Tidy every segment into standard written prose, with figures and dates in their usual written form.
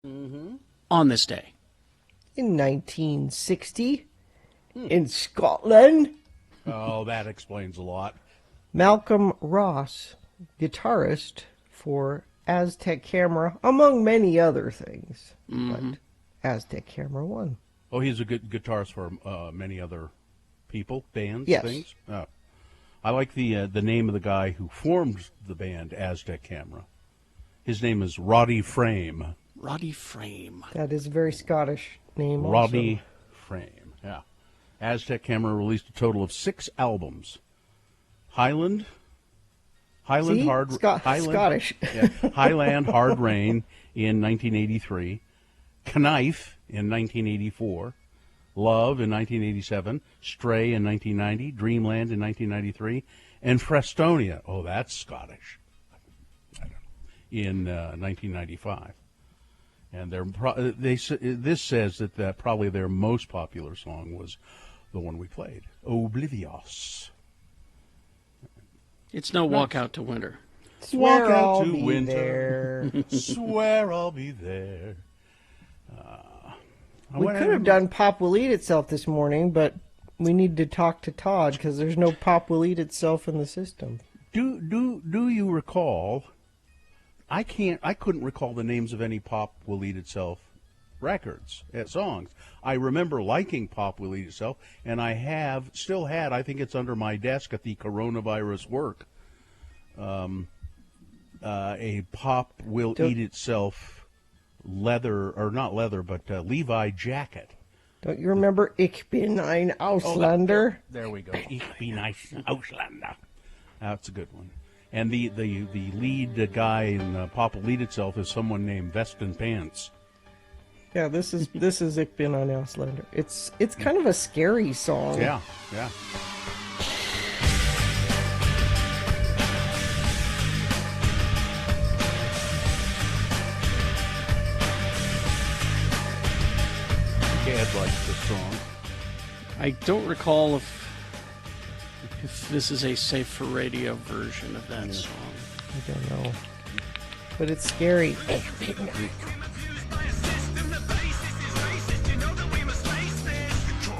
on this day? In 1960, in Scotland, Oh, that explains a lot. Malcolm Ross, guitarist for Aztec Camera, among many other things. But Aztec Camera won. Oh, he's a good guitarist for many other people, bands, Yes. things. I like the name of the guy who formed the band Aztec Camera. His name is Roddy Frame. Roddy Frame. That is a very Scottish name. Roddy Frame. Yeah. Aztec Camera released a total of 6 albums. Highland See? Hard Scottish. Yeah, Highland Hard Rain in 1983, Knife in 1984, Love in 1987, Stray in 1990, Dreamland in 1993, and Frestonia, oh, that's Scottish, in 1995. And this says that probably their most popular song was the one we played, Oblivious. It's no Walk Out to Winter. Swear Walk out I'll to be winter. there. Swear I'll be there. We could have done Pop Will Eat Itself this morning, but we need to talk to Todd because there's no Pop Will Eat Itself in the system. Do you recall? I couldn't recall the names of any Pop Will Eat Itself records, songs. I remember liking Pop Will Eat Itself, and I still had, I think it's under my desk at the coronavirus work, a Pop Will Eat Itself leather, or not leather, but Levi jacket. Don't you remember Ich bin ein Ausländer? There we go. Ich bin ein Ausländer. That's a good one. And the lead guy in Pop Will Eat Itself is someone named Veston Pants. Yeah, this is Ich bin ein Ausländer. It's kind of a scary song. Yeah. Ed likes this song. I don't recall if this is a safe for radio version of that song. I don't know. But it's scary.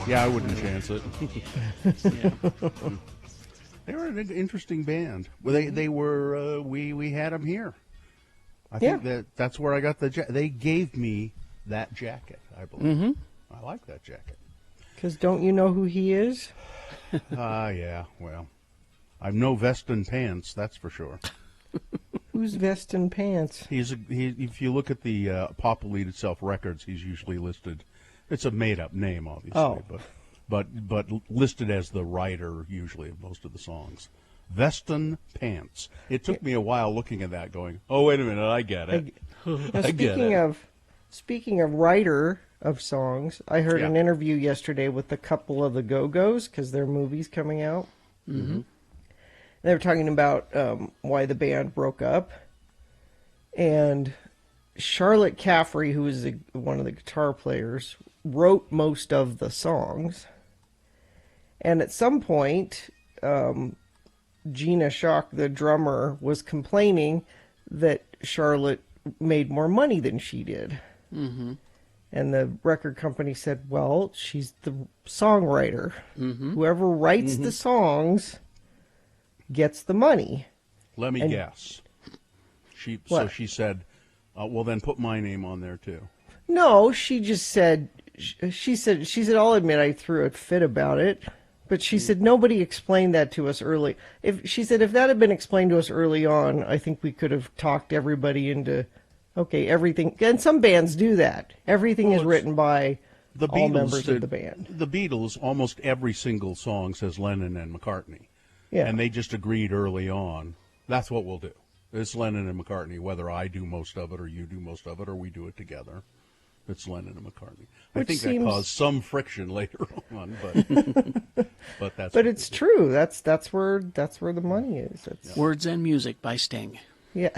Yeah, I wouldn't chance it. Yeah. They were an interesting band. Well, they were. We had them here. I think that's where I got they gave me that jacket, I believe. Mm-hmm. I like that jacket. Because don't you know who he is? Yeah. Well, I've no vest and pants. That's for sure. Who's Vest and Pants? If you look at the Pop Will Eat Itself records, he's usually listed. It's a made-up name, obviously, but listed as the writer usually of most of the songs. Veston Pants. It took me a while looking at that, going, "Oh, wait a minute, I get it." Now, speaking of writer of songs, I heard an interview yesterday with a couple of the Go-Go's because their movie's coming out. Mm-hmm. They were talking about why the band broke up, and Charlotte Caffrey, who is one of the guitar players, wrote most of the songs. And at some point, Gina Shock, the drummer, was complaining that Charlotte made more money than she did. Mm-hmm. And the record company said, well, she's the songwriter. Mm-hmm. Whoever writes the songs gets the money. Let me guess. So she said, well, then put my name on there, too. No, she just said, she said, I'll admit I threw a fit about it. But she said, nobody explained that to us early. If that had been explained to us early on, I think we could have talked everybody into, okay, everything. And some bands do that. Everything is written by all members of the band. The Beatles, almost every single song says Lennon and McCartney. Yeah. And they just agreed early on, that's what we'll do. It's Lennon and McCartney, whether I do most of it or you do most of it or we do it together. It's Lennon and McCartney. I think that caused some friction later on, but it's true. That's where the money is. Words and Music by Sting. Yeah.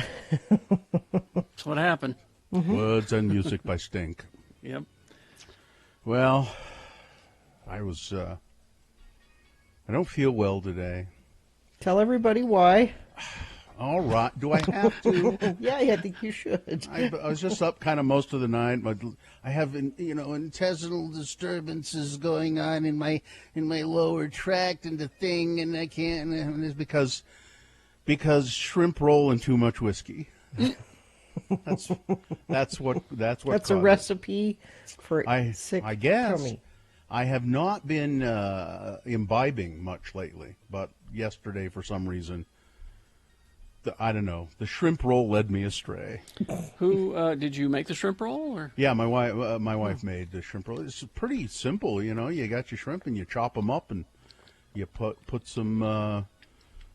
That's what happened. Mm-hmm. Words and Music by Sting. Yep. Well, I don't feel well today. Tell everybody why. All right. Do I have to? Yeah, I think you should. I was just up kind of most of the night, but I have, intestinal disturbances going on in my lower tract and the thing, and I can't. And it's because shrimp roll and too much whiskey. That's what. That's a recipe for sick I guess. tummy. I have not been imbibing much lately, but yesterday for some reason. I don't know. The shrimp roll led me astray. Who did you make the shrimp roll? Or? Yeah, my wife made the shrimp roll. It's pretty simple, You got your shrimp and you chop them up and you put some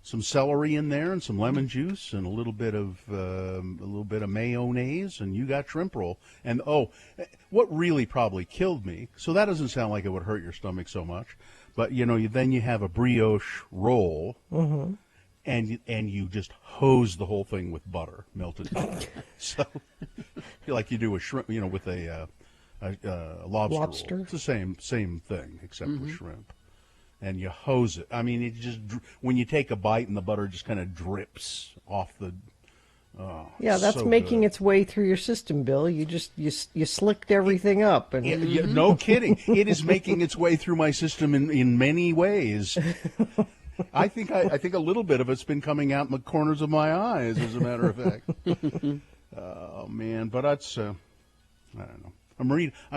celery in there and some lemon juice and a little bit of mayonnaise, and you got shrimp roll. And what really probably killed me. So that doesn't sound like it would hurt your stomach so much, but then you have a brioche roll. Mm-hmm. And you just hose the whole thing with butter, melted butter. So, like you do with shrimp, with a lobster roll. It's the same thing, except with shrimp. And you hose it. I mean, it just when you take a bite and the butter just kind of drips off the. Yeah, that's so making its way through your system, Bill. You slicked everything up, and no kidding. It is making its way through my system in many ways. I think a little bit of it's been coming out in the corners of my eyes, as a matter of fact. Oh man, but that's I don't know. I'm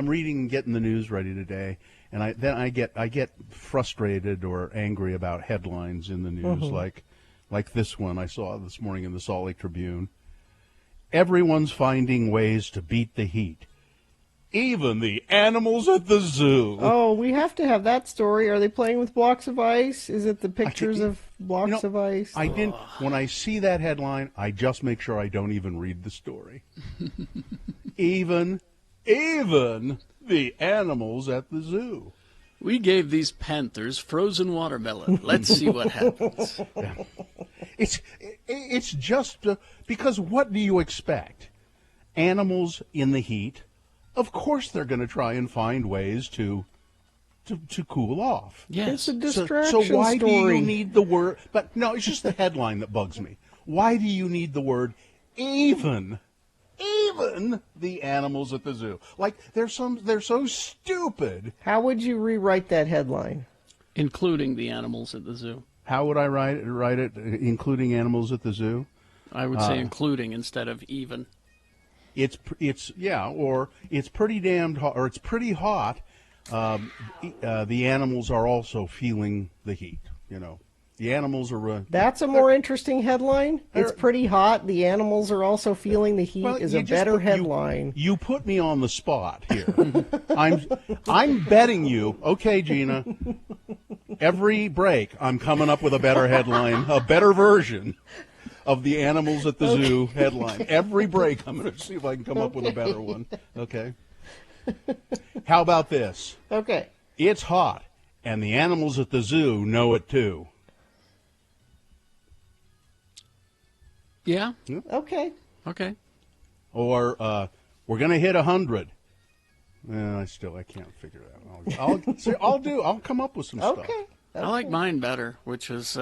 reading and getting the news ready today, and I get frustrated or angry about headlines in the news, like this one I saw this morning in the Salt Lake Tribune. Everyone's finding ways to beat the heat. Even the animals at the zoo. Oh, we have to have that story. Are they playing with blocks of ice? Is it the pictures of blocks of ice? I didn't. When I see that headline, I just make sure I don't even read the story. even the animals at the zoo. We gave these panthers frozen watermelon. Let's see what happens. Yeah. It's just because what do you expect? Animals in the heat. Of course they're going to try and find ways to cool off. Yes. It's a distraction so why story. do you need the word? But no, it's just the headline that bugs me. Why do you need the word even the animals at the zoo? Like they're so stupid. How would you rewrite that headline? Including the animals at the zoo. How would I write it? Including animals at the zoo? I would say including instead of even. It's or it's pretty damned hot, or it's pretty hot. The animals are also feeling the heat. The animals are. That's a more interesting headline. It's pretty hot. The animals are also feeling the heat. Well, is a better headline. You put me on the spot here. I'm betting you. Okay, Gina. Every break, I'm coming up with a better headline, a better version of the animals at the zoo headline. Every break, I'm going to see if I can come up with a better one. Okay. How about this? Okay. It's hot, and the animals at the zoo know it too. Yeah. Okay. Okay. Or we're going to hit 100. I can't figure that out. I'll come up with some stuff. Okay. I like mine better, which is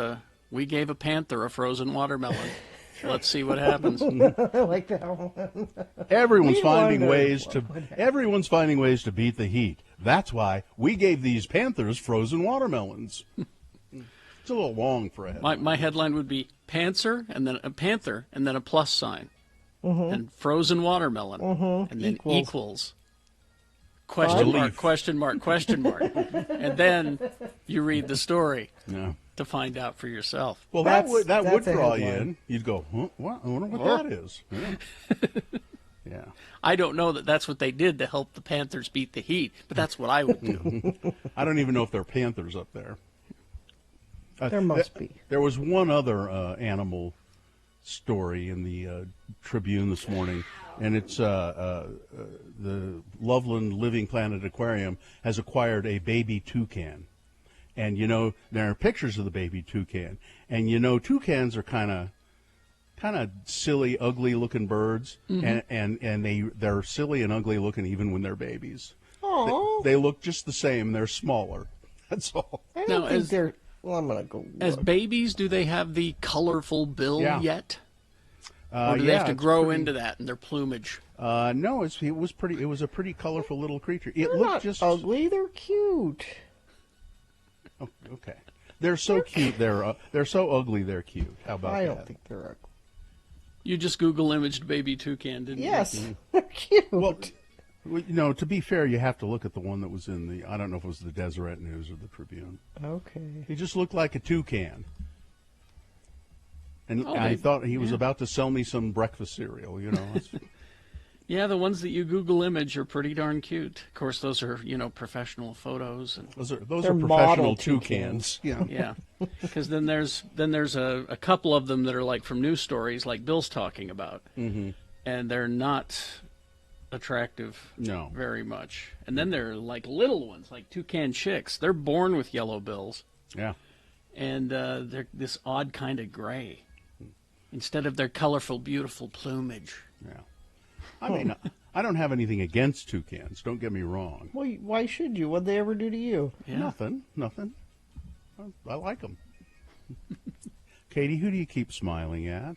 we gave a panther a frozen watermelon. Let's see what happens. I like that one. Everyone's finding ways to beat the heat. That's why we gave these panthers frozen watermelons. It's a little long for a headline. My headline would be panther and then a plus sign. And frozen watermelon. And then equals. Question mark. And then you read the story to find out for yourself. Well, that would draw you in. You'd go, huh? What? I wonder what that is. Yeah. Yeah. I don't know that that's what they did to help the Panthers beat the heat, but that's what I would do. I don't even know if there are panthers up there. There must be. There was one other animal story in the Tribune this morning, and it's the Loveland Living Planet Aquarium has acquired a baby toucan. And, there are pictures of the baby toucan. And, toucans are kind of silly, ugly-looking birds. Mm-hmm. And they're silly and ugly-looking even when they're babies. Aww. They look just the same. They're smaller. That's all. I don't think they're Well, I'm gonna go. As Look. babies, do they have the colorful bill yet? Or do they yeah, have to it's grow pretty- into that in their plumage? No, it was pretty. It was a pretty colorful little creature. It They're looked not just ugly. They're cute. Oh, okay. They're so cute. They're so ugly. They're cute. How about I that? don't think they're ugly. You just Google imaged baby toucan, didn't Yes, you? they're cute. Well, to be fair, you have to look at the one that was in the. I don't know if it was the Deseret News or the Tribune. Okay. He just looked like a toucan. And I thought he was about to sell me some breakfast cereal. Yeah, the ones that you Google image are pretty darn cute. Of course, those are Those are They're professional model toucans. Yeah. yeah. Because then there's a couple of them that are like from news stories, like Bill's talking about, and they're not attractive very much. And then there are like little ones, like toucan chicks. They're born with yellow bills, Yeah. and they're this odd kind of gray instead of their colorful, beautiful plumage. Yeah. I mean, I don't have anything against toucans. Don't get me wrong. Well, why should you? What'd they ever do to you? Yeah. Nothing. I like them. Katie, who do you keep smiling at?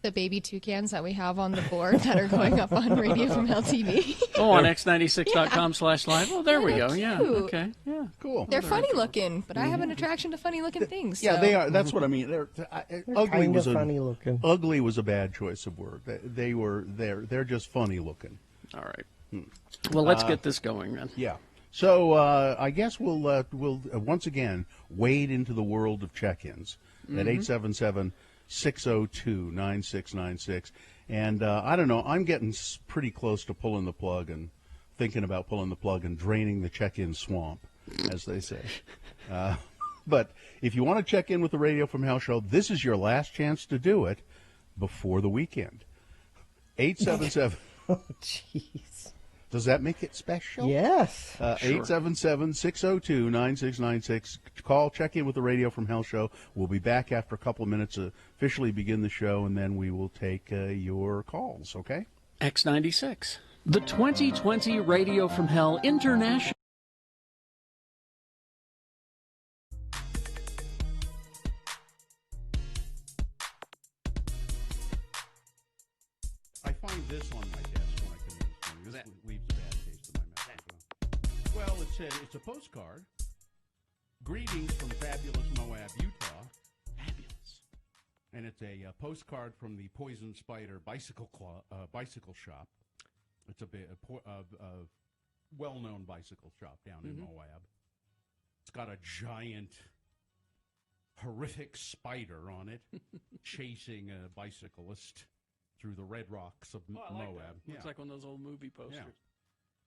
The baby toucans that we have on the board that are going up on Radio from LTV. Oh, on x96.com/live. Oh, there we They're go. Yeah. cute. Okay. Yeah. Cool. They're funny looking, but I have an attraction to funny looking things. Yeah, so. they are. That's what I mean. They're Ugly kind was of funny looking. Ugly was a bad choice of word. They're just funny looking. All right. Well, let's get this going then. Yeah. So I guess we'll once again wade into the world of check-ins at 877-602-9696. And I don't know, I'm getting pretty close to pulling the plug and thinking about pulling the plug and draining the check-in swamp, as they say. But if you want to check in with the Radio from Hell show, this is your last chance to do it before the weekend. 877. Oh, jeez. Does that make it special? Yes. 877-602-9696. Call, check in with the Radio from Hell show. We'll be back after a couple of minutes to officially begin the show, and then we will take your calls, okay? X96. The 2020 Radio from Hell International. I find this on my desk when I come in this morning. This leaves a bad taste in my mouth. Well, it's a postcard. Greetings from fabulous Moab, Utah. Fabulous. And it's a postcard from the Poison Spider bicycle shop. It's a well-known bicycle shop down in Moab. It's got a giant, horrific spider on it chasing a bicyclist through the red rocks of Moab. Like that. Looks like one of those old movie posters.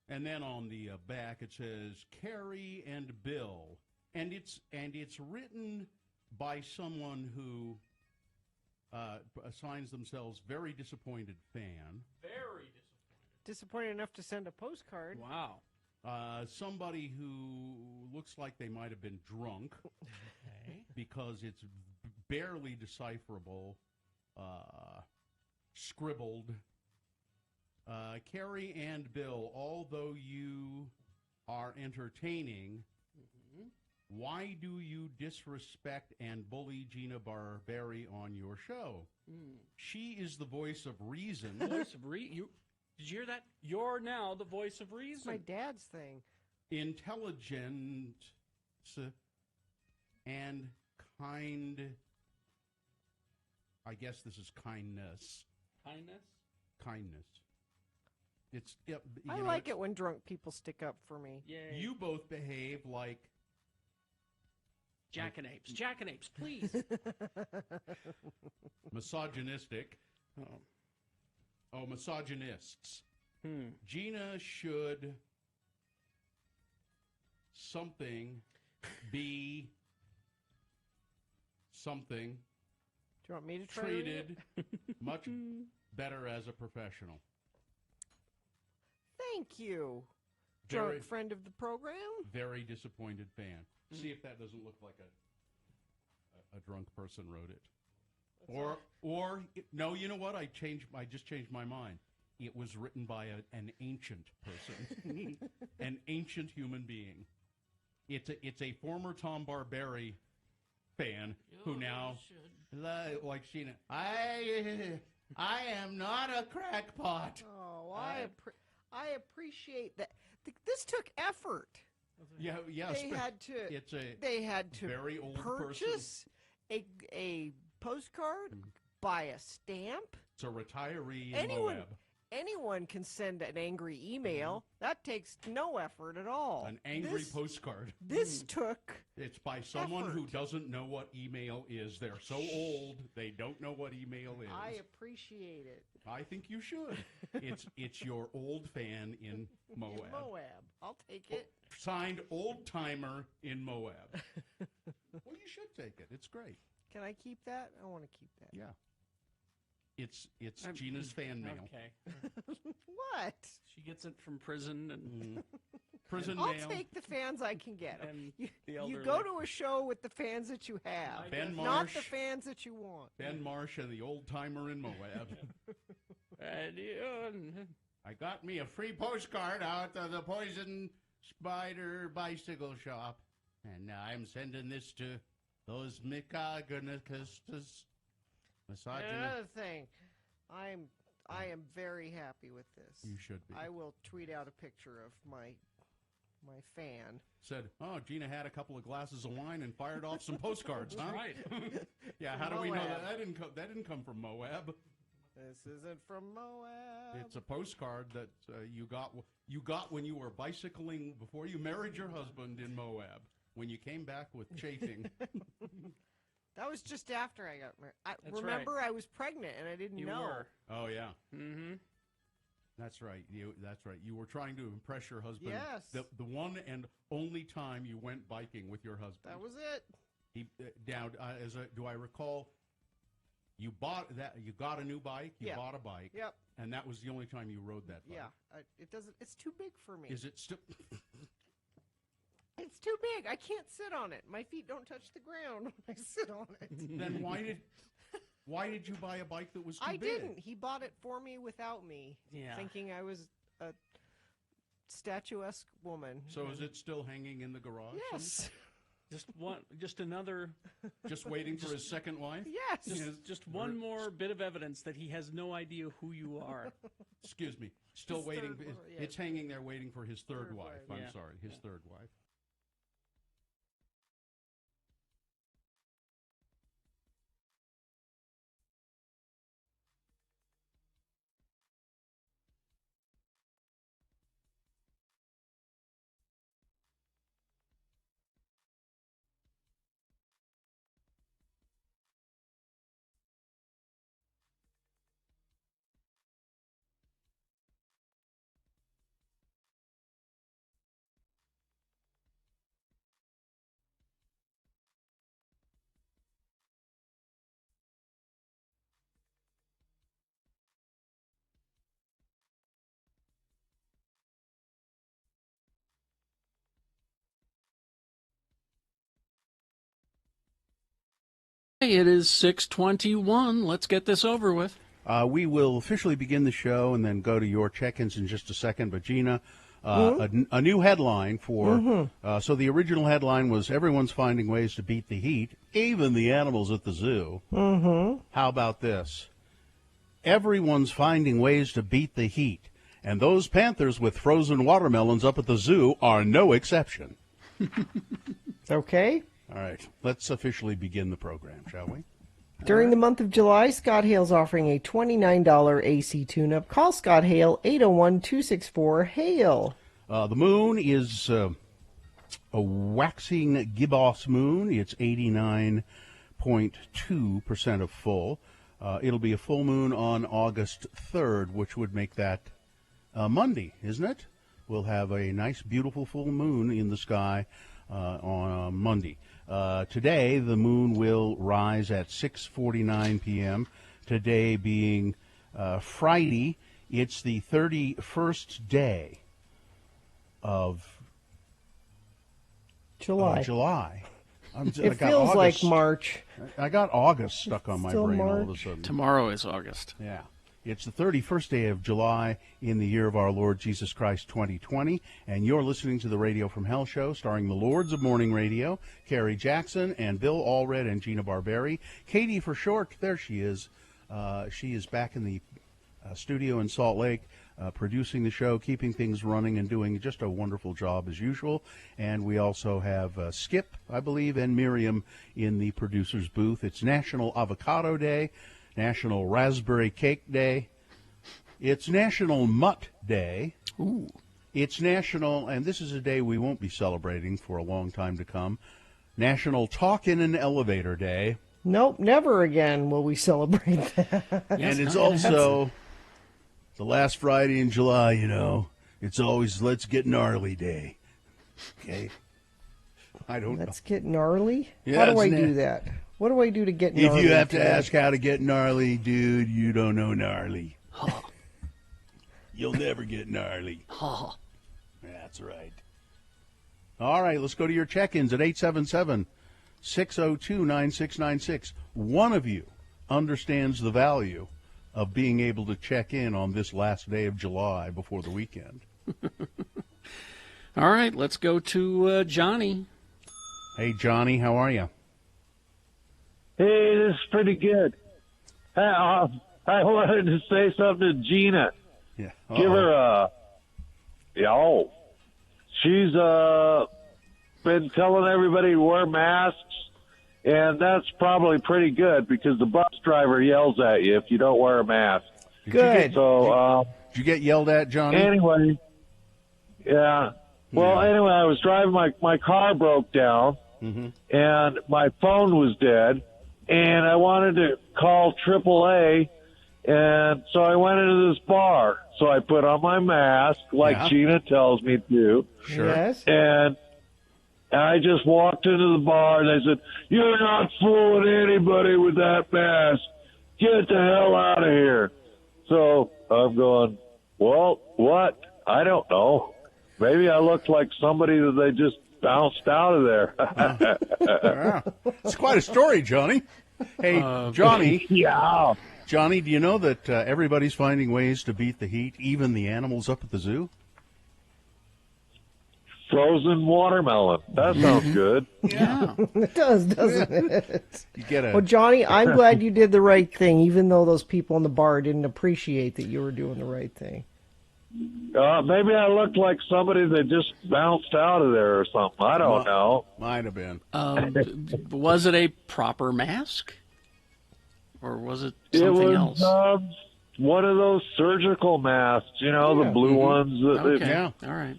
Yeah. And then on the back it says Carrie and Bill, and it's written by someone who assigns themselves very disappointed fan. Very Disappointed enough to send a postcard. Wow. Somebody who looks like they might have been drunk because it's barely decipherable. Scribbled. Carrie and Bill, although you are entertaining, why do you disrespect and bully Gina Barberi on your show? She is the voice of reason. Voice of reason. Did you hear that? You're now the voice of reason. It's my dad's thing. Intelligent and kind. I guess this is kindness. Kindness. It's. I like it when drunk people stick up for me. Yay. You both behave like Jackanapes. Jackanapes, please. misogynistic. Oh, misogynists. Gina should be something. Do you want me to try treated much better as a professional. Thank you. Very- Drunk friend of the program. Very disappointed fan. See if that doesn't look like a drunk person wrote it. Or no, you know what? I just changed my mind. It was written by an ancient person, an ancient human being. It's a former Tom Barberi fan who now, like Sheena, I am not a crackpot. Oh, I appreciate that. This took effort. Yeah. They had to very old purchase a postcard, buy a stamp. It's a retiree in Moab. Anyone can send an angry email. That takes no effort at all. An angry postcard. This took It's by someone effort. who doesn't know what email is. They're so old, they don't know what email is. I appreciate it. I think you should. It's your old fan in Moab. In Moab. I'll take it. Signed Old Timer in Moab. Well, you should take it. It's great. Can I keep that? I want to keep that. Yeah. It's Gina's fan mail. Okay. What? She gets it from prison and Prison I'll mail. take the fans I can get. And You, the you elderly. go to a show with the fans that you have, Ben not Marsh. the fans that you want. Ben Marsh and the Old Timer in Moab. I got me a free postcard out of the Poison Spider Bicycle Shop, and I'm sending this to those misogynists. Another thing, I am very happy with this. You should be. I will tweet out a picture of my fan. Said, oh, Gina had a couple of glasses of wine and fired off some postcards, huh? right. Yeah, how do we know Moab. that? That didn't come from Moab. This isn't from Moab. It's a postcard that you got when you were bicycling before you married your husband in Moab. When you came back with chafing. That was just after I got married. Remember, I was pregnant and I didn't You know. were. Oh yeah. Mm-hmm. That's right. That's right. You were trying to impress your husband. Yes. The one and only time you went biking with your husband. That was it. He now do I recall? You got a new bike. You Yeah. bought a bike. Yep. And that was the only time you rode that bike. Yeah. It doesn't. It's too big for me. Is it still? It's too big. I can't sit on it. My feet don't touch the ground when I sit on it. Then why did you buy a bike that was too I big? didn't. He bought it for me without me, Yeah. thinking I was a statuesque woman. So is it still hanging in the garage? Yes. Just another, Just waiting for his second wife? Yes. just one more bit of evidence that he has no idea who you are. Excuse me. Still His waiting. third wife, yeah. It's hanging there waiting for his third Third wife. wife, I'm yeah. sorry. His third wife. It is 6:21. Let's get this over with. We will officially begin the show and then go to your check-ins in just a second. But Gina, a new headline for. So the original headline was "Everyone's finding ways to beat the heat, even the animals at the zoo." How about this? Everyone's finding ways to beat the heat, and those panthers with frozen watermelons up at the zoo are no exception. Okay. All right, let's officially begin the program, shall we? During the month of July, Scott Hale's offering a $29 AC tune-up. Call Scott Hale, 801-264-HALE. The moon is a waxing gibbous moon. It's 89.2% of full. It'll be a full moon on August 3rd, which would make that Monday, isn't it? We'll have a nice, beautiful full moon in the sky on Monday. Today, the moon will rise at 6:49 p.m. Today being Friday, it's the 31st day of July. July. It feels like March. I got August stuck on my Still brain all of a March. sudden. Tomorrow is August. Yeah. It's the 31st day of July in the year of our Lord Jesus Christ 2020, and you're listening to the Radio from Hell show starring the Lords of Morning Radio, Carrie Jackson and Bill Allred and Gina Barberi. Katie for short, there she is. She is back in the studio in Salt Lake, producing the show, keeping things running, and doing just a wonderful job as usual. And we also have Skip, I believe, and Miriam in the producer's booth. It's National Avocado Day, National Raspberry Cake Day. It's National Mutt Day. Ooh. It's National, and this is a day we won't be celebrating for a long time to come, National Talk in an Elevator Day. Nope, never again will we celebrate that. And it's also the last Friday in July, you know. It's always Let's Get Gnarly Day. Okay? I don't know. Let's get gnarly? Yeah, how do I it's do that? What do I do to get gnarly? If you have to today? ask how to get gnarly, dude, you don't know gnarly. You'll never get gnarly. That's right. All right, let's go to your check-ins at 877-602-9696. One of you understands the value of being able to check in on this last day of July before the weekend. All right, let's go to Johnny. Hey, Johnny, how are you? Hey, this is pretty good. I wanted to say something to Gina. Yeah. Give her a... She's been telling everybody to wear masks, and that's probably pretty good because the bus driver yells at you if you don't wear a mask. Good. So, Did you get yelled at, Johnny? anyway, yeah. Well, anyway, I was driving, my car broke down, and my phone was dead, and I wanted to call AAA, and so I went into this bar. So I put on my mask, like Gina tells me to. Sure. Yes. And I just walked into the bar, and they said, "You're not fooling anybody with that mask. Get the hell out of here." So I'm going, well, what? I don't know. Maybe I looked like somebody that they just bounced out of there. Yeah. It's quite a story, Johnny. Hey, Johnny. Yeah. Johnny, do you know that everybody's finding ways to beat the heat, even the animals up at the zoo? Frozen watermelon. That sounds good. Yeah. It does, doesn't it? You get Well, Johnny, I'm glad you did the right thing, even though those people in the bar didn't appreciate that you were doing the right thing. Maybe I looked like somebody that just bounced out of there or something. I don't know. Might have been. Was it a proper mask? Or was it something else? One of those surgical masks, the blue ones. Okay. Yeah. All right.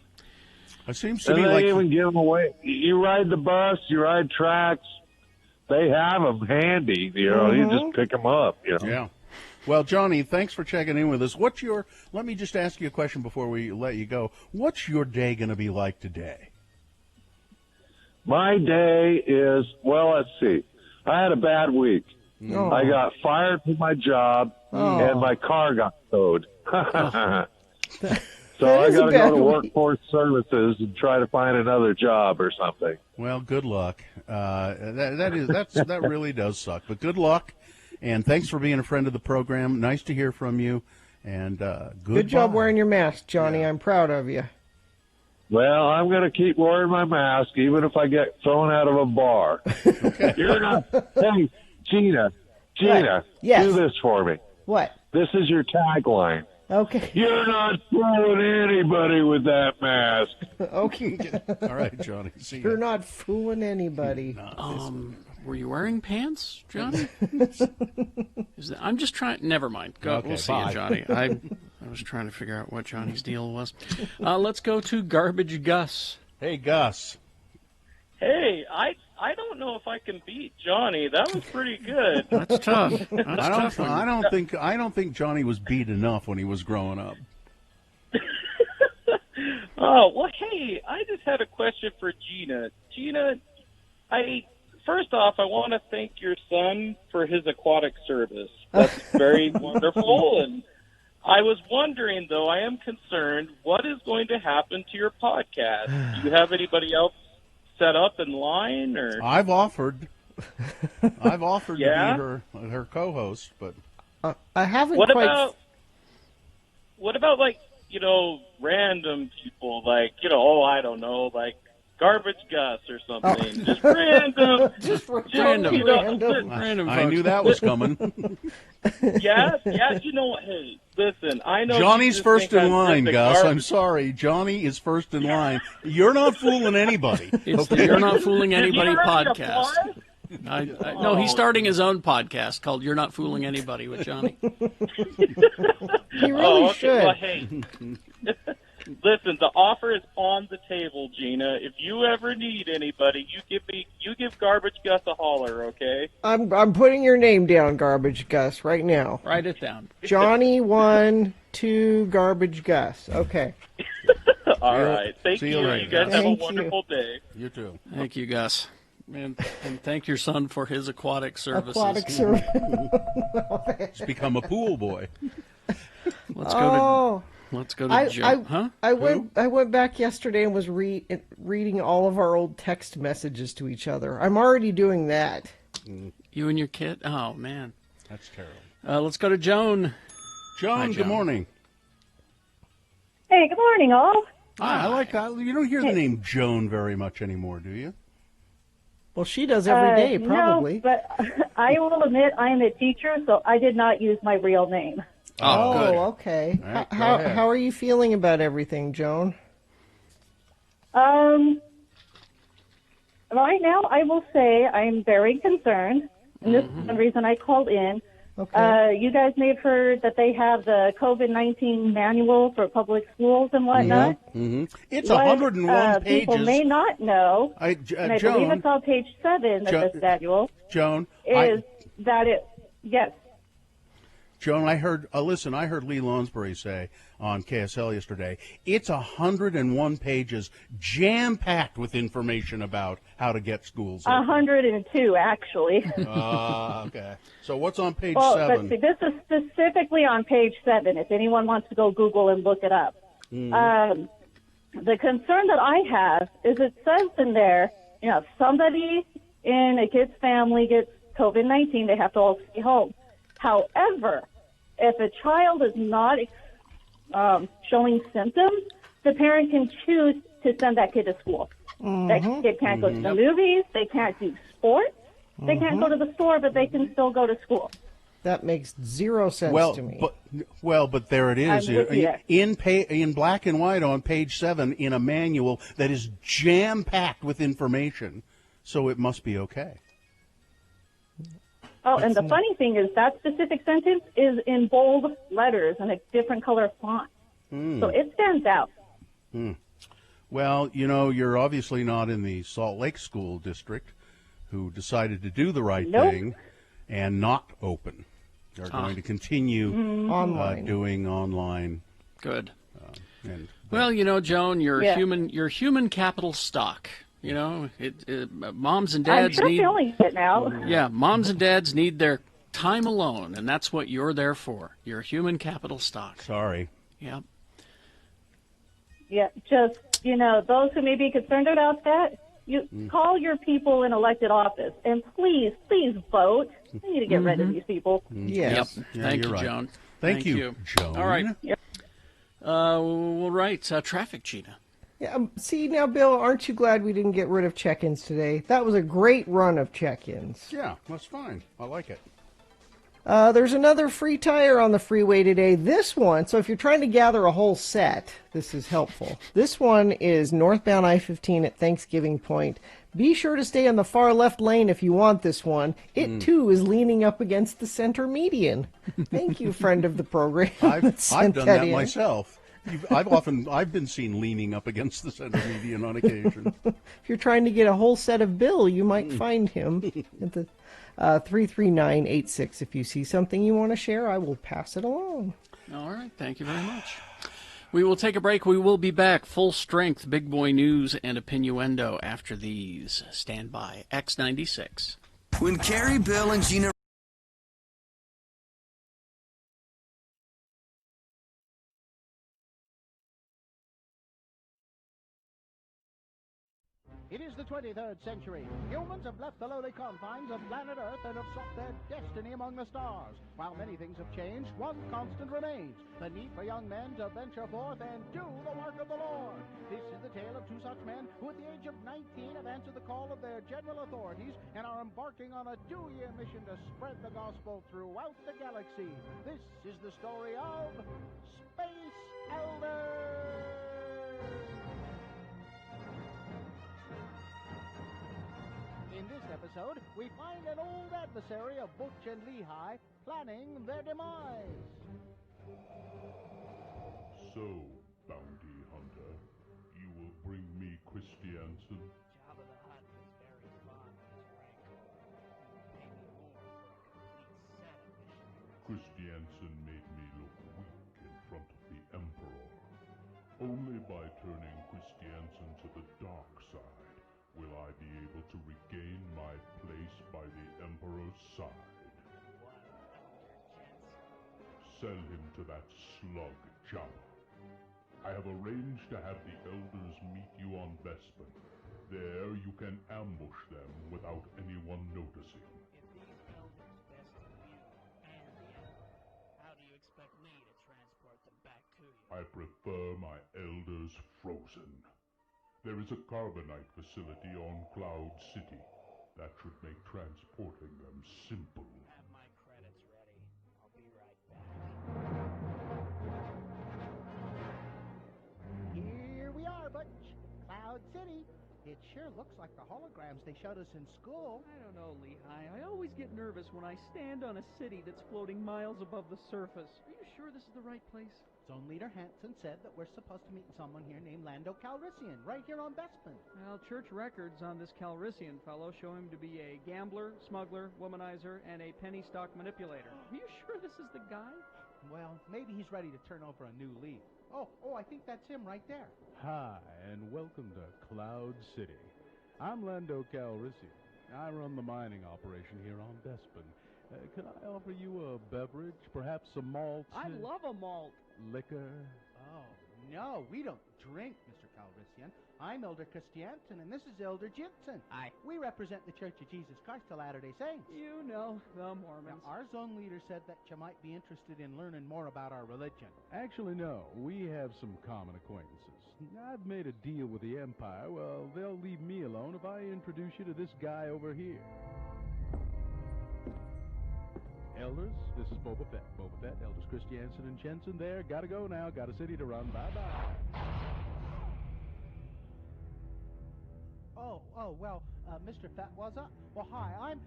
It seems to And me they like even give them away. You ride the bus, you ride tracks, they have them handy. You just pick them up. Yeah. Well, Johnny, thanks for checking in with us. Let me just ask you a question before we let you go. What's your day going to be like today? My day is, let's see. I had a bad week. Oh. I got fired from my job, and my car got towed. So I got to go to Workforce Services and try to find another job or something. Well, good luck. That really does suck, but good luck, and thanks for being a friend of the program. Nice to hear from you, and Good job wearing your mask, Johnny. I'm proud of you. Well, I'm going to keep wearing my mask even if I get thrown out of a bar. Okay. You're not. Hey, Gina, Yes. do this for me. What? This is your tagline. Okay. You're not fooling anybody with that mask. Okay. All right, Johnny. See You're you. not fooling anybody. Were you wearing pants, Johnny? I'm just trying. Never mind. Go. Okay, We'll see bye. you, Johnny. I was trying to figure out what Johnny's deal was. Let's go to Garbage Gus. Hey, Gus. Hey, I don't know if I can beat Johnny. That was pretty good. That's tough. That's tough. I don't think Johnny was beat enough when he was growing up. Oh, well, hey, I just had a question for Gina. Gina, first off, I want to thank your son for his aquatic service. That's very wonderful. And I was wondering, though, I am concerned, what is going to happen to your podcast? Do you have anybody else set up in line, or I've offered to Yeah? be her co-host, but I haven't what quite. about what about like, random people, like, I don't know, like Garbage Gus or something. Just random. Just Random. random. I knew that was coming. Yeah, you know what? Hey, listen, I know Johnny's you just first think in I'm line, just a Gus. garbage- I'm sorry. Johnny is first in line. You're not fooling anybody. It's the You're Not Fooling Did you Anybody already podcast. apply? No, he's starting his own podcast called You're Not Fooling Anybody with Johnny. He really should. Well, hey, listen, the offer is on the table, Gina. If you ever need anybody, you give Garbage Gus a holler, okay? I'm putting your name down, Garbage Gus, right now. Write it down. Johnny 1, 2, Garbage Gus. Okay. All right. Thank See you. you later, You guys Gus. have a Thank you. wonderful day. You too. Thank you, Gus. And thank your son for his aquatic services. Aquatic service. He's become a pool boy. Let's go to Joe. Huh? I went back yesterday and was reading all of our old text messages to each other. I'm already doing that. You and your kid? Oh, man. That's terrible. Let's go to Joan. Joan, Hi, good Joan. morning. Hey, good morning, all. I like that. You don't hear the name Joan very much anymore, do you? Well, she does every day, probably. No, but I will admit I am a teacher, so I did not use my real name. Oh, good. Okay. All right, go how ahead. how are you feeling about everything, Joan? Right now, I will say I'm very concerned, and this is the reason I called in. Okay. You guys may have heard that they have the COVID-19 manual for public schools and whatnot. It's What, 101 people pages. may not know, and I believe Joan, it's on page 7 of this manual, Joan, is that it, yes. Joan, I heard Lee Lonsbury say on KSL yesterday, it's 101 pages jam-packed with information about how to get schools open. 102, actually. Okay. So what's on page Well, 7? but this is specifically on page 7, if anyone wants to go Google and look it up. The concern that I have is it says in there, if somebody in a kid's family gets COVID-19, they have to all stay home. However, if a child is not showing symptoms, the parent can choose to send that kid to school. That kid can't go to the movies. They can't do sports. They can't go to the store, but they can still go to school. That makes zero sense to me. But there it is I'm with you. in black and white on page 7 in a manual that is jam-packed with information. So it must be okay. Oh, and the funny thing is that specific sentence is in bold letters and a different color font. So it stands out. Well, you're obviously not in the Salt Lake School District, who decided to do the right thing and not open. They're going to continue doing online. Good. And Well, Joan, you're Yeah. human capital stock. Moms and I'm dads sure need. feeling it now. Yeah, moms and dads need their time alone, and that's what you're there for. You're human capital stock. sorry. Yeah. Yeah, just, those who may be concerned about that, you call your people in elected office and please vote. We need to get rid of these people. Yes. Yep. Yeah, Thank you're you, right. Joan. Thank you, Joan. All right. We'll write traffic, Gina. Yeah, see, now, Bill, aren't you glad we didn't get rid of check-ins today? That was a great run of check-ins. Yeah, that's fine. I like it. There's another free tire on the freeway today. This one, so if you're trying to gather a whole set, this is helpful. This one is northbound I-15 at Thanksgiving Point. Be sure to stay on the far left lane if you want this one. It, too, is leaning up against the center median. Thank you, friend of the program. I've done that myself. I've been seen leaning up against the center median on occasion. If you're trying to get a whole set of Bill, you might find him at the 33986. If you see something you want to share, I will pass it along. All right. Thank you very much. We will take a break. We will be back. Full strength big boy news and opinioendo after these. Stand by. X96. When Carrie, Bill, and Gina It is the 23rd century. Humans have left the lowly confines of planet Earth and have sought their destiny among the stars. While many things have changed, one constant remains: the need for young men to venture forth and do the work of the Lord. This is the tale of two such men who at the age of 19 have answered the call of their general authorities and are embarking on a 2-year mission to spread the gospel throughout the galaxy. This is the story of Space Elders! In this episode, we find an old adversary of Butch and Lehigh planning their demise. So, bounty hunter, you will bring me Christiansen? Jabba the Hutt was very fond of his rancor. He paid me more for a complete set of missionaries. Christiansen made me look weak in front of the Emperor. Only by turning Christiansen to the dark side will I be able to regain my place by the Emperor's side. 100 Jensen. Sell him to that slug, Jabba. I have arranged to have the elders meet you on Bespin. There you can ambush them without anyone noticing. If these elders bested you and the Emperor, how do you expect me to transport them back to you? I prefer my elders frozen. There is a carbonite facility on Cloud City. That should make transporting them simple. Have my credits ready. I'll be right back. Here we are, Butch. Cloud City. It sure looks like the holograms they showed us in school. I don't know, Lehigh. I always get nervous when I stand on a city that's floating miles above the surface. Are you sure this is the right place? Zone Leader Hanson said that we're supposed to meet someone here named Lando Calrissian, right here on Bespin. Well, church records on this Calrissian fellow show him to be a gambler, smuggler, womanizer, and a penny stock manipulator. Are you sure this is the guy? Well, maybe he's ready to turn over a new leaf. Oh, I think that's him right there. Hi, and welcome to Cloud City. I'm Lando Calrissian. I run the mining operation here on Bespin. Can I offer you a beverage? Perhaps some malt? I love a malt. Liquor? Oh, no, we don't drink, Mr. Calrissian. I'm Elder Christiansen, and this is Elder Jensen. Hi. We represent the Church of Jesus Christ of Latter-day Saints. You know, the Mormons. Now, our zone leader said that you might be interested in learning more about our religion. Actually, no. We have some common acquaintances. I've made a deal with the Empire. Well, they'll leave me alone if I introduce you to this guy over here. Elders, this is Boba Fett. Boba Fett, Elders Christiansen and Jensen there. Gotta go now. Got a city to run. Bye-bye. Well, Mr. Fett was up? Well, hi, I'm...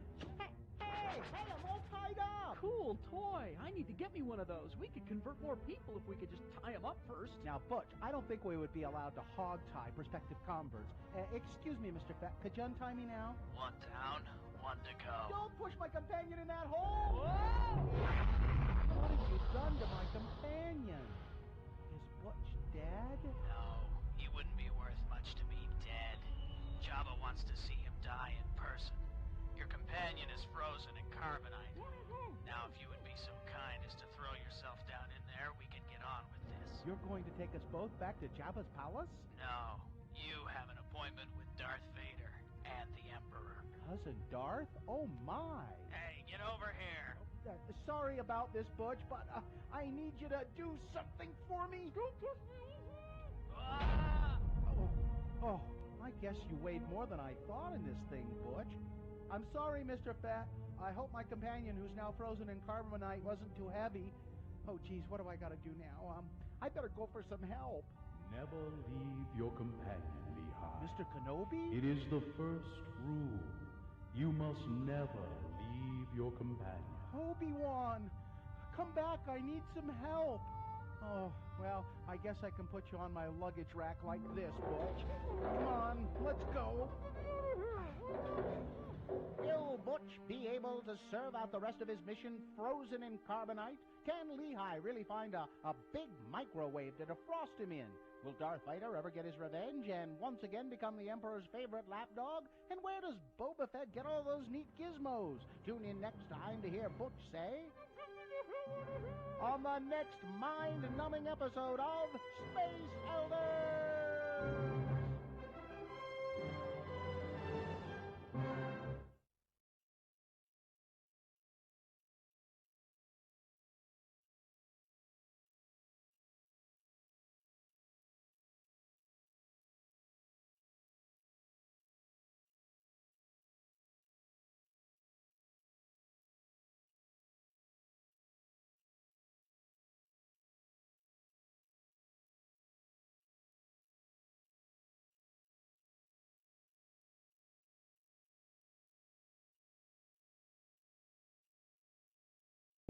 Hey, I'm all tied up! Cool toy. I need to get me one of those. We could convert more people if we could just tie them up first. Now, Butch, I don't think we would be allowed to hog-tie prospective converts. Excuse me, Mr. Fett, could you untie me now? One down, one to go. Don't push my companion in that hole! Whoa! What have you done to my companion? Is Butch dead? No, he wouldn't be worth much to me dead. Jabba wants to see him die in person. Your companion is frozen in carbonite. Now, if you would be so kind as to throw yourself down in there, we can get on with this. You're going to take us both back to Jabba's palace? No, you have an appointment with Darth Vader and the Emperor. Cousin Darth? Oh, my. Hey, get over here. Sorry about this, Butch, but I need you to do something for me. Ah! Oh, I guess you weighed more than I thought in this thing, Butch. I'm sorry, Mr. Fat. I hope my companion, who's now frozen in carbonite, wasn't too heavy. Oh, geez, what do I got to do now? I better go for some help. Never leave your companion, Lehigh. Mr. Kenobi? It is the first rule. You must never leave your companion. Obi-Wan! Come back, I need some help. Oh, well, I guess I can put you on my luggage rack like this, Butch. Come on, let's go. Will Butch be able to serve out the rest of his mission frozen in carbonite? Can Lehigh really find a big microwave to defrost him in? Will Darth Vader ever get his revenge and once again become the Emperor's favorite lapdog? And where does Boba Fett get all those neat gizmos? Tune in next time to hear Butch say... on the next mind-numbing episode of Space Elders!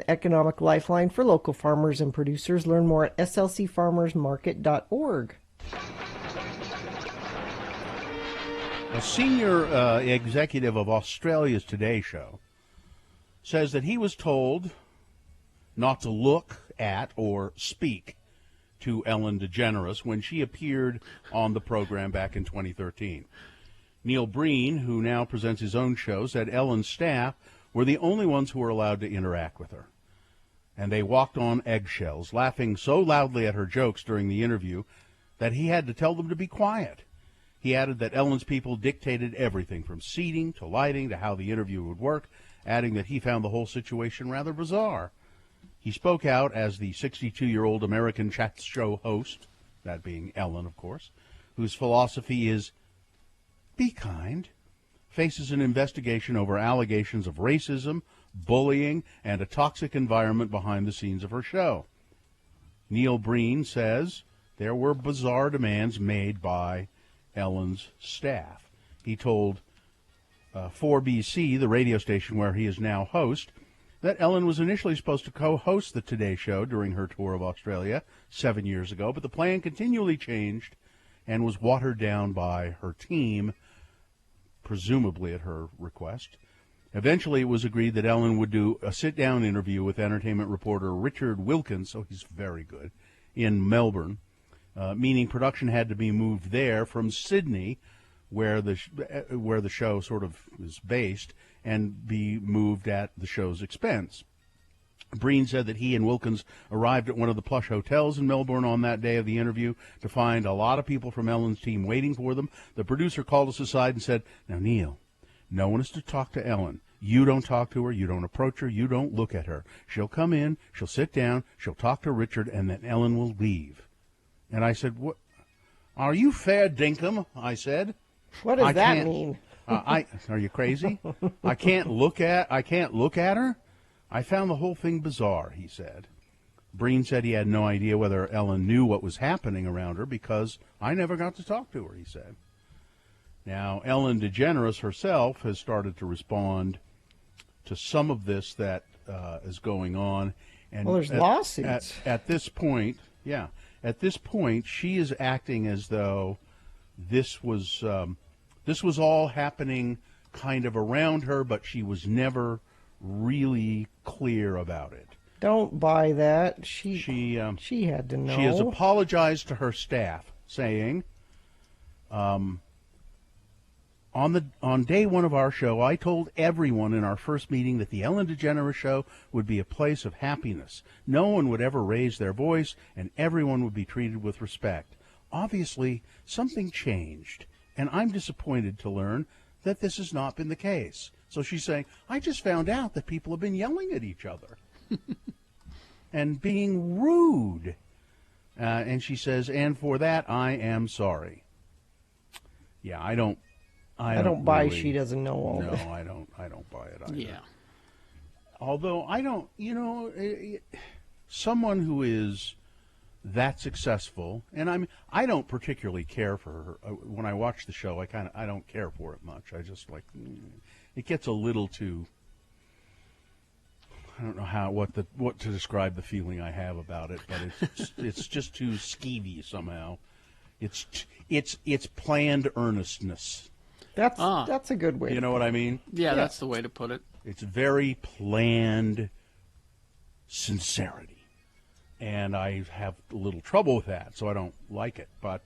economic lifeline for local farmers and producers. Learn more at slcfarmersmarket.org. A senior executive of Australia's Today Show says that he was told not to look at or speak to Ellen DeGeneres when she appeared on the program back in 2013. Neil Breen, who now presents his own show, said Ellen's staff were the only ones who were allowed to interact with her. And they walked on eggshells, laughing so loudly at her jokes during the interview that he had to tell them to be quiet. He added that Ellen's people dictated everything from seating to lighting to how the interview would work, adding that he found the whole situation rather bizarre. He spoke out as the 62-year-old American chat show host, that being Ellen, of course, whose philosophy is, be kind, faces an investigation over allegations of racism, bullying, and a toxic environment behind the scenes of her show. Neil Breen says there were bizarre demands made by Ellen's staff. He told 4BC, the radio station where he is now host, that Ellen was initially supposed to co-host the Today Show during her tour of Australia 7 years ago, but the plan continually changed and was watered down by her team, presumably at her request. Eventually, it was agreed that Ellen would do a sit-down interview with entertainment reporter Richard Wilkins, so he's very good, in Melbourne, meaning production had to be moved there from Sydney, where the show sort of is based, and be moved at the show's expense. Breen said that he and Wilkins arrived at one of the plush hotels in Melbourne on that day of the interview to find a lot of people from Ellen's team waiting for them. The producer called us aside and said, "Now, Neil, no one is to talk to Ellen. You don't talk to her, you don't approach her, you don't look at her. She'll come in, she'll sit down, she'll talk to Richard, and then Ellen will leave." And I said, "What? Are you fair dinkum?" I said. What does that mean? Are you crazy? I can't look at her. I found the whole thing bizarre, he said. Breen said he had no idea whether Ellen knew what was happening around her because I never got to talk to her, he said. Now, Ellen DeGeneres herself has started to respond to some of this that is going on. And well, there's lawsuits. At this point, she is acting as though this was all happening kind of around her, but she was never really clear about it. Don't buy that. She had to know. She has apologized to her staff, saying, on day one of our show, I told everyone in our first meeting that the Ellen DeGeneres Show would be a place of happiness. No one would ever raise their voice, and everyone would be treated with respect. Obviously, something changed, and I'm disappointed to learn that this has not been the case. So she's saying, I just found out that people have been yelling at each other and being rude. And she says, and for that, I am sorry. Yeah, I don't buy really, she doesn't know all no, that. I don't buy it either. Yeah. Although I don't, someone who is that successful, and I don't particularly care for her. When I watch the show, I don't care for it much. I just like, it gets a little too, I don't know what to describe the feeling I have about it, but it's just too skeevy somehow. It's planned earnestness. That's a good way. You know what I mean? Yeah, that's the way to put it. It's very planned sincerity. And I have a little trouble with that, so I don't like it. But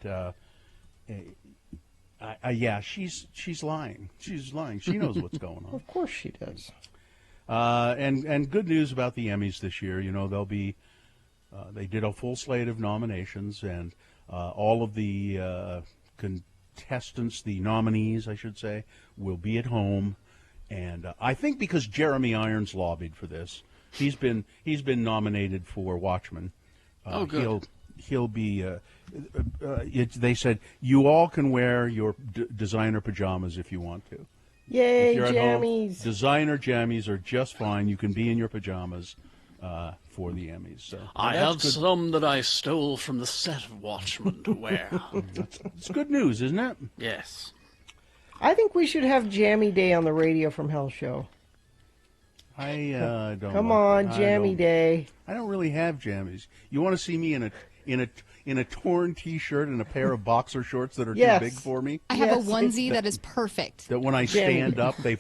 she's lying. She's lying. She knows what's going on. Of course she does. And good news about the Emmys this year. They'll be they did a full slate of nominations, and all of the contestants, the nominees, I should say, will be at home. And I think because Jeremy Irons lobbied for this. He's been nominated for Watchmen. Oh, good. He'll be. They said you all can wear your designer pajamas if you want to. Yay, if you're at jammies! Home, designer jammies are just fine. You can be in your pajamas for the Emmys. So I have some that I stole from the set of Watchmen to wear. It's good news, isn't it? Yes. I think we should have Jammy Day on the Radio from Hell show. I don't. Come like on, that. jammy day. I don't really have jammies. You want to see me in a torn T-shirt and a pair of boxer shorts that are Yes. too big for me? I have a onesie that is perfect. That when I stand up, they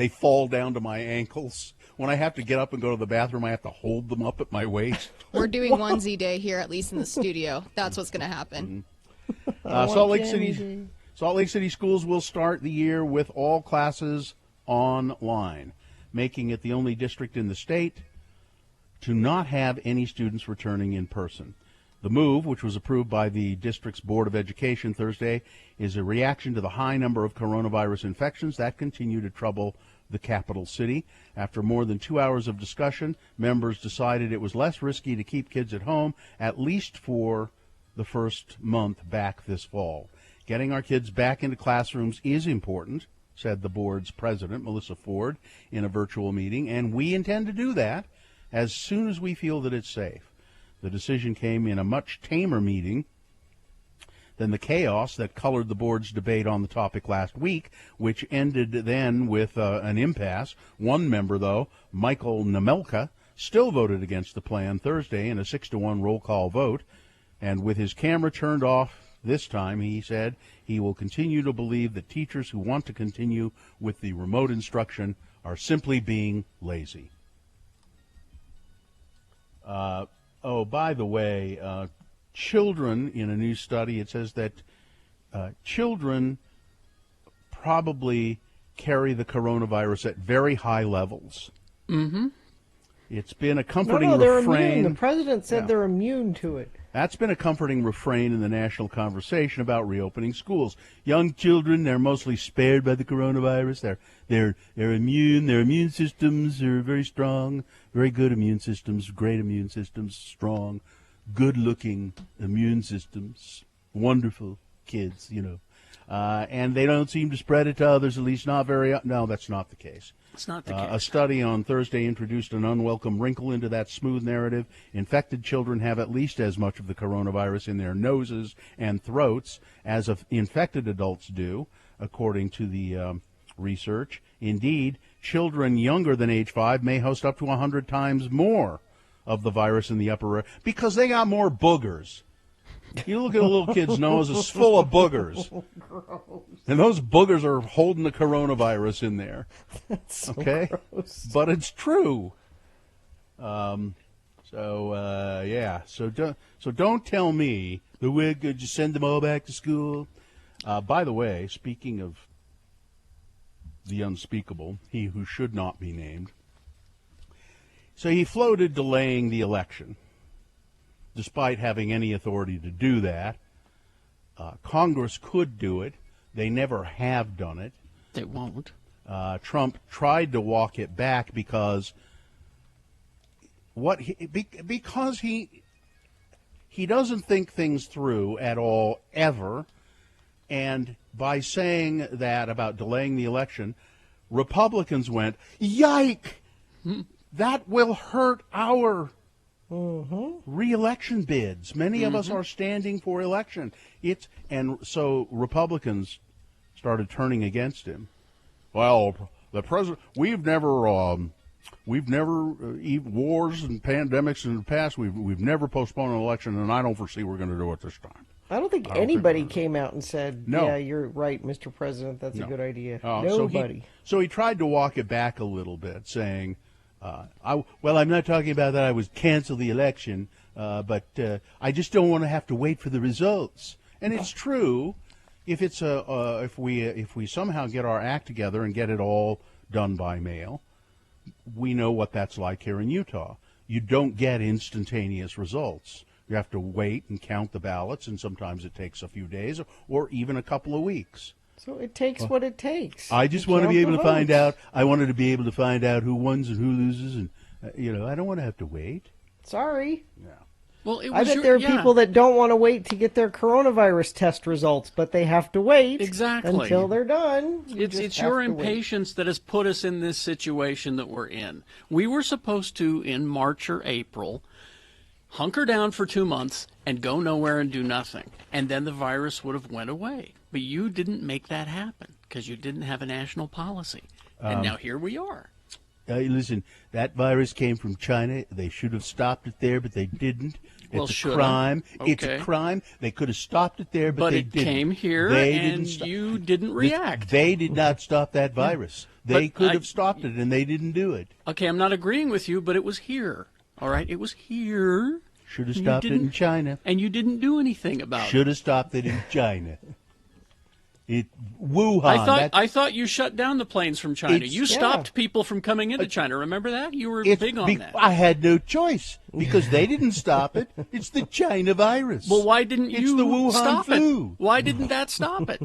fall down to my ankles. When I have to get up and go to the bathroom, I have to hold them up at my waist. We're doing onesie day here, at least in the studio. That's what's going to happen. Salt Lake City schools will start the year with all classes online, making it the only district in the state to not have any students returning in person. The move, which was approved by the district's Board of Education Thursday, is a reaction to the high number of coronavirus infections that continue to trouble the capital city. After more than 2 hours of discussion, members decided it was less risky to keep kids at home, at least for the first month back this fall. Getting our kids back into classrooms is important, said the board's president, Melissa Ford, in a virtual meeting, and we intend to do that as soon as we feel that it's safe. The decision came in a much tamer meeting than the chaos that colored the board's debate on the topic last week, which ended then with an impasse. One member, though, Michael Nemelka, still voted against the plan Thursday in a 6-1 roll call vote, and with his camera turned off this time, he said he will continue to believe that teachers who want to continue with the remote instruction are simply being lazy. By the way, children, in a new study, it says that children probably carry the coronavirus at very high levels. Mm-hmm. It's been a comforting they're refrain. immune. The president said they're immune to it. That's been a comforting refrain in the national conversation about reopening schools. Young children, they're mostly spared by the coronavirus. They're immune. Their immune systems are very strong, very good immune systems, great immune systems, strong, good-looking immune systems, wonderful kids, and they don't seem to spread it to others, at least not very. No, that's not the case. It's not the case. A study on Thursday introduced an unwelcome wrinkle into that smooth narrative. Infected children have at least as much of the coronavirus in their noses and throats as infected adults do, according to the research. Indeed, children younger than age 5 may host up to 100 times more of the virus in the upper air because they got more boogers. You look at a little kid's nose, it's full of boogers. Gross. And those boogers are holding the coronavirus in there. That's so okay? gross. But it's true. So don't tell me that we're going to send them all back to school. By the way, speaking of the unspeakable, he who should not be named, so he floated delaying the election. Despite having any authority to do that, Congress could do it. They never have done it. They won't. Trump tried to walk it back because he doesn't think things through at all, ever. And by saying that about delaying the election, Republicans went, yike! That will hurt our re-election bids. Many of us are standing for election. And so Republicans started turning against him. Well, the president, we've never wars and pandemics in the past. We've never postponed an election, and I don't foresee we're going to do it this time. I don't think anybody came out and said, No. "Yeah, you're right, Mr. President. That's a good idea." So Nobody. So he tried to walk it back a little bit, saying, I'm not talking about that I would cancel the election, but I just don't want to have to wait for the results. And it's true. If we somehow get our act together and get it all done by mail, we know what that's like here in Utah. You don't get instantaneous results. You have to wait and count the ballots, and sometimes it takes a few days or even a couple of weeks. So it takes what it takes. I just want to be able to find out. I wanted to be able to find out who wins and who loses, and I don't want to have to wait. Sorry. Yeah. Well, I bet there are people that don't want to wait to get their coronavirus test results, but they have to wait until they're done. It's your impatience that has put us in this situation that we're in. We were supposed to, in March or April, hunker down for 2 months and go nowhere and do nothing. And then the virus would have went away. But you didn't make that happen because you didn't have a national policy. And now here we are. Listen, that virus came from China. They should have stopped it there, but they didn't. Well, It's a crime. Okay. It's a crime. They could have stopped it there, but they it didn't. came here, They and didn't you didn't react. They did not stop that virus. They But could have stopped it, and they didn't do it. Okay, I'm not agreeing with you, but it was here. All right, it was here. Should have You stopped it in didn't- China. And you didn't do anything about Should it. have stopped it in China. Wuhan. I thought you shut down the planes from China. It's- You stopped people from coming into China. Remember that? You were It's big on that. I had no choice because they didn't stop it. It's the China virus. Well, why didn't It's you the Wuhan stop flu. it? Why didn't that stop it?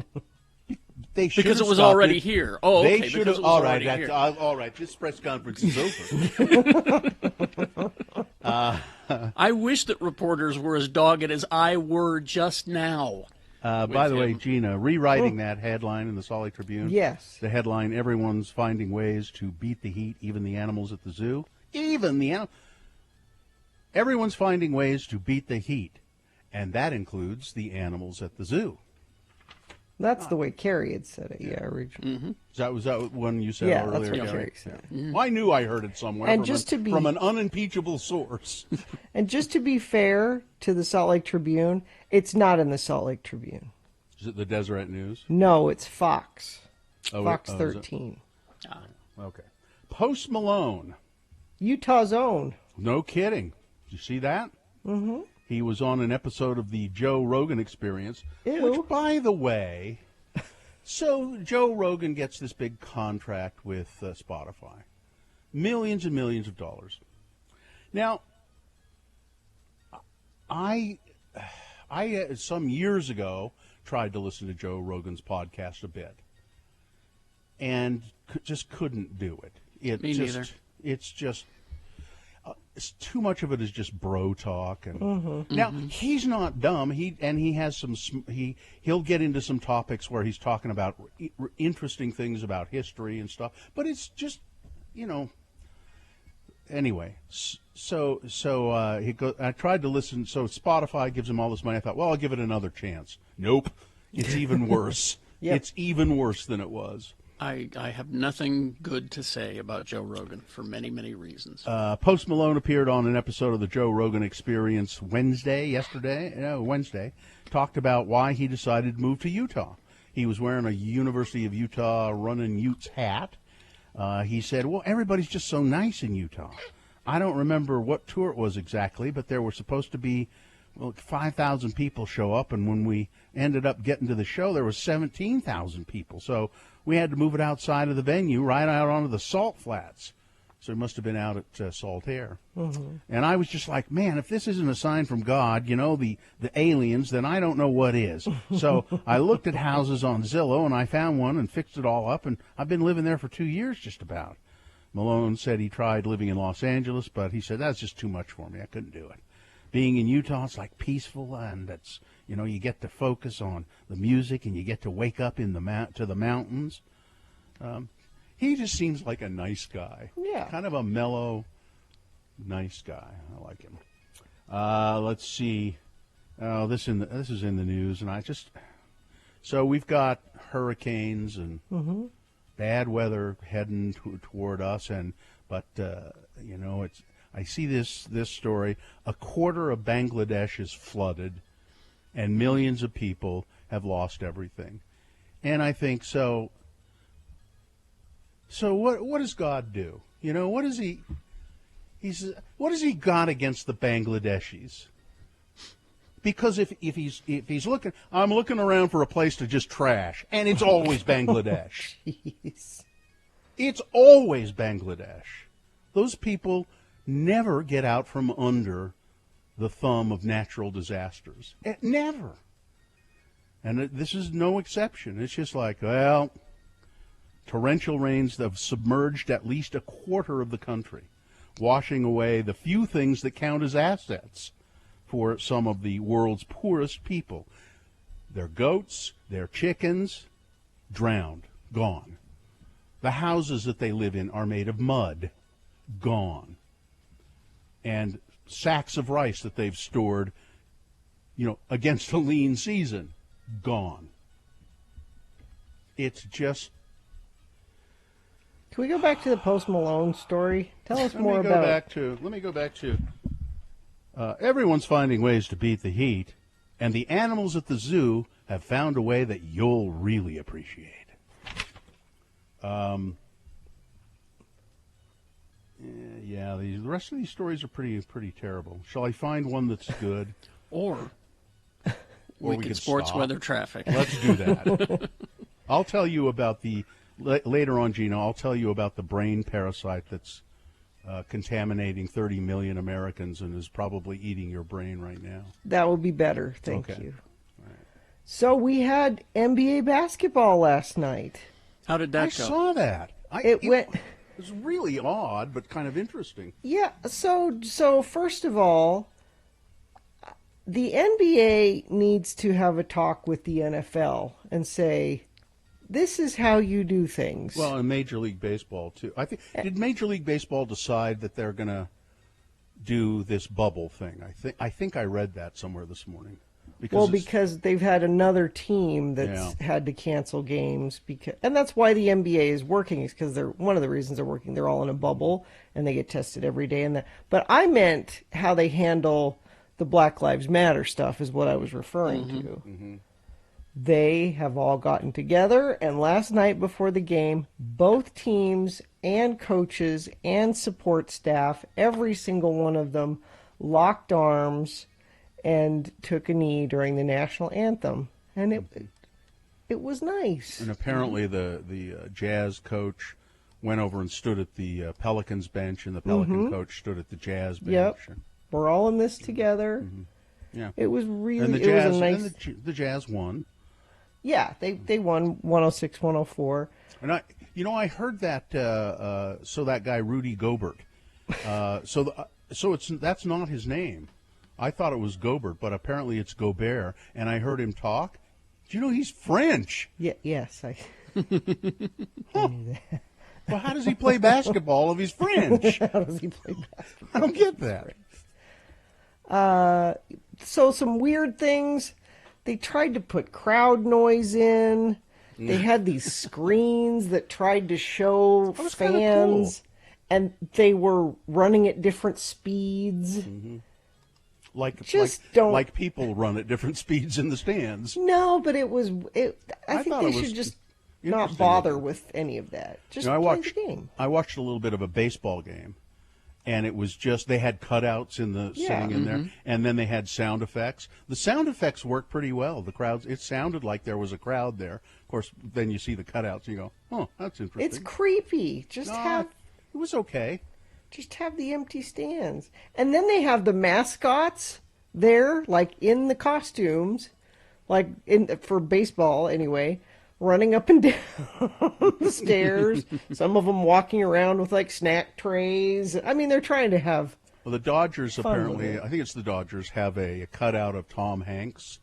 They should Because have it was stopped already it. here. Oh, They okay. should because have. it was All right, already here. all right. This press conference is over. I wish that reporters were as dogged as I were just now. By the way, him. Gina, rewriting that headline in the Salt Lake Tribune. Yes. The headline: Everyone's finding ways to beat the heat, even the animals at the zoo. Even the animals. Everyone's finding ways to beat the heat, and that includes the animals at the zoo. That's the way Carrie had said it, originally. Mm-hmm. Was that one you said Yeah, earlier? that's what Gary? Carrie said. Yeah. Well, I knew I heard it somewhere And from, just to be- from an unimpeachable source. And just to be fair to the Salt Lake Tribune, it's not in the Salt Lake Tribune. Is it the Deseret News? No, it's Fox. Oh, Fox is it? 13. Okay. Post Malone. Utah's own. No kidding. Did you see that? Mm-hmm. He was on an episode of the Joe Rogan Experience, Ew. which, by the way, so Joe Rogan gets this big contract with Spotify, millions and millions of dollars. Now, I some years ago tried to listen to Joe Rogan's podcast a bit, and just couldn't do it. Me neither. It's just. Too much of it is just bro talk, and now he's not dumb. He has some. He'll get into some topics where he's talking about interesting things about history and stuff. But it's just, Anyway, so he go. I tried to listen. So Spotify gives him all this money. I thought, well, I'll give it another chance. Nope, it's even worse. Yep. It's even worse than it was. I have nothing good to say about Joe Rogan for many, many reasons. Post Malone appeared on an episode of the Joe Rogan Experience Wednesday, talked about why he decided to move to Utah. He was wearing a University of Utah Runnin' Utes hat. He said, well, everybody's just so nice in Utah. I don't remember what tour it was exactly, but there were supposed to be 5,000 people show up, and when we ended up getting to the show, there was 17,000 people. So we had to move it outside of the venue, right out onto the salt flats. So it must have been out at Saltaire. Mm-hmm. And I was just like, man, if this isn't a sign from God, the aliens, then I don't know what is. So I looked at houses on Zillow, and I found one and fixed it all up, and I've been living there for 2 years just about. Malone said he tried living in Los Angeles, but he said, that's just too much for me. I couldn't do it. Being in Utah, it's like peaceful, and it's, you get to focus on the music, and you get to wake up in to the mountains. He just seems like a nice guy. Yeah. Kind of a mellow, nice guy. I like him. Let's see. Oh, this is in the news, and so we've got hurricanes and bad weather heading toward us, but it's. I see this story. A quarter of Bangladesh is flooded, and millions of people have lost everything. And I think so. So what does God do? What does he? What has he got against the Bangladeshis? Because if he's looking, I'm looking around for a place to just trash, and it's always Bangladesh. Jeez. It's always Bangladesh. Those people never get out from under the thumb of natural disasters. Never. And this is no exception. It's just like, well, torrential rains have submerged at least a quarter of the country, washing away the few things that count as assets for some of the world's poorest people. Their goats, their chickens, drowned, gone. The houses that they live in are made of mud, gone. And sacks of rice that they've stored, against a lean season, gone. It's just. Can Can we go back to the Post Malone story? Tell us more about it. Let me go back to everyone's finding ways to beat the heat, and the animals at the zoo have found a way that you'll really appreciate. Yeah, the rest of these stories are pretty terrible. Shall I find one that's good? Or we could sports stop? Weather traffic. Let's do that. I'll tell you about later on, Gina, I'll tell you about the brain parasite that's contaminating 30 million Americans and is probably eating your brain right now. That would be better. Thank Okay. you. Right. So we had NBA basketball last night. How did that I go? saw that. It went. It was really odd, but kind of interesting. Yeah. So first of all, the NBA needs to have a talk with the NFL and say, this is how you do things. Well, in Major League Baseball too. Did Major League Baseball decide that they're going to do this bubble thing? I think I read that somewhere this morning. Because they've had another team that's had to cancel games, and that's why the NBA is working, is because one of the reasons they're working. They're all in a bubble and they get tested every day. But I meant how they handle the Black Lives Matter stuff is what I was referring to. Mm-hmm. They have all gotten together, and last night before the game, both teams and coaches and support staff, every single one of them, locked arms and took a knee during the national anthem, and it was nice. And apparently the Jazz coach went over and stood at the Pelicans bench, and the Pelican coach stood at the Jazz bench. Yep, we're all in this together. Yeah, it was really and it was a nice. And the Jazz won. Yeah, they won 106-104. And I heard that. So that guy Rudy Gobert. That's not his name. I thought it was Gobert, but apparently it's Gobert. And I heard him talk. Do you know he's French? Yeah. Yes. Huh. Well, how does he play basketball if he's French? How does he play basketball? I don't get that. So some weird things. They tried to put crowd noise in. They had these screens that tried to show fans, cool. And they were running at different speeds. Mm-hmm. Like people run at different speeds in the stands. No, but I think they should just not bother with any of that. Just play the game. I watched a little bit of a baseball game, and it was just they had cutouts sitting in there, and then they had sound effects. The sound effects worked pretty well. The crowds, it sounded like there was a crowd there. Of course, then you see the cutouts, and you go, "Oh, that's interesting." It's creepy. It was okay. Just have the empty stands. And then they have the mascots there, like in the costumes, for baseball anyway, running up and down the stairs. Some of them walking around with snack trays. I mean, they're trying to have. Well, the Dodgers apparently, I think it's the Dodgers, have a cutout of Tom Hanks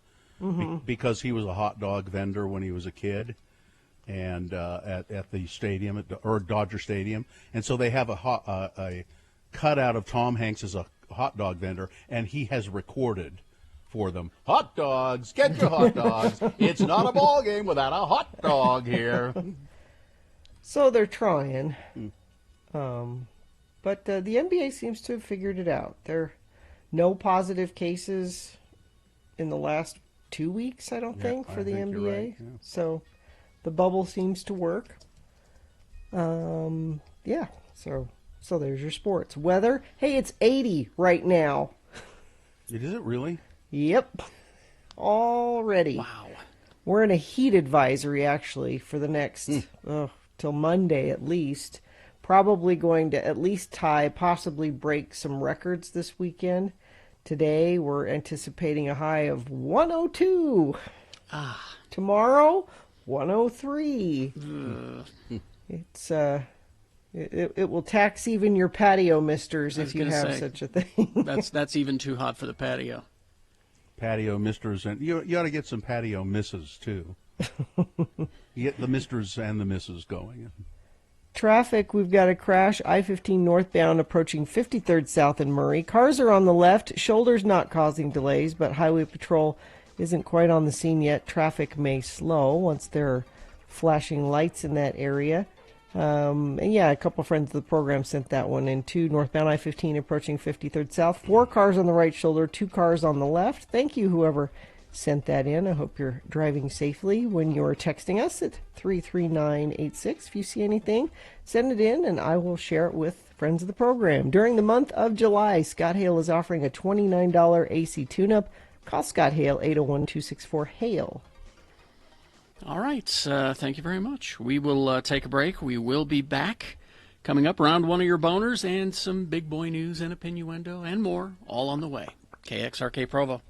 because he was a hot dog vendor when he was a kid. And at the stadium or Dodger Stadium, and so they have a cutout of Tom Hanks as a hot dog vendor, and he has recorded for them, "Hot dogs, get your hot dogs. It's not a ball game without a hot dog here." So they're trying, but the NBA seems to have figured it out. There are no positive cases in the last 2 weeks, I don't think, for the NBA. Right, yeah. So. The bubble seems to work. Yeah, so there's your sports. Weather, hey, it's 80 right now. Is it really? Yep, already. Wow. We're in a heat advisory, actually, for the next, till Monday at least. Probably going to at least tie, possibly break some records this weekend. Today, we're anticipating a high of 102. Tomorrow, 103. It's it will tax even your patio misters if you have such a thing. that's even too hot for the patio. Patio misters, and you ought to get some patio misses too. You get the misters and the misses going. Traffic, we've got a crash, I-15 northbound approaching 53rd South in Murray. Cars are on the left, shoulders not causing delays, but Highway Patrol isn't quite on the scene yet. Traffic may slow once there are flashing lights in that area. And yeah, a couple friends of the program sent that one in too. Northbound I-15 approaching 53rd South. 4 cars on the right shoulder, 2 cars on the left. Thank you, whoever sent that in. I hope you're driving safely when you're texting us at 33986. If you see anything, send it in and I will share it with friends of the program. During the month of July, Scott Hale is offering a $29 AC tune-up. Call Scott Hale, 801-264-HALE. All right. Thank you very much. We will take a break. We will be back. Coming up, round one of your boners and some big boy news and opinioendo and more, all on the way. KXRK Provo.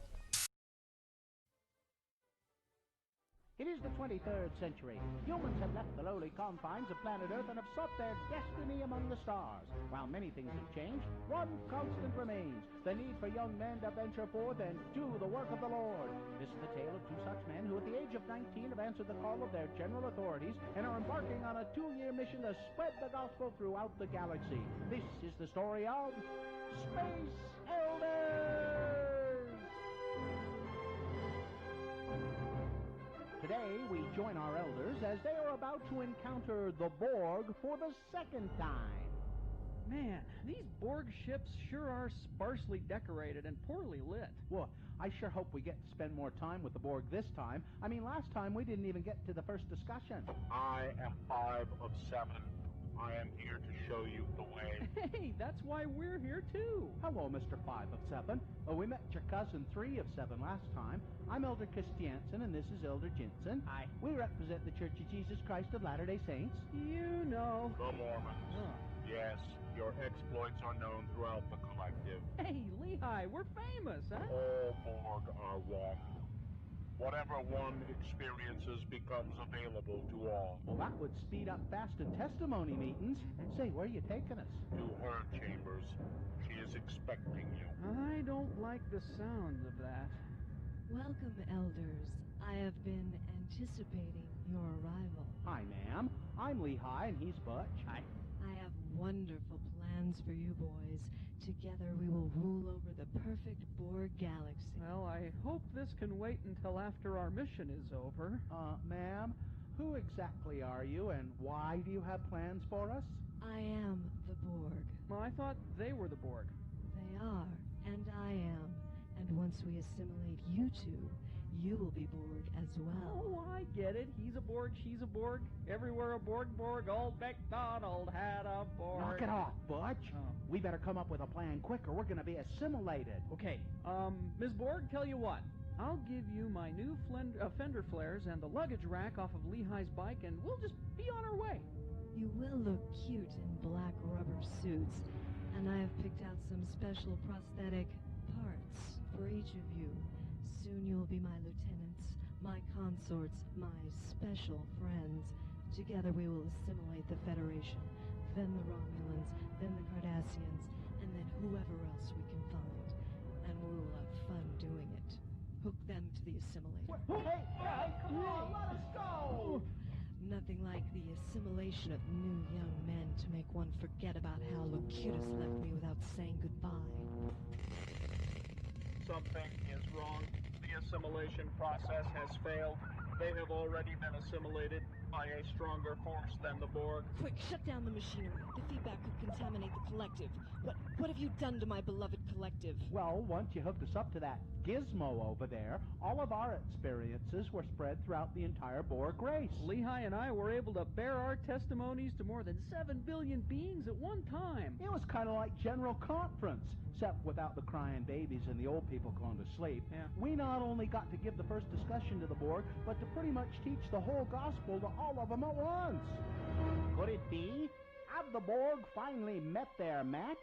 It is the 23rd century. Humans have left the lowly confines of planet Earth and have sought their destiny among the stars. While many things have changed, one constant remains: the need for young men to venture forth and do the work of the Lord. This is the tale of 2 such men who at the age of 19 have answered the call of their general authorities and are embarking on a 2-year mission to spread the gospel throughout the galaxy. This is the story of Space Elders! Today, we join our elders as they are about to encounter the Borg for the 2nd time. Man, these Borg ships sure are sparsely decorated and poorly lit. Well, I sure hope we get to spend more time with the Borg this time. I mean, last time we didn't even get to the first discussion. I am 5 of 7. I am here to show you the way. Hey, that's why we're here too. Hello, Mr. 5 of 7. We met your cousin 3 of 7 last time. I'm Elder Christiansen, and this is Elder Jensen. Hi. We represent the Church of Jesus Christ of Latter-day Saints. You know. The Mormons. Yes, your exploits are known throughout the collective. Hey, Lehigh, we're famous, huh? All Borg are one. Whatever one experiences becomes available to all. Well, that would speed up fast and testimony meetings. Say, where are you taking us? To her chambers. She is expecting you. I don't like the sound of that. Welcome, elders. I have been anticipating your arrival. Hi, ma'am. I'm Lehigh, and he's Butch. Hi. I have wonderful plans for you boys. Together we will rule over the perfect Borg galaxy. Well, I hope this can wait until after our mission is over. Ma'am, who exactly are you, and why do you have plans for us? I am the Borg. Well, I thought they were the Borg. They are, and I am. And once we assimilate you two, you will be Borg as well. Oh, I get it. He's a Borg, she's a Borg. Everywhere a Borg. Old MacDonald had a Borg. Knock it off, Butch. Oh. We better come up with a plan quick or we're going to be assimilated. Okay, Ms. Borg, tell you what. I'll give you my new fender flares and the luggage rack off of Lehigh's bike, and we'll just be on our way. You will look cute in black rubber suits, and I have picked out some special prosthetic parts for each of you. Soon you will be my lieutenants, my consorts, my special friends. Together we will assimilate the Federation, then the Romulans, then the Cardassians, and then whoever else we can find. And we will have fun doing it. Hook them to the assimilator. Hey, come on, let us go! Nothing like the assimilation of new young men to make one forget about how Locutus left me without saying goodbye. Something is wrong. The assimilation process has failed. They have already been assimilated by a stronger force than the Borg. Quick, shut down the machinery. The feedback could contaminate the collective. What have you done to my beloved collective? Well, once you hooked us up to that gizmo over there, all of our experiences were spread throughout the entire Borg race. Lehigh and I were able to bear our testimonies to more than 7 billion beings at one time. It was kind of like General Conference, except without the crying babies and the old people going to sleep. Yeah. We not only got to give the first discussion to the Borg, but to pretty much teach the whole gospel to all of them at once. Could it be? Have the Borg finally met their match?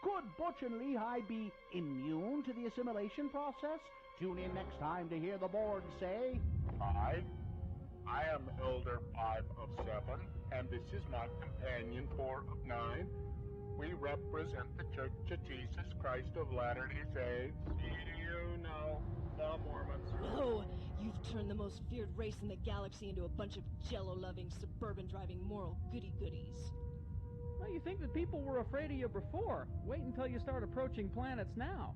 Could Butch and Lehigh be immune to the assimilation process? Tune in next time to hear the Borg say... I am Elder 5 of 7, and this is my companion 4 of 9. We represent the Church of Jesus Christ of Latter-day Saints. You know, the Mormons. No! You've turned the most feared race in the galaxy into a bunch of jello-loving, suburban-driving moral goody-goodies. Well, you think that people were afraid of you before. Wait until you start approaching planets now.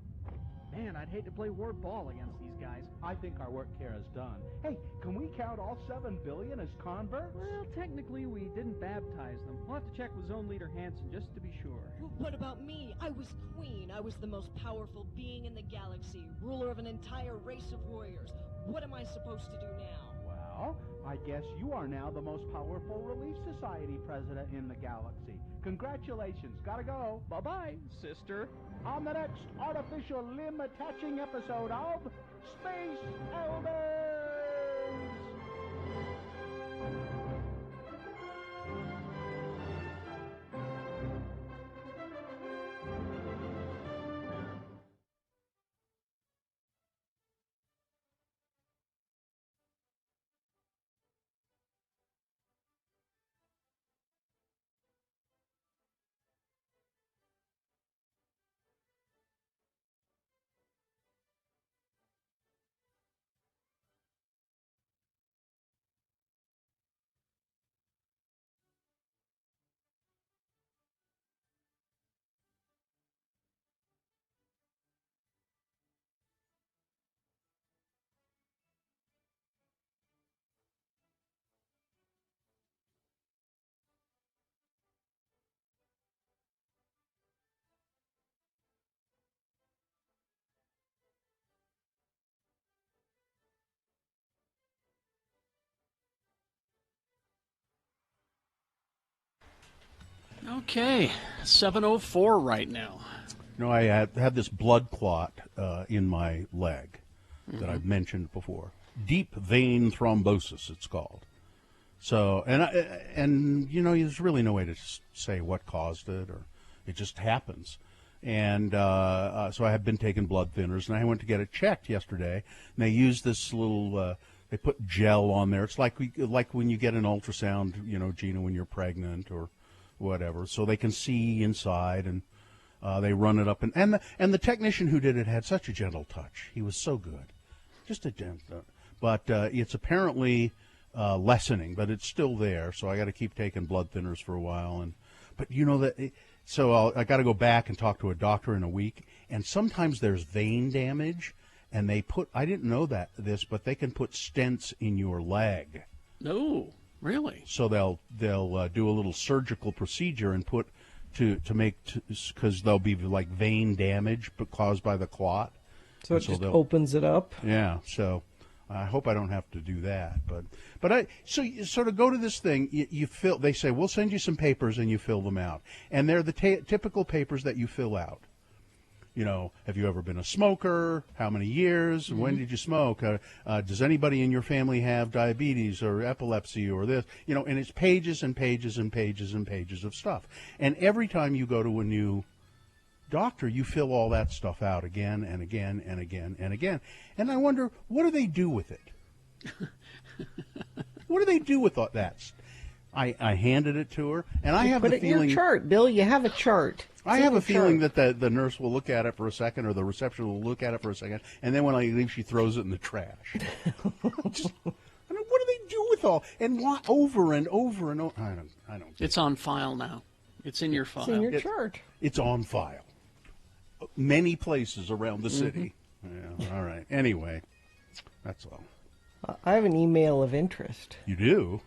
Man, I'd hate to play ward ball against these guys. I think our work here is done. Hey, can we count all 7 billion as converts? Well, technically, we didn't baptize them. We'll have to check with Zone Leader Hansen just to be sure. What about me? I was queen. I was the most powerful being in the galaxy, ruler of an entire race of warriors. What am I supposed to do now? Well, I guess you are now the most powerful Relief Society president in the galaxy. Congratulations. Gotta go. Bye-bye, sister. On the next artificial limb attaching episode of Space Elders! Okay, 7:04 right now. You know, I had this blood clot in my leg that I've mentioned before. Deep vein thrombosis, it's called. So, and you know, there's really no way to say what caused it, or it just happens. And so I have been taking blood thinners, and I went to get it checked yesterday, and they used this little, they put gel on there. It's like when you get an ultrasound, you know, Gina, when you're pregnant or whatever, so they can see inside, and they run it up, and the technician who did it had such a gentle touch. He was so good, just a gentle. But it's apparently lessening, but it's still there. So I got to keep taking blood thinners for a while, but you know that. So I got to go back and talk to a doctor in a week, and sometimes there's vein damage, and they put. I didn't know this, but they can put stents in your leg. No. Really? So they'll do a little surgical procedure and put to make, because there'll be like vein damage caused by the clot. So it just opens it up. Yeah. So I hope I don't have to do that. But so to go to this thing, you fill. They say we'll send you some papers and you fill them out, and they're the typical papers that you fill out. You know, have you ever been a smoker? How many years? Mm-hmm. When did you smoke? Does anybody in your family have diabetes or epilepsy or this? You know, and it's pages and pages and pages and pages of stuff. And every time you go to a new doctor, you fill all that stuff out again and again and again and again. And I wonder, what do they do with it? What do they do with all that? I handed it to her, and I have a feeling. Put it in your chart, Bill. You have a chart. I have a feeling that the nurse will look at it for a second, or the receptionist will look at it for a second, and then when I leave, she throws it in the trash. What do they do with all? And why over and over and over? I don't. It's on file now. It's in your file. It's in your chart. It's on file. Many places around the city. Yeah. All right. Anyway, that's all. I have an email of interest. You do?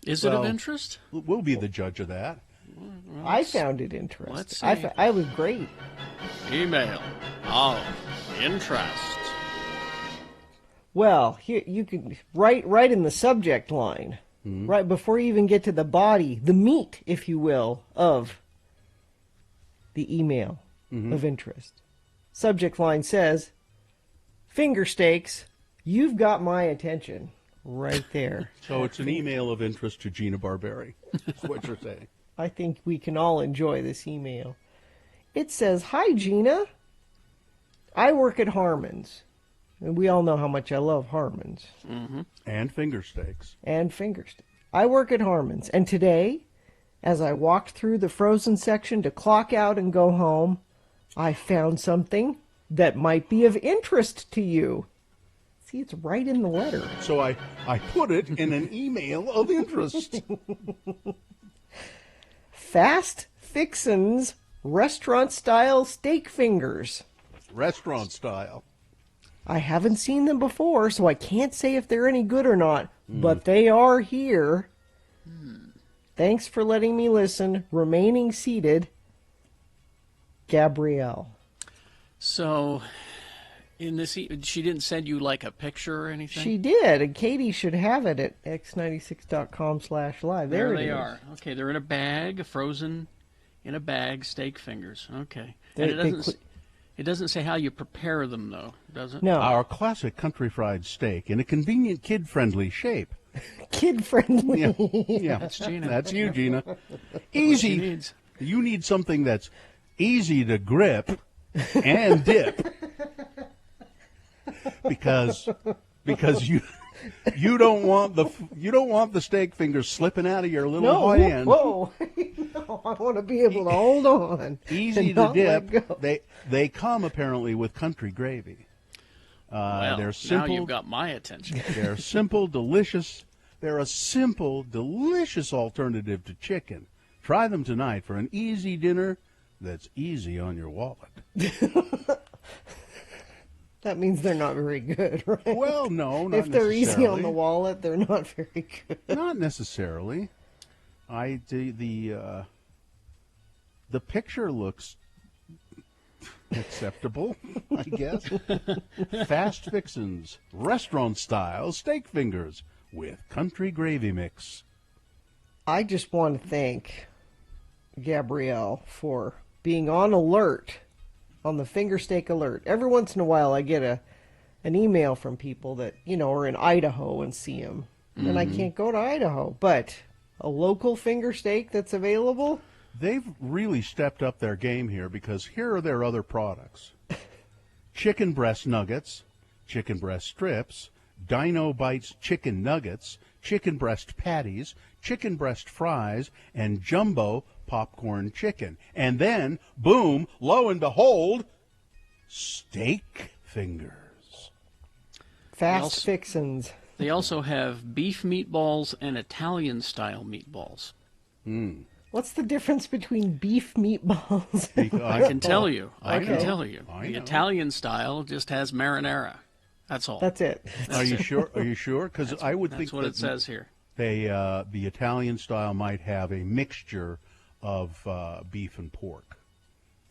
Is it of interest? We'll be the judge of that. Well, I found it interesting. Let's see. I was great. Email of interest. Well, here you can right in the subject line, right before you even get to the body, the meat, if you will, of the email of interest. Subject line says, "Finger steaks, you've got my attention." Right there. So it's an email of interest to Gina Barberi. That's what you're saying. I think we can all enjoy this email. It says, "Hi, Gina. I work at Harmon's." And we all know how much I love Harmon's. Mm-hmm. And finger steaks. I work at Harmon's. And today, as I walked through the frozen section to clock out and go home, I found something that might be of interest to you. See, it's right in the letter. So I put it in an email of interest. Fast Fixin's restaurant-style steak fingers. Restaurant style. I haven't seen them before, so I can't say if they're any good or not, but they are here. Thanks for letting me listen. Remaining seated, Gabrielle. So, in this, she didn't send you like a picture or anything? She did, and Katie should have it at x96.com/live. There they it is. are. Okay, they're in a bag, frozen in a bag, steak fingers. Okay. They- And it doesn't say how you prepare them, though, does it? No. Our classic country fried steak in a convenient kid-friendly shape. Kid-friendly. Yeah, That's Gina. That's you, Gina. What Easy. she needs. You need something that's easy to grip and dip, because you don't want the steak fingers slipping out of your little hand. Whoa. No, I want to be able to hold on. Easy and to not let dip. go. They come apparently with country gravy. Well, they're simple. now you've got my attention. They're simple, delicious. They're a simple, delicious alternative to chicken. Try them tonight for an easy dinner that's easy on your wallet. That means they're not very good, right? Well, no, not if they're easy on necessarily. the wallet, they're not very good. Not necessarily. The picture looks acceptable, I guess. Fast Fixins, restaurant-style steak fingers with country gravy mix. I just want to thank Gabrielle for being on alert, on the finger steak alert. Every once in a while I get an email from people that, are in Idaho and see them. And I can't go to Idaho. But a local finger steak that's available? They've really stepped up their game here, because here are their other products. Chicken breast nuggets, chicken breast strips, Dino Bites chicken nuggets, chicken breast patties, chicken breast fries, and jumbo popcorn chicken. And then, boom, lo and behold, steak fingers. Fast Fixins. They also have beef meatballs and Italian-style meatballs. What's the difference between beef meatballs? I can tell you. I Okay. can tell you. I The know. Italian style just has marinara. That's all. That's it. Are you sure? Are you sure? Because I would think That's what that it says here. the Italian style might have a mixture of beef and pork,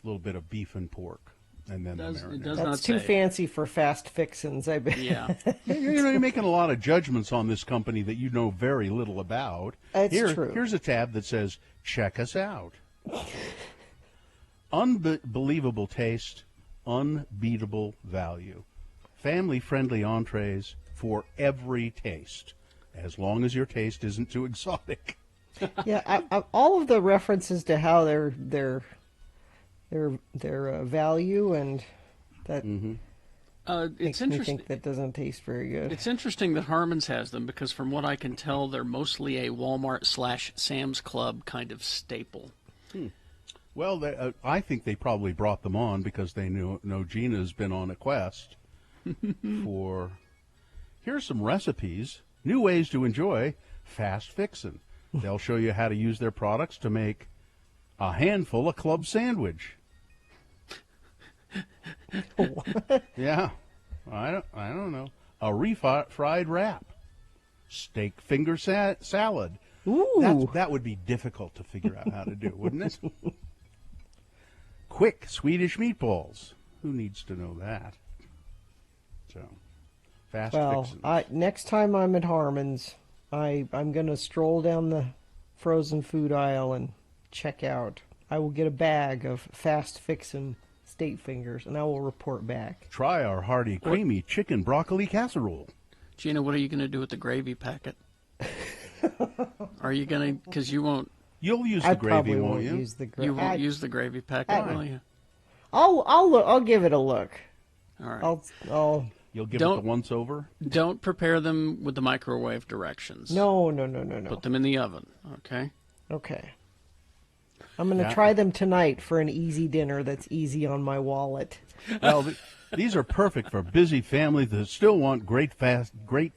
a little bit of beef and pork, and then the marinara. does That's not too say. fancy for Fast Fixins, I bet. Yeah. You're making a lot of judgments on this company that you know very little about. That's true. Here's a tab that says, check us out. Unbelievable taste, unbeatable value. Family-friendly entrees for every taste, as long as your taste isn't too exotic. Yeah, all of the references to how their value and that It's makes me interesting. think that doesn't taste very good. It's interesting that Harmon's has them, because from what I can tell, they're mostly a Walmart/Sam's Club kind of staple. Well, I think they probably brought them on because they know Gina's been on a quest for. Here's some recipes, new ways to enjoy Fast Fixin'. They'll show you how to use their products to make a handful of club sandwich. Yeah, I don't know. A refried wrap, steak finger salad. Ooh, That would be difficult to figure out how to do, wouldn't it? Quick Swedish meatballs. Who needs to know that? So, Fast Fixins. Next time I'm at Harmon's, I'm going to stroll down the frozen food aisle and check out. I will get a bag of Fast Fixin' steak fingers, and I will report back. Try our hearty, creamy chicken broccoli casserole. Gina, what are you going to do with the gravy packet? Are you going to? Because you won't. You'll use I the gravy, probably won't won't you? use the You won't gravy. use the gravy packet, will you? I'll give it a look. All right. I'll You'll give it the once over? Don't prepare them with the microwave directions. No. Put them in the oven, okay? Okay. I'm going to try them tonight for an easy dinner that's easy on my wallet. Well, these are perfect for busy families that still want great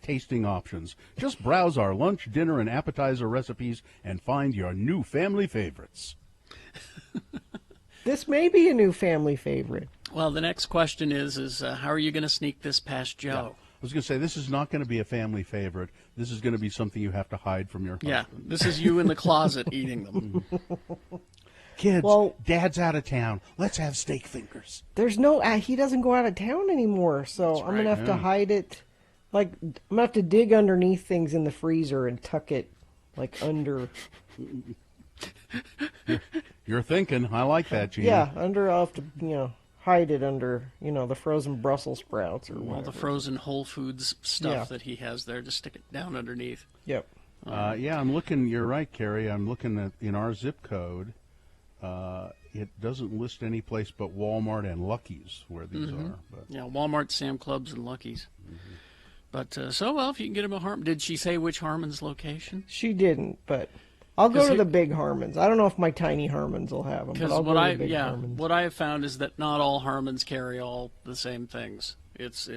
tasting options. Just browse our lunch, dinner, and appetizer recipes and find your new family favorites. This may be a new family favorite. Well, the next question is how are you going to sneak this past Joe? Yeah. I was going to say, this is not going to be a family favorite. This is going to be something you have to hide from your husband. Yeah, this is you in the closet eating them. Kids, Dad's out of town. Let's have steak fingers. There's no, he doesn't go out of town anymore, so I'm going to have to hide it. Like, I'm going to have to dig underneath things in the freezer and tuck it, like, under. You're thinking. I like that, Gina. Yeah, I'll have to, hide it under, the frozen Brussels sprouts or whatever. All the frozen Whole Foods stuff that he has there. Just stick it down underneath. Yep. Yeah, I'm looking. You're right, Carrie. I'm looking at in our zip code. It doesn't list any place but Walmart and Lucky's where these are. But. Yeah, Walmart, Sam Clubs, and Lucky's. But if you can get him a Harmon. Did she say which Harmon's location? She didn't, but I'll go to the big Harmons. I don't know if my tiny Harmons will have them, but I'll go to the big Harmons. What I have found is that not all Harmons carry all the same things. It's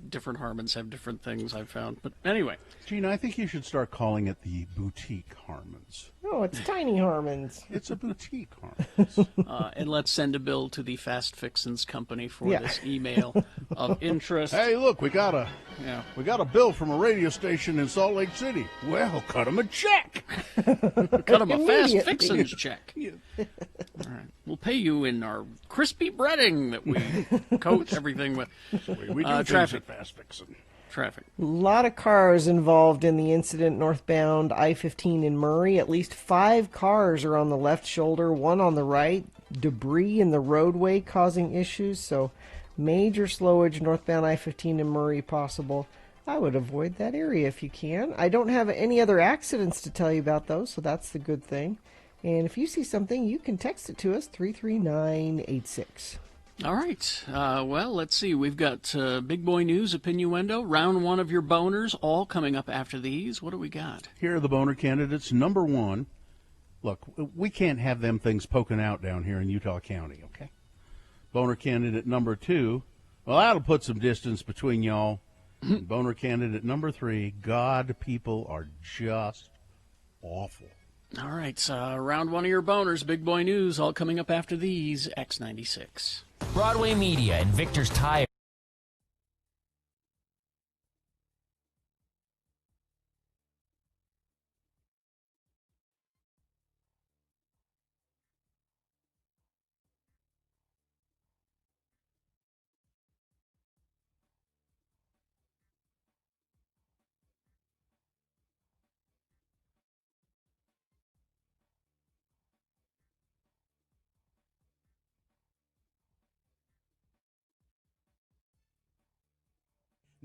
different Harmons have different things, I've found. But anyway. Gina, I think you should start calling it the boutique Harmons. No, it's tiny Harmons. It's a boutique Harmons. And let's send a bill to the Fast Fixins Company for this email of interest. Hey, look, we got a bill from a radio station in Salt Lake City. Well, cut them a check. Cut them a Fast Fixins check. All right. We'll pay you in our crispy breading that we coat everything with. We do traffic. Fast Fixin'. Traffic. A lot of cars involved in the incident northbound I-15 in Murray. At least 5 cars are on the left shoulder, 1 on the right. Debris in the roadway causing issues, so major slowage northbound I-15 in Murray possible. I would avoid that area if you can. I don't have any other accidents to tell you about, though, so that's the good thing. And if you see something, you can text it to us, 33986. All right. Well, let's see. We've got Big Boy News, Opinioendo, round 1 of your boners, all coming up after these. What do we got? Here are the boner candidates. Number 1. Look, we can't have them things poking out down here in Utah County, okay? Boner candidate number 2. Well, that'll put some distance between y'all. Boner candidate number 3. God, people are just awful. All right, round 1 of your boners, Big Boy News, all coming up after these, X96. Broadway Media and Victor's Tire.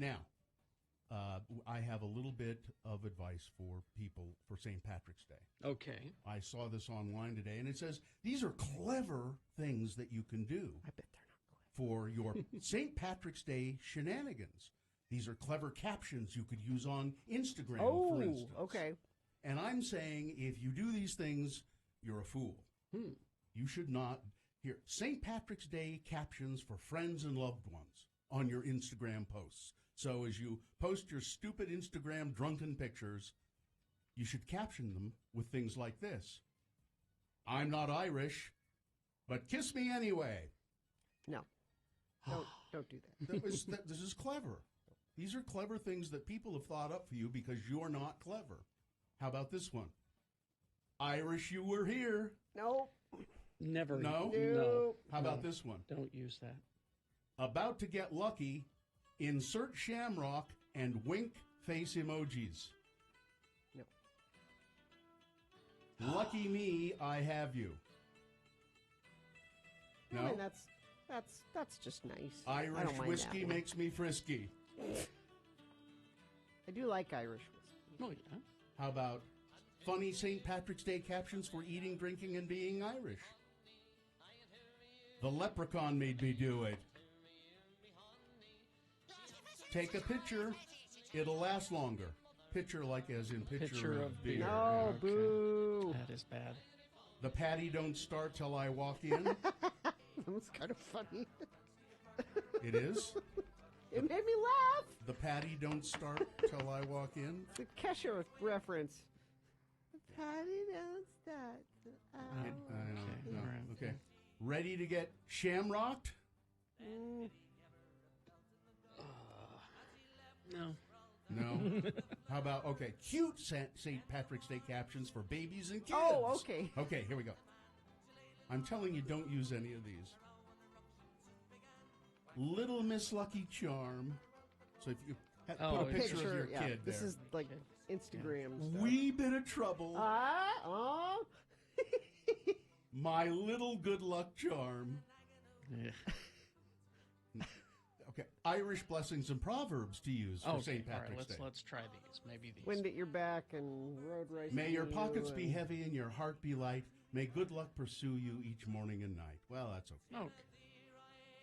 Now, I have a little bit of advice for people for St. Patrick's Day. Okay. I saw this online today, and it says these are clever things that you can do. I bet they're not for your St. Patrick's Day shenanigans. These are clever captions you could use on Instagram, for instance. Okay. And I'm saying if you do these things, you're a fool. You should not. Here, St. Patrick's Day captions for friends and loved ones on your Instagram posts. So as you post your stupid Instagram drunken pictures, you should caption them with things like this. I'm not Irish, but kiss me anyway. No. Don't do that. This is clever. These are clever things that people have thought up for you because you're not clever. How about this one? Irish, you were here. No. Never. No? How about this one? Don't use that. About to get lucky, insert shamrock and wink face emojis. No. Lucky me, I have you. No? I mean, that's just nice. Irish I don't mind whiskey that makes me frisky. I do like Irish whiskey. Oh, yeah. How about funny St. Patrick's Day captions for eating, drinking, and being Irish? The leprechaun made me do it. Take a picture. It'll last longer. Picture like as in picture of beer. No, Okay. boo. That is bad. The patty don't start till I walk in. That was kind of funny. It is. It made me laugh. The patty don't start till I walk in. It's a Kesher reference. The patty don't start. I know. Okay. No. All right. Okay. Ready to get shamrocked? No. No. How about, okay, cute St. Patrick's Day captions for babies and kids. Oh, okay. Okay, here we go. I'm telling you, don't use any of these. Little Miss Lucky Charm. So if you put a picture of your kid This there. is like Instagram stuff. Wee bit of trouble. My little good luck charm. Okay, Irish blessings and proverbs to use for St. Patrick's Day. Let's try these. Maybe these. Wind at your back and road racing. May your pockets be heavy and your heart be light. May good luck pursue you each morning and night. Well, that's okay. Okay.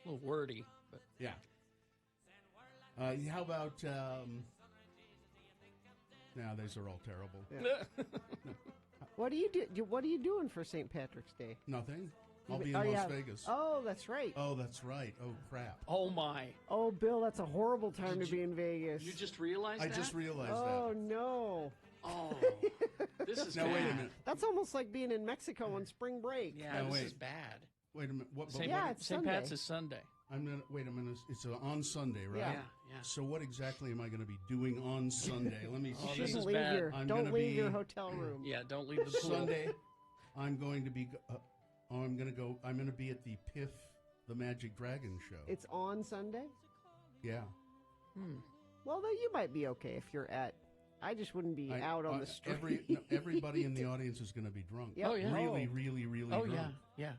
A little wordy, but yeah. How about? Now these are all terrible. Yeah. What do you do? What are you doing for St. Patrick's Day? Nothing. I'll be in Las Vegas. Oh, that's right. Oh, that's right. Oh, crap. Oh, my. Oh, Bill, that's a horrible time to be in Vegas. You just realized that? I just realized that. Oh, no. Oh, this is now, bad. wait a minute. That's almost like being in Mexico on spring break. Yeah, now, this is bad. Wait a minute. What? St. Pat's is Sunday. Wait a minute. It's on Sunday, right? Yeah. So what exactly am I going to be doing on Sunday? Let me. This is bad. Don't leave your hotel room. Yeah, don't leave the pool. Sunday. I'm going to be. I'm going to be at the Piff, the Magic Dragon show. It's on Sunday? Yeah. Well, then you might be okay if you're at. I just wouldn't be out on the street. Everybody in the audience is going to be drunk. Yep. Oh, yeah. Really, really, really drunk. Yeah.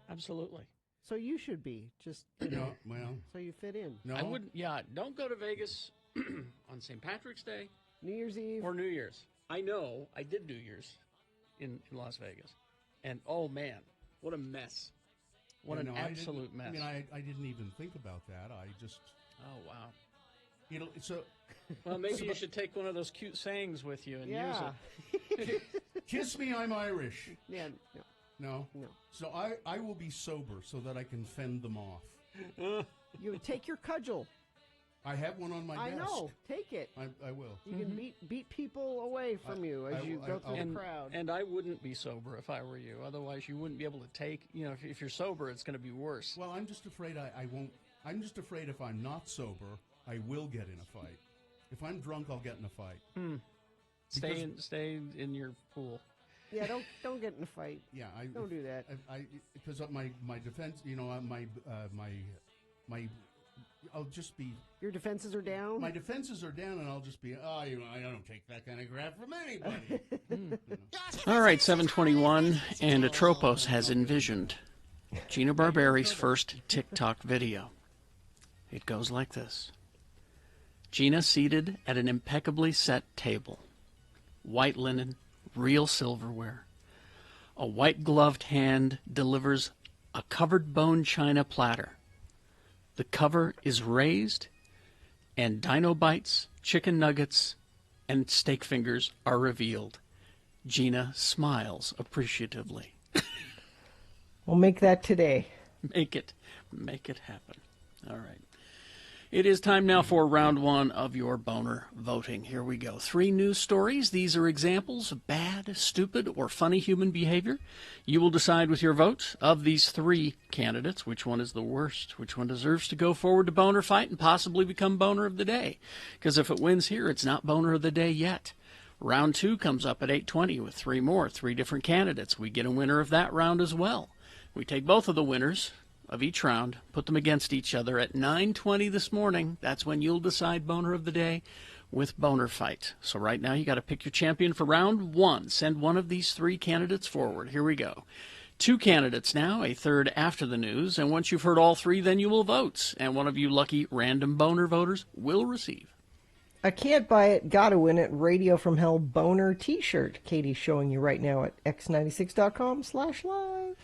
Absolutely. So you should be just No, well, so you fit in. no. I wouldn't. Yeah, don't go to Vegas on St. Patrick's Day New Year's Eve. or New Year's. I know. I did New Year's in Las Vegas, and oh man, what a mess! What an absolute mess. I mean, I didn't even think about that. I just. Oh wow. So. Well, maybe you should take one of those cute sayings with you and use it. Kiss me, I'm Irish. Yeah. No? No. So I will be sober so that I can fend them off. You would take your cudgel. I have one on my I desk. know. Take it. I will. You can beat people away from you as you go through the crowd. And I wouldn't be sober if I were you. Otherwise, you wouldn't be able to take. If you're sober, it's going to be worse. Well, I'm just afraid I won't. I'm just afraid if I'm not sober, I will get in a fight. If I'm drunk, I'll get in a fight. Stay in your pool. Yeah, don't get in a fight. Yeah, don't do that. Because my defense, I'll just be. Your defenses are down. My defenses are down, and I'll just be. I don't take that kind of crap from anybody. All right, 7:21, and Atropos has envisioned Gina Barberi's first TikTok video. It goes like this. Gina seated at an impeccably set table. White linen, real silverware. A white-gloved hand delivers a covered bone china platter. The cover is raised, and dino bites, chicken nuggets, and steak fingers are revealed. Gina smiles appreciatively. We'll make that today. Make it happen. All right. It is time now for round one of your boner voting. Here we go. 3 news stories. These are examples of bad, stupid, or funny human behavior. You will decide with your vote of these 3 candidates which one is the worst, which one deserves to go forward to boner fight and possibly become boner of the day. Because if it wins here, it's not boner of the day yet. Round 2 comes up at 8:20 with 3 more, 3 different candidates. We get a winner of that round as well. We take both of the winners of each round, put them against each other at 9:20 this morning. That's when you'll decide boner of the day with Boner Fight. So right now you got to pick your champion for round 1. Send one of these 3 candidates forward. Here we go. 2 candidates now, a third after the news, and once you've heard all 3, then you will vote, and one of you lucky random boner voters will receive. I can't buy it, gotta win it, Radio from Hell boner t-shirt. Katie's showing you right now at x96.com/live.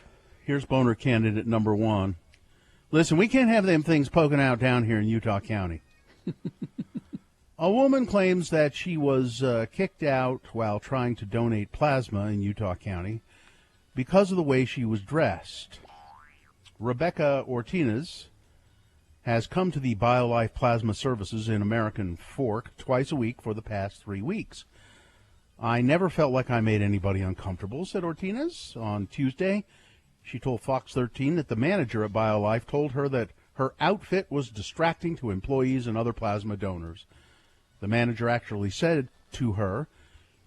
Here's boner candidate number 1. Listen, we can't have them things poking out down here in Utah County. A woman claims that she was kicked out while trying to donate plasma in Utah County because of the way she was dressed. Rebecca Ortiz has come to the BioLife Plasma Services in American Fork twice a week for the past 3 weeks. I never felt like I made anybody uncomfortable, said Ortiz on Tuesday. She told Fox 13 that the manager at BioLife told her that Her outfit was distracting to employees and other plasma donors. The manager actually said to her,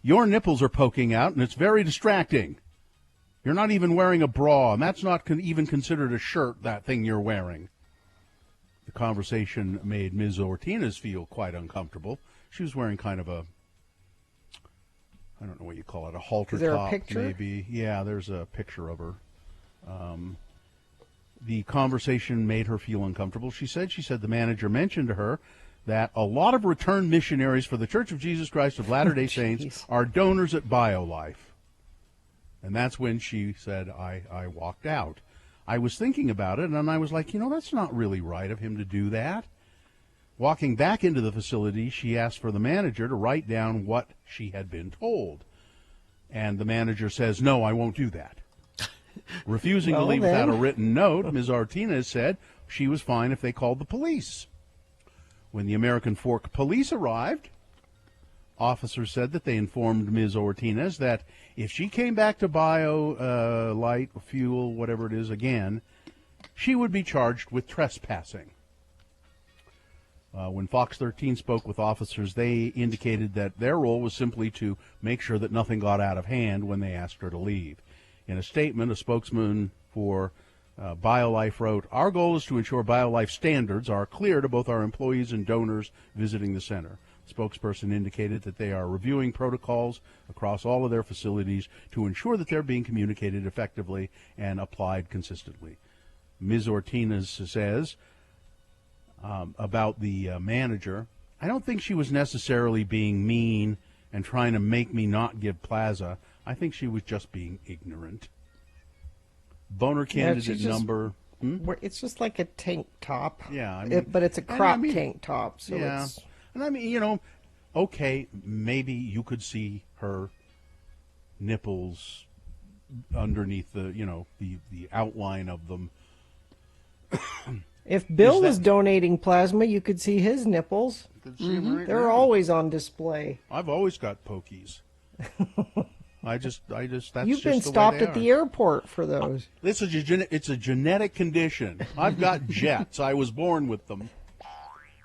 "Your nipples are poking out, and it's very distracting. You're not even wearing a bra, and that's not even considered a shirt, that thing you're wearing." The conversation made Ms. Ortiz feel quite uncomfortable. She was wearing kind of a, I don't know what you call it, a halter Is there top, a picture? maybe. Yeah, there's a picture of her. The conversation made her feel uncomfortable. She said the manager mentioned to her that a lot of returned missionaries for the Church of Jesus Christ of Latter-day Saints are donors at BioLife. And that's when she said, I walked out. I was thinking about it, and I was like, that's not really right of him to do that. Walking back into the facility, she asked for the manager to write down what she had been told. And the manager says, "No, I won't do that." Refusing to leave without a written note, Ms. Ortiz said she was fine if they called the police. When the American Fork police arrived, officers said that they informed Ms. Ortiz that if she came back to BioLife, fuel, whatever it is again, she would be charged with trespassing. When Fox 13 spoke with officers, they indicated that their role was simply to make sure that nothing got out of hand when they asked her to leave. In a statement, a spokesman for BioLife wrote, "Our goal is to ensure BioLife standards are clear to both our employees and donors visiting the center." The spokesperson indicated that they are reviewing protocols across all of their facilities to ensure that they're being communicated effectively and applied consistently. Ms. Ortiz says about the manager, "I don't think she was necessarily being mean and trying to make me not give plasma. I think she was just being ignorant." Boner candidate number... It's just like a tank top. Yeah. But it's a crop tank top. So yeah. it's... And I mean, okay, maybe you could see her nipples underneath the outline of them. If Bill was donating plasma, you could see his nipples. They're always on display. I've always got pokies. That's You've been just stopped the way at the airport for those. It's a genetic condition. I've got jets. I was born with them.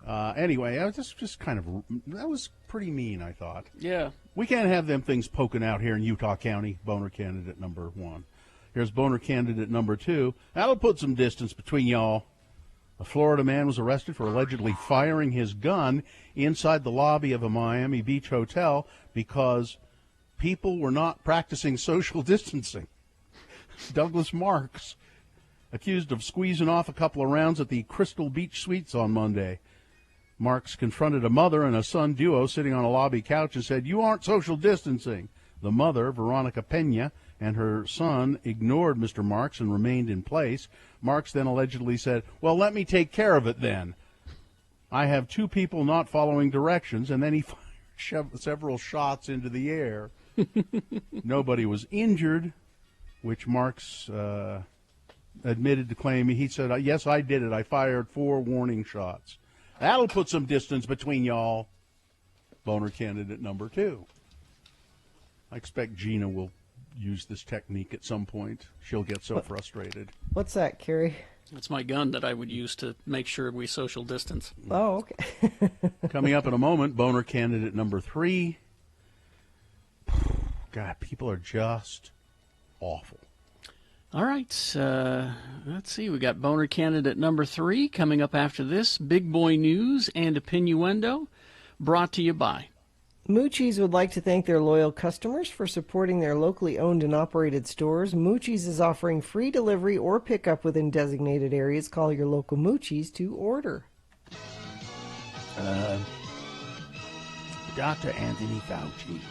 Anyway, I was just kind of, that was pretty mean, I thought. Yeah. We can't have them things poking out here in Utah County. Boner candidate number 1. Here's boner candidate number 2. That'll put some distance between y'all. A Florida man was arrested for allegedly firing his gun inside the lobby of a Miami Beach hotel because people were not practicing social distancing. Douglas Marks, accused of squeezing off a couple of rounds at the Crystal Beach Suites on Monday. Marks confronted a mother and a son duo sitting on a lobby couch and said, "You aren't social distancing." The mother, Veronica Pena, and her son ignored Mr. Marks and remained in place. Marks then allegedly said, "Well, let me take care of it then. I have 2 people not following directions," and then he fired several shots into the air. Nobody was injured, which Marks admitted to claim. He said, "Yes, I did it. I fired 4 warning shots." That'll put some distance between y'all. Boner candidate number 2. I expect Gina will use this technique at some point. She'll get so frustrated. What's that, Carrie? It's my gun that I would use to make sure we social distance. Oh, okay. Coming up in a moment, boner candidate number 3. God, people are just awful. All right, let's see. We got boner candidate number 3 coming up after this. Big boy news and opinioendo, brought to you by Moochie's would like to thank their loyal customers for supporting their locally owned and operated stores. Moochie's is offering free delivery or pickup within designated areas. Call your local Moochie's to order. Dr. Anthony Fauci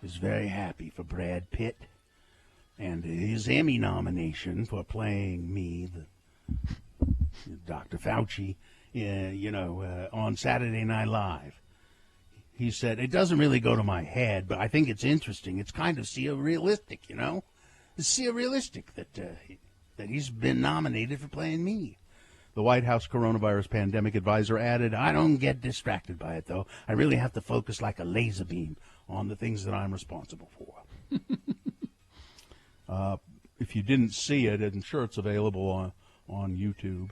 is very happy for Brad Pitt and his Emmy nomination for playing me, Dr. Fauci, on Saturday Night Live. He said, "It doesn't really go to my head, but I think it's interesting. It's kind of surrealistic, It's surrealistic that he's been nominated for playing me." The White House coronavirus pandemic advisor added, "I don't get distracted by it, though. I really have to focus like a laser beam on the things that I'm responsible for." If you didn't see it, I'm sure it's available on YouTube.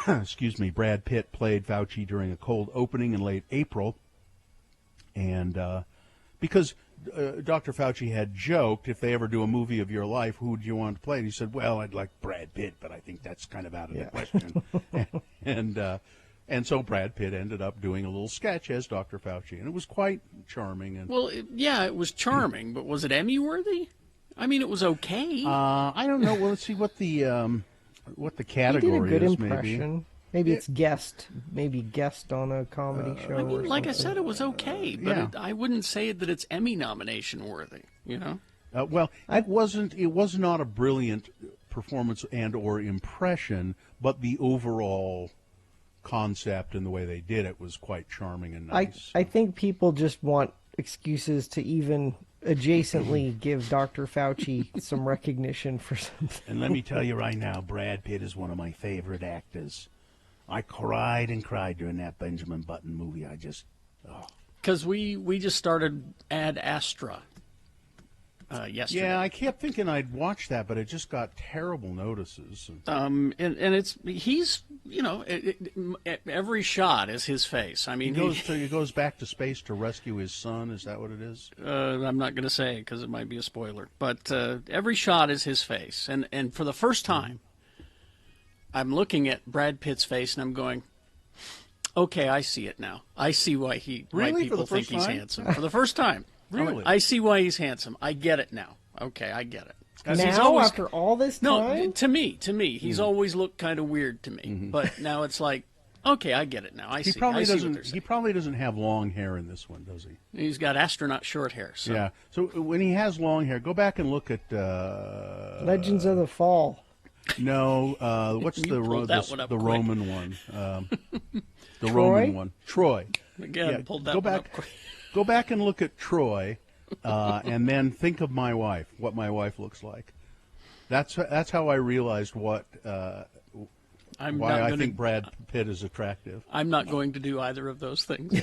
excuse me, Brad Pitt played Fauci during a cold opening in late April. And because Dr. Fauci had joked, if they ever do a movie of your life, who would you want to play? And he said, well, I'd like Brad Pitt, but I think that's kind of out of the question. And so Brad Pitt ended up doing a little sketch as Dr. Fauci, and it was quite charming. And well, yeah, it was charming, but was it Emmy-worthy? I mean, it was okay. I don't know. Well, let's see what the category he did a good is. impression. Maybe it's guest. Maybe guest on a comedy show. I mean, or like I something. said, it was okay, but yeah. I wouldn't say that it's Emmy nomination worthy. You know. Well, it wasn't. It was not a brilliant performance and or impression, but the overall concept and the way they did it was quite charming and nice. I think people just want excuses to even adjacently give Dr. Fauci some recognition for something. And let me tell you right now, Brad Pitt is one of my favorite actors. I cried and cried during that Benjamin Button movie. I just, because we just started Ad Astra yesterday. Yeah, I kept thinking I'd watch that, but it just got terrible notices. And he's every shot is his face. I mean, he goes back to space to rescue his son. Is that what it is? I'm not going to say because it might be a spoiler. But every shot is his face, and for the first time, I'm looking at Brad Pitt's face and I'm going, okay, I see it now. I see why people think he's handsome for the first time. Really? I see why he's handsome. I get it now. Okay, I get it. Now, after all this time? No, to me, he's always looked kind of weird to me. But now it's like, okay, I get it now. I see. He probably doesn't have long hair in this one, does he? He's got astronaut short hair. So. Yeah. So when he has long hair, go back and look at Legends of the Fall. No, what's the Roman one? The Roman one. Troy. Again, pulled that one up quick. Go back and look at Troy, and then think of my wife. What my wife looks like. That's how I realized why I think Brad Pitt is attractive. I'm not going to do either of those things.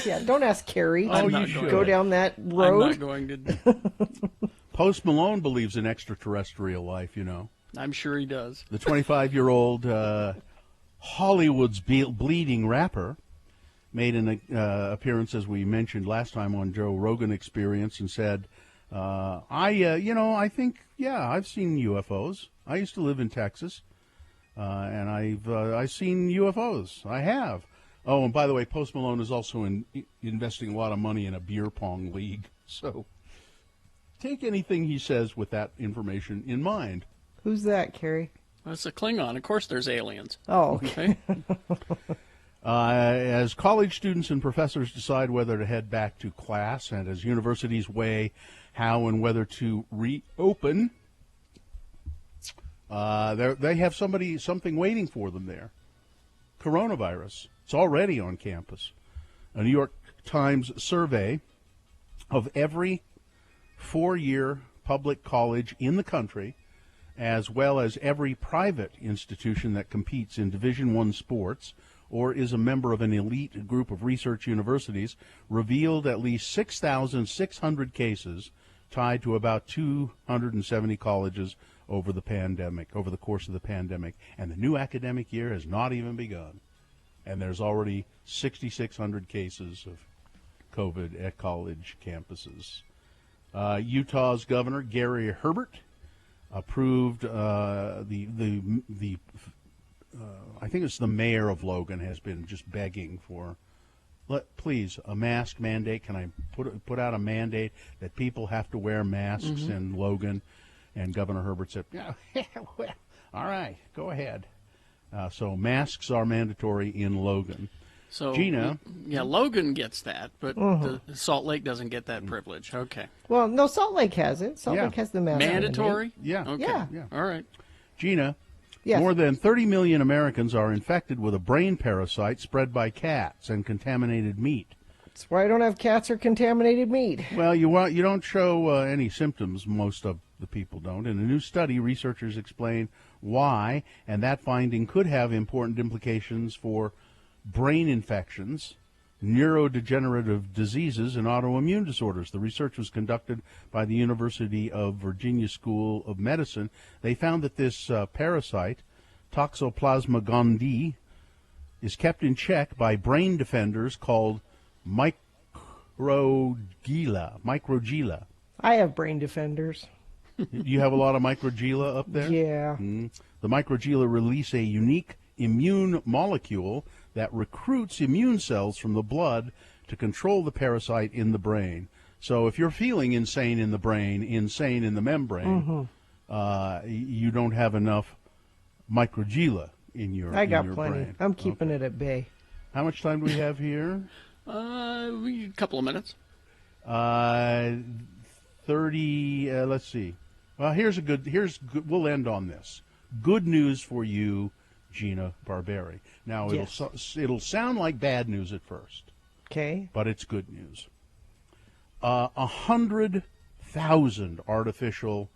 Yeah, don't ask Carrie. Oh, you should go down that road. I'm not going to. Post Malone believes in extraterrestrial life. You know. I'm sure he does. The 25-year-old Hollywood's bleeding rapper made an appearance, as we mentioned last time on Joe Rogan Experience, and said, I think, I've seen UFOs. I used to live in Texas, and I've seen UFOs. I have. Oh, and by the way, Post Malone is also investing a lot of money in a beer pong league. So take anything he says with that information in mind. Who's that, Carrie? That's a Klingon. Of course there's aliens. Oh, okay. As college students and professors decide whether to head back to class, and as universities weigh how and whether to reopen, they have something waiting for them there. Coronavirus. It's already on campus. A New York Times survey of every four-year public college in the country, as well as every private institution that competes in Division I sports or is a member of an elite group of research universities, revealed at least 6,600 cases tied to about 270 colleges over the course of the pandemic. And the new academic year has not even begun. And there's already 6,600 cases of COVID at college campuses. Utah's Governor Gary Herbert approved I think it's the mayor of Logan has been just begging for, please, a mask mandate. Can I put out a mandate that people have to wear masks in Logan? And Governor Herbert said, yeah, well, all right, go ahead. So masks are mandatory in Logan. So Gina, Logan gets that, but Salt Lake doesn't get that privilege. Okay. Well, no, Salt Lake has it. Salt Lake has the mask. Mandatory? Yeah. Okay. Yeah. All right. Gina, yes. More than 30 million Americans are infected with a brain parasite spread by cats and contaminated meat. That's why I don't have cats or contaminated meat. Well, you don't show any symptoms. Most of the people don't. In a new study, researchers explain why, and that finding could have important implications for brain infections, neurodegenerative diseases, and autoimmune disorders. The research was conducted by the University of Virginia School of Medicine. They found that this parasite Toxoplasma gondii is kept in check by brain defenders called microglia. I have brain defenders. You have a lot of microglia up there? Yeah. The microglia release a unique immune molecule that recruits immune cells from the blood to control the parasite in the brain. So if you're feeling insane in the brain, insane in the membrane, you don't have enough microglia in your I got in your plenty. brain. I'm keeping it at bay. How much time do we have here? A couple of minutes. 30. Let's see. Well, here's good. We'll end on this. Good news for you, Gina Barberi. Now it'll sound like bad news at first. Okay. But it's good news. 100,000 artificial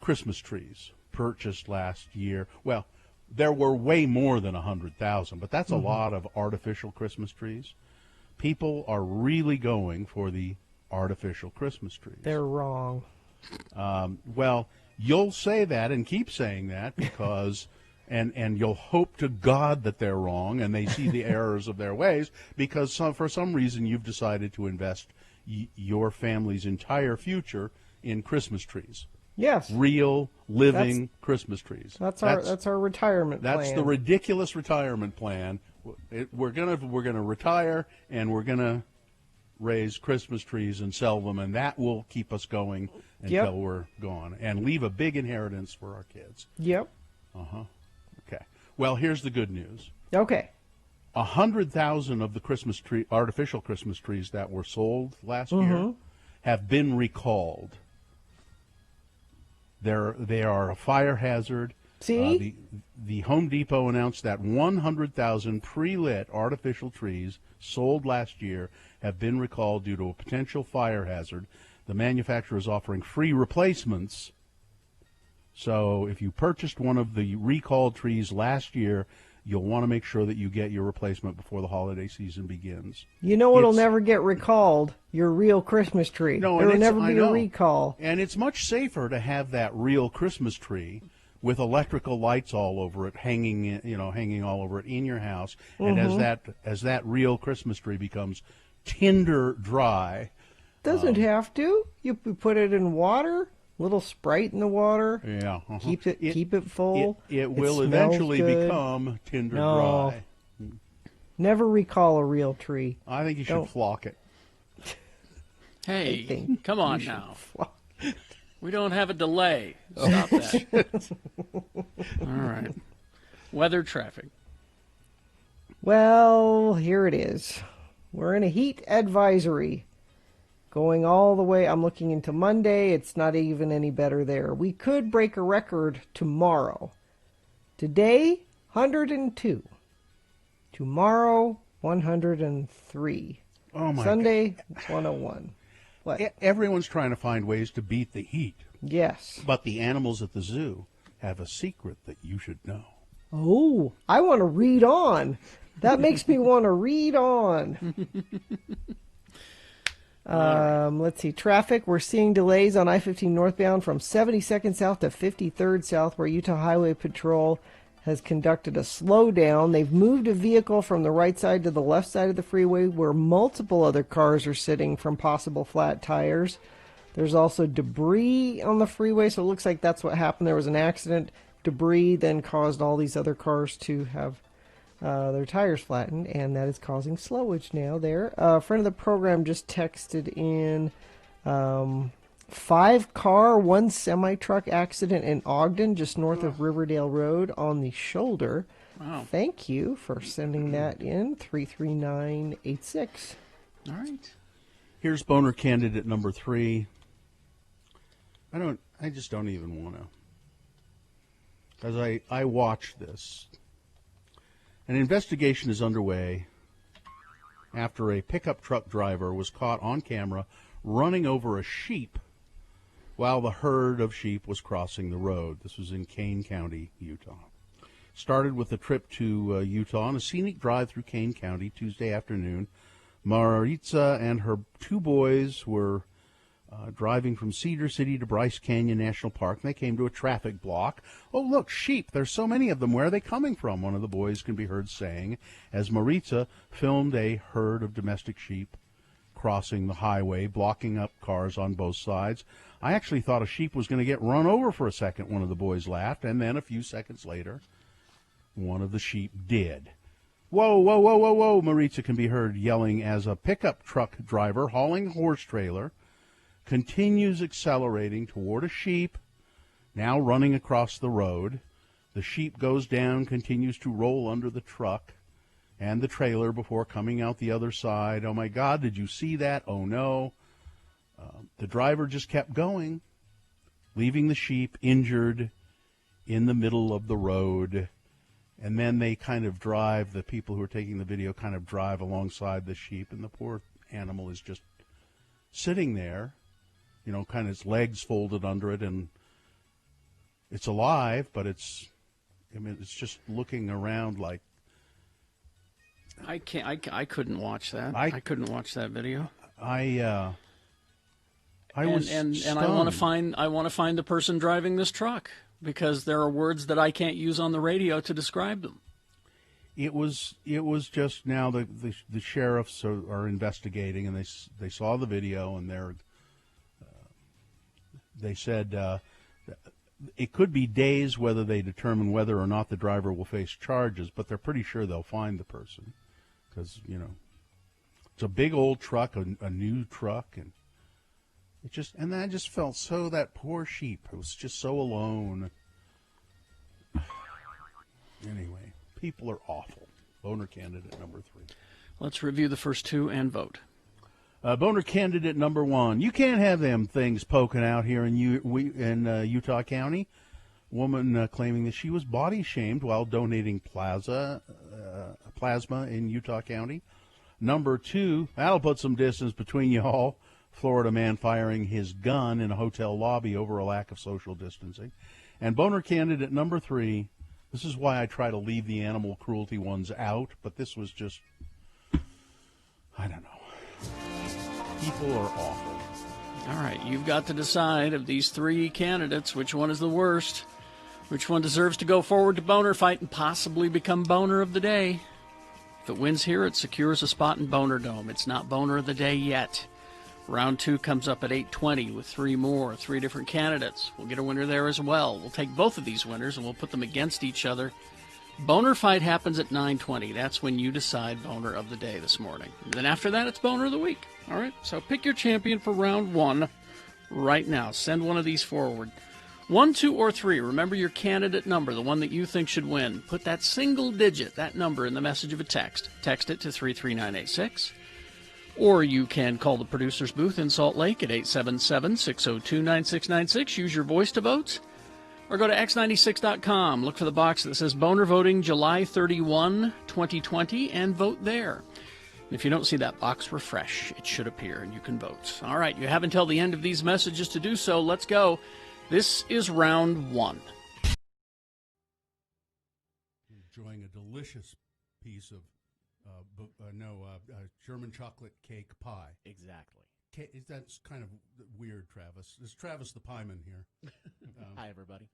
Christmas trees purchased last year. Well, there were way more than 100,000, but that's a lot of artificial Christmas trees. People are really going for the artificial Christmas trees. They're wrong. Well, you'll say that and keep saying that because, and you'll hope to God that they're wrong and they see the errors of their ways because for some reason you've decided to invest your family's entire future in Christmas trees. Yes. Real, living Christmas trees. That's our retirement plan. That's the ridiculous retirement plan. We're gonna retire and we're gonna raise Christmas trees and sell them, and that will keep us going until we're gone and leave a big inheritance for our kids. Yep. Okay. Well, here's the good news. Okay. 100,000 of the artificial Christmas trees that were sold last year have been recalled. They are a fire hazard. See? The Home Depot announced that 100,000 pre-lit artificial trees sold last year have been recalled due to a potential fire hazard. The manufacturer is offering free replacements. So if you purchased one of the recalled trees last year, you'll want to make sure that you get your replacement before the holiday season begins. You know what'll never get recalled? Your real Christmas tree. No, there will never be a recall. And it's much safer to have that real Christmas tree with electrical lights all over it, hanging all over it in your house. And as that real Christmas tree becomes tinder dry, doesn't have to. You put it in water. Little Sprite in the water. Yeah. Keep it full. It will eventually become tinder dry. Never recall a real tree. I think you should flock it. Hey, come on now. We don't have a delay. Stop that. All right. Weather traffic. Well, here it is. We're in a heat advisory. Going all the way, I'm looking into Monday. It's not even any better there. We could break a record tomorrow. Today, 102. Tomorrow, 103. Oh my Sunday, God. 101. What? Everyone's trying to find ways to beat the heat. Yes. But the animals at the zoo have a secret that you should know. Oh, I want to read on. That makes me want to read on. Let's see. Traffic. We're seeing delays on I-15 northbound from 72nd South to 53rd South, where Utah Highway Patrol has conducted a slowdown. They've moved a vehicle from the right side to the left side of the freeway where multiple other cars are sitting from possible flat tires. There's also debris on the freeway, so it looks like that's what happened. There was an accident. Debris then caused all these other cars to have their tires flattened, and that is causing slowage now there. A friend of the program just texted in 5-car, 1 semi-truck accident in Ogden, just north of Riverdale Road on the shoulder. Wow. Thank you for sending that in, 33986. All right. Here's boner candidate number 3. I just don't even want to. As I watch this, an investigation is underway after a pickup truck driver was caught on camera running over a sheep while the herd of sheep was crossing the road. This was in Kane County, Utah. Started with a trip to Utah on a scenic drive through Kane County Tuesday afternoon. Maritza and her 2 boys were driving from Cedar City to Bryce Canyon National Park. They came to a traffic block. Oh, look, sheep. There's so many of them. Where are they coming from? One of the boys can be heard saying as Maritza filmed a herd of domestic sheep crossing the highway, blocking up cars on both sides. I actually thought a sheep was going to get run over for a second, one of the boys laughed, and then a few seconds later, one of the sheep did. Whoa, whoa, whoa, whoa, whoa, Maritza can be heard yelling as a pickup truck driver hauling a horse trailer continues accelerating toward a sheep, now running across the road. The sheep goes down, continues to roll under the truck and the trailer before coming out the other side. Oh, my God, did you see that? Oh, no. The driver just kept going, leaving the sheep injured in the middle of the road. And then they kind of drive, the people who are taking the video kind of drive alongside the sheep, and the poor animal is just sitting there, you know, kind of its legs folded under it, and it's alive, but it's just looking around like. I couldn't watch that. I couldn't watch that video. I was stunned. And I want to find the person driving this truck, because there are words that I can't use on the radio to describe them. It was just now the sheriffs are investigating, and they saw the video, and they said it could be days whether they determine whether or not the driver will face charges, but they're pretty sure they'll find the person, because, you know, it's a big old truck, a new truck, and I just felt that poor sheep. It was just so alone. Anyway, people are awful. Boner candidate number 3. Let's review the first two and vote. Boner candidate number 1. You can't have them things poking out here in Utah County. Woman claiming that she was body shamed while donating plasma in Utah County. Number 2, that'll put some distance between y'all. Florida man firing his gun in a hotel lobby over a lack of social distancing. And boner candidate number 3, this is why I try to leave the animal cruelty ones out, but this was just, I don't know. People are awful. All right, you've got to decide of these 3 candidates which one is the worst, which one deserves to go forward to Boner Fight and possibly become Boner of the Day. If it wins here, it secures a spot in Boner Dome. It's not Boner of the Day yet. Round 2 comes up at 8:20 with 3 different candidates. We'll get a winner there as well. We'll take both of these winners and we'll put them against each other. Boner Fight happens at 9:20. That's when you decide Boner of the Day this morning. And then after that, it's Boner of the Week. All right, so pick your champion for round 1 right now. Send one of these forward. 1, 2, or 3. Remember your candidate number, the one that you think should win. Put that single digit, that number, in the message of a text. Text it to 33986. Or you can call the producer's booth in Salt Lake at 877-602-9696. Use your voice to vote. Or go to x96.com. Look for the box that says Boner Voting July 31, 2020, and vote there. If you don't see that box, refresh. It should appear, and you can vote. All right, you have until the end of these messages to do so. Let's go. This is round 1. Enjoying a delicious piece of German chocolate cake pie. Exactly. That's kind of weird, Travis. Is Travis the pieman here? Hi, everybody.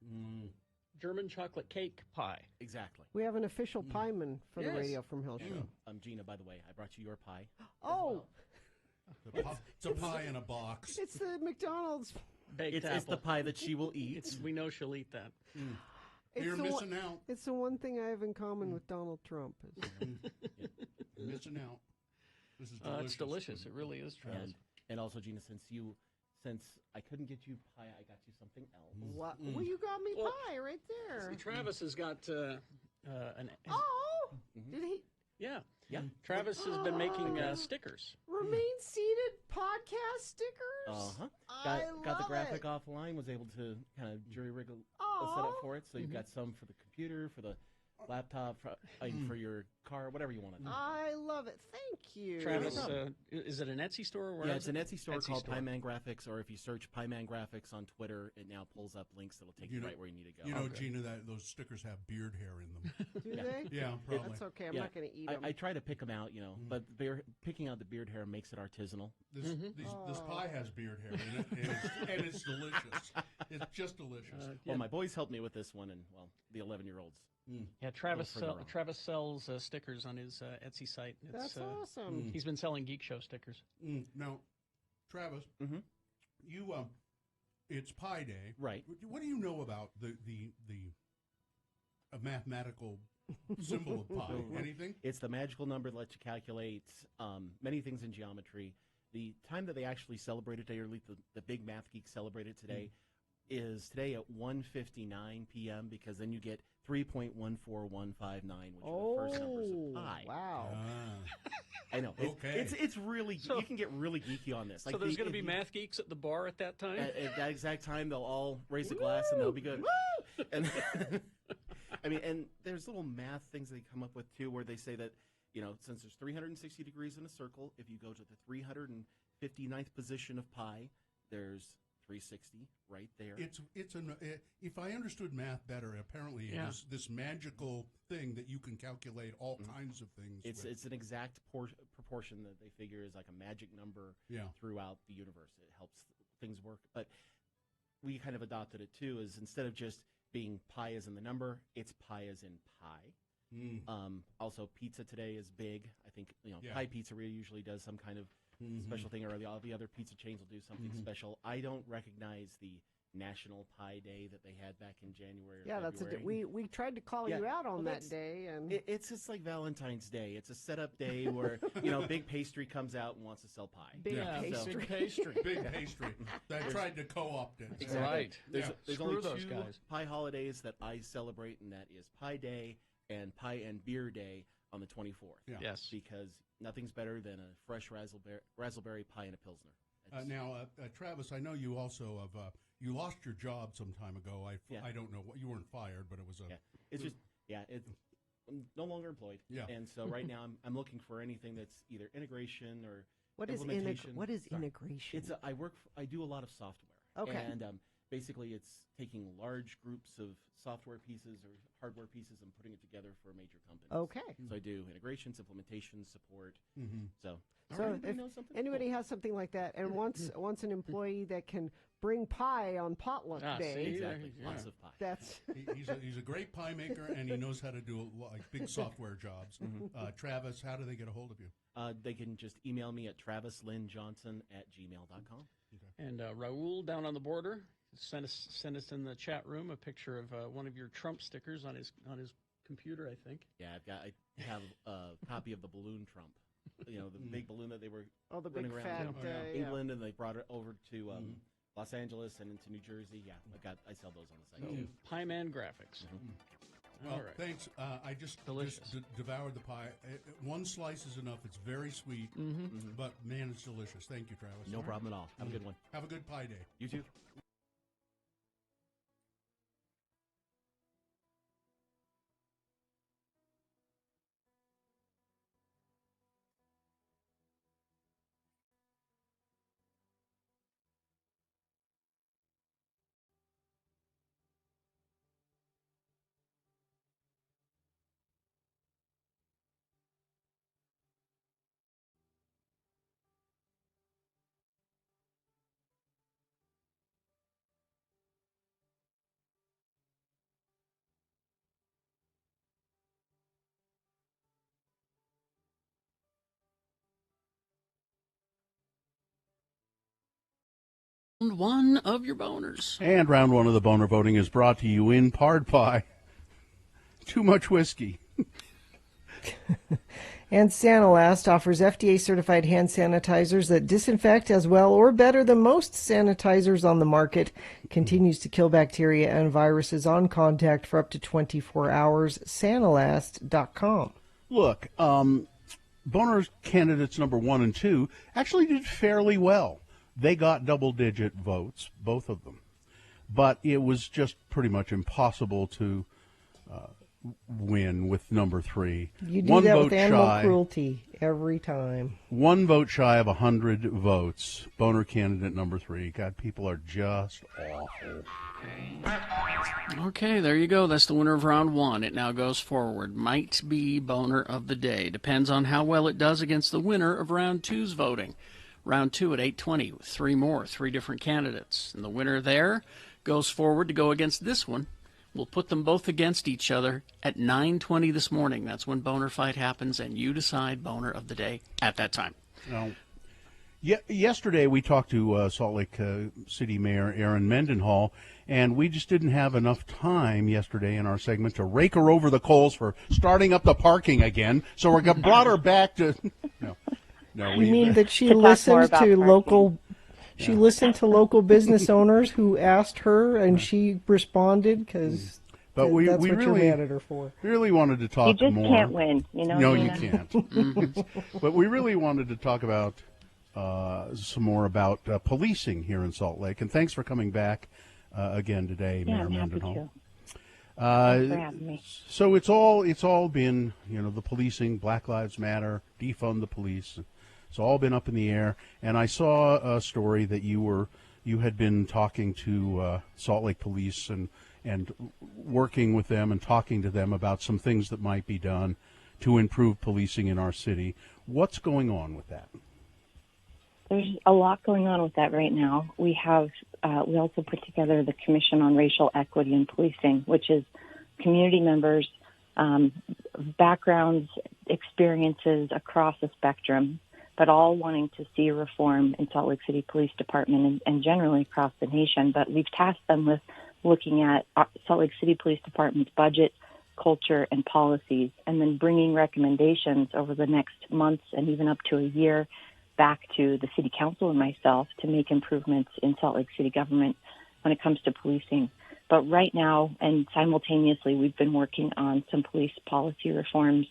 German chocolate cake pie. Exactly. We have an official pieman for the Radio from Hell show. Gina, by the way, I brought you your pie. Oh! It's a pie in a box. It's the McDonald's. It's the pie that she will eat. We know she'll eat that. You're missing out. It's the one thing I have in common with Donald Trump. You're missing out. This is delicious. It's delicious. It really is, Travis. And also, Gina, since I couldn't get you pie, I got you something else. What? Well, you got me pie right there. See, Travis has got an... Did he? Yeah. Travis has been making stickers. Remain Seated podcast stickers? Uh-huh. I got the love graphic it. offline, was able to kind of jury rig a setup for it. So you've got some for the computer, for the laptop, for your car, whatever you want to do. I love it. Thank you. Travis, is it an Etsy store? Or where Yeah, is it's an it? Etsy store called Pieman Graphics, or if you search Pieman Graphics on Twitter, it now pulls up links that'll take you right where you need to go. You know, Gina, that those stickers have beard hair in them. Do they? Yeah, probably. That's okay. I'm not going to eat them. I try to pick them out, but picking out the beard hair makes it artisanal. This pie has beard hair in it, and it's delicious. It's just delicious. Well, my boys helped me with this one, and, well, the 11-year-olds. Yeah, Travis sells stickers on his Etsy site. That's awesome. He's been selling Geek Show stickers. Now, Travis, you it's Pi Day, right? What do you know about the mathematical symbol of pi? Anything? It's the magical number that lets you calculate many things in geometry. The time that they actually celebrate it today, or at least the big math geeks celebrate it today, is today at 1:59 p.m. because then you get 3.14159, which are the first numbers of pi. Wow. I know. It's really, you can get really geeky on this. So there's going to be math geeks at the bar at that time? At that exact time, they'll all raise a glass and they'll be good. And I mean, and there's little math things they come up with, too, where they say that, since there's 360 degrees in a circle, if you go to the 359th position of pi, there's 360 right there. If I understood math better, apparently it is this magical thing that you can calculate all kinds of things. It's an exact proportion that they figure is like a magic number throughout the universe. It helps things work. But we kind of adopted it too, is instead of just being pi as in the number, it's pi as in pie. Also, pizza today is big. I think Pie Pizzeria usually does some kind of special thing, or all the other pizza chains will do something special. I don't recognize the National Pie Day that they had back in January. Yeah, February. we tried to call you out on that day, and it's just like Valentine's Day. It's a setup day where Big Pastry comes out and wants to sell pie. Big pastry. Big pastry. They tried to co-opt it. Exactly. Right. There's only two pie holidays that I celebrate, and that is Pie Day and Pie and Beer Day on the 24th. Yeah. Yes. Because nothing's better than a fresh raspberry pie and a Pilsner. Now, Travis, I know you also have you lost your job some time ago. I don't know what you weren't fired, but it was I'm no longer employed. Yeah. And so right now I'm looking for anything that's either integration or implementation. What is integration? I do a lot of software. Okay. And basically it's taking large groups of software pieces or hardware pieces and putting it together for major companies. Okay. So I do integrations, implementations, support. So if anybody has something like that and wants an employee that can bring pie on potluck day. Exactly. Lots of pie. That's he's a great pie maker, and he knows how to do big software jobs. Travis, how do they get a hold of you? They can just email me at travislynnjohnson@gmail.com. Okay. And Raul down on the border, send us in the chat room a picture of one of your Trump stickers on his computer, I think. Yeah, I have a copy of the balloon Trump. The big balloon that they were running around England, and they brought it over to Los Angeles and into New Jersey. Yeah, I sell those on the site too. Pieman Graphics. Well, all right. Thanks. I just devoured the pie. One slice is enough. It's very sweet, but man, it's delicious. Thank you, Travis. No problem at all. Have a good one. Have a good pie day. You too. One of your boners. And round one of the boner voting is brought to you in part by Too Much Whiskey. And SaniLast offers FDA-certified hand sanitizers that disinfect as well or better than most sanitizers on the market. Continues to kill bacteria and viruses on contact for up to 24 hours. SaniLast.com. Look, boner candidates number 1 and 2 actually did fairly well. They got double-digit votes, both of them. But it was just pretty much impossible to win with number 3. You do one that vote with animal shy, cruelty every time. 1 vote shy of 100 votes. Boner candidate number 3. God, people are just awful. Okay, there you go. That's the winner of round 1. It now goes forward. Might be Boner of the Day. Depends on how well it does against the winner of round 2's voting. Round 2 at 8:20. 3 different candidates. And the winner there goes forward to go against this one. We'll put them both against each other at 9:20 this morning. That's when Boner Fight happens, and you decide Boner of the Day at that time. Now, yesterday we talked to Salt Lake City Mayor Erin Mendenhall, and we just didn't have enough time yesterday in our segment to rake her over the coals for starting up the parking again. So we brought her back to. No, you mean that she listens to local? She listened to local business owners who asked her, and she responded because that's what really, you're mad at her for. Really wanted to talk more. You just can't win, No, you can't. But we really wanted to talk about some more about policing here in Salt Lake. And thanks for coming back again today, Mayor Mendenhall. Thanks for having me. So it's all been, the policing, Black Lives Matter, defund the police. It's all been up in the air. And I saw a story that you had been talking to Salt Lake Police and working with them and talking to them about some things that might be done to improve policing in our city. What's going on with that? There's a lot going on with that right now. We have we also put together the Commission on Racial Equity in Policing, which is community members, backgrounds, experiences across the spectrum, but all wanting to see reform in Salt Lake City Police Department and generally across the nation. But we've tasked them with looking at Salt Lake City Police Department's budget, culture, and policies, and then bringing recommendations over the next months and even up to a year back to the City Council and myself to make improvements in Salt Lake City government when it comes to policing. But right now, and simultaneously, we've been working on some police policy reforms.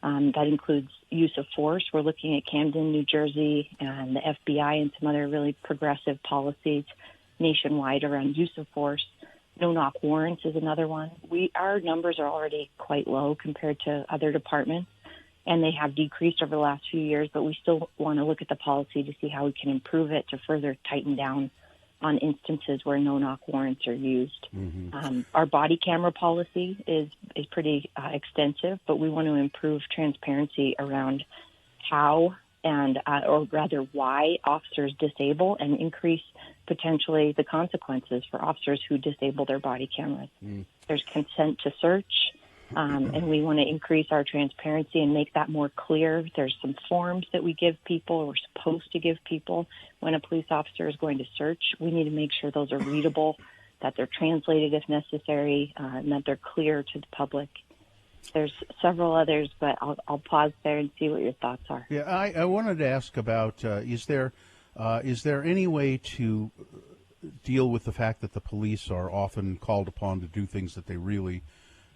That includes use of force. We're looking at Camden, New Jersey, and the FBI and some other really progressive policies nationwide around use of force. No-knock warrants is another one. Our numbers are already quite low compared to other departments, and they have decreased over the last few years, but we still want to look at the policy to see how we can improve it to further tighten down on instances where no-knock warrants are used. Mm-hmm. Our body camera policy is pretty extensive, but we want to improve transparency around how and or rather why officers disable and increase potentially the consequences for officers who disable their body cameras. There's consent to search, and we want to increase our transparency and make that more clear. There's some forms that we give people, or we're supposed to give people when a police officer is going to search. We need to make sure those are readable, that they're translated if necessary, and that they're clear to the public. There's several others, but I'll pause there and see what your thoughts are. Yeah, I wanted to ask about, is there any way to deal with the fact that the police are often called upon to do things that they really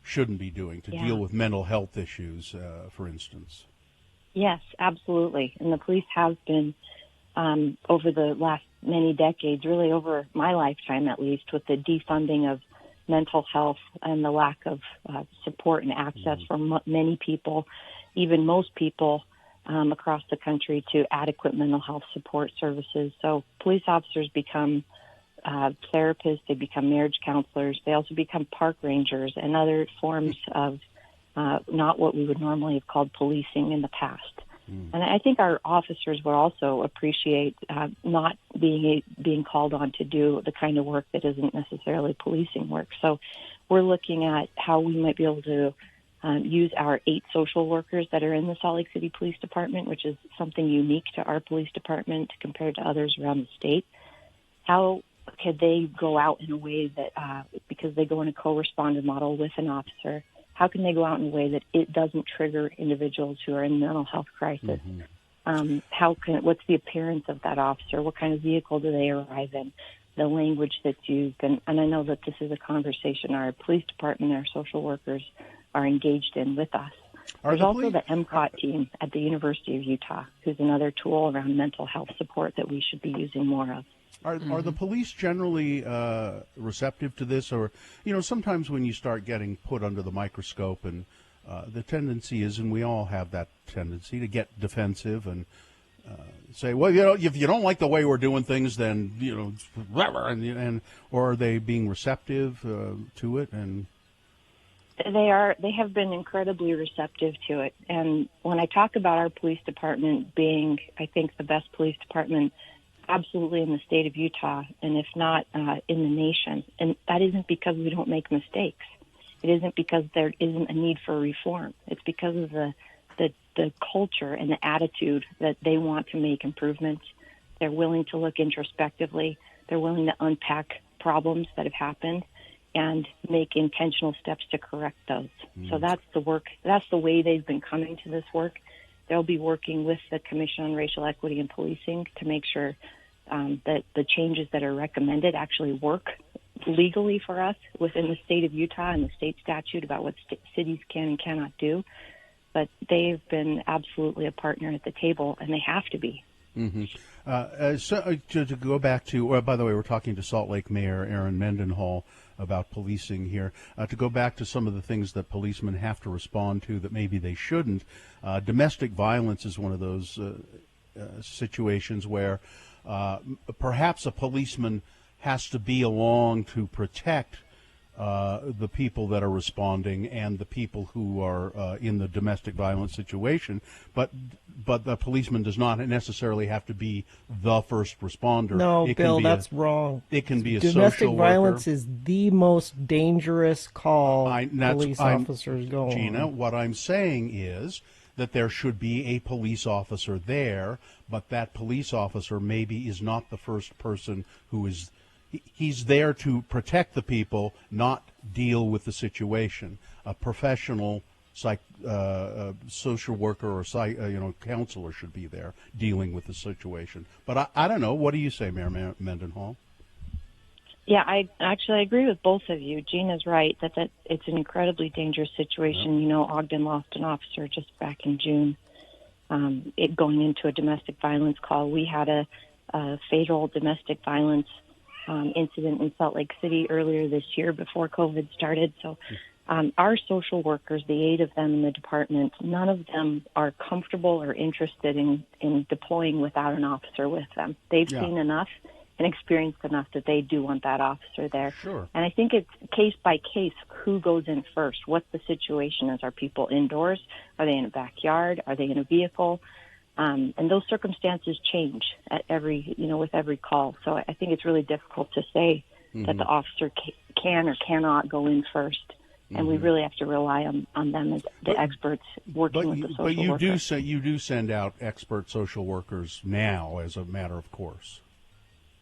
shouldn't be doing, to deal with mental health issues, for instance? Yes, absolutely. And the police have been, over the last many decades, really over my lifetime at least, with the defunding of mental health and the lack of support and access for many people, even most people across the country, to adequate mental health support services. So police officers become therapists, they become marriage counselors, they also become park rangers and other forms of not what we would normally have called policing in the past. And I think our officers will also appreciate not being called on to do the kind of work that isn't necessarily policing work. So we're looking at how we might be able to use our 8 social workers that are in the Salt Lake City Police Department, which is something unique to our police department compared to others around the state. How could they go out in a way that, because they go in a co-responded model with an officer, how can they go out in a way that it doesn't trigger individuals who are in mental health crisis? What's the appearance of that officer? What kind of vehicle do they arrive in? The language that's used. And I know that this is a conversation our police department and our social workers are engaged in with us. There's also the MCOT team at the University of Utah, who's another tool around mental health support that we should be using more of. Are the police generally receptive to this? Or, sometimes when you start getting put under the microscope, and the tendency is, and we all have that tendency, to get defensive and say, well, if you don't like the way we're doing things, then, or are they being receptive to it? And They have been incredibly receptive to it. And when I talk about our police department being, I think, the best police department absolutely in the state of Utah, and if not in the nation, and that isn't because we don't make mistakes. It isn't because there isn't a need for reform. It's because of the culture and the attitude that they want to make improvements. They're willing to look introspectively. They're willing to unpack problems that have happened and make intentional steps to correct those. So that's the work. That's the way they've been coming to this work. They'll be working with the Commission on Racial Equity and Policing to make sure that the changes that are recommended actually work legally for us within the state of Utah and the state statute about what cities can and cannot do. But they've been absolutely a partner at the table, and they have to be. So to go back to, by the way, we're talking to Salt Lake Mayor Erin Mendenhall about policing here. To go back to some of the things that policemen have to respond to that maybe they shouldn't, domestic violence is one of those situations where perhaps a policeman has to be along to protect the people that are responding and the people who are in the domestic violence situation, but the policeman does not necessarily have to be the first responder. No, Bill, that's wrong. It can be a domestic social violence worker. Is the most dangerous call police officers go on. Gina, what I'm saying is that there should be a police officer there, but that police officer maybe is not the first person who is. He's there to protect the people, not deal with the situation. A professional social worker or counselor should be there dealing with the situation. But I don't know. What do you say, Mayor Mendenhall? Yeah, I agree with both of you. Gina's right that it's an incredibly dangerous situation. You know, Ogden lost an officer just back in June. It going into a domestic violence call. We had a fatal domestic violence incident in Salt Lake City earlier this year before COVID started. So our social workers, the 8 of them in the department, none of them are comfortable or interested in deploying without an officer with them. They've seen enough and experienced enough that they do want that officer there. Sure. And I think it's case by case who goes in first, what the situation is. Are people indoors? Are they in a backyard? Are they in a vehicle? And those circumstances change at with every call. So I think it's really difficult to say that the officer can or cannot go in first. And we really have to rely on them as the experts working with the social workers. But you do send out expert social workers now as a matter of course.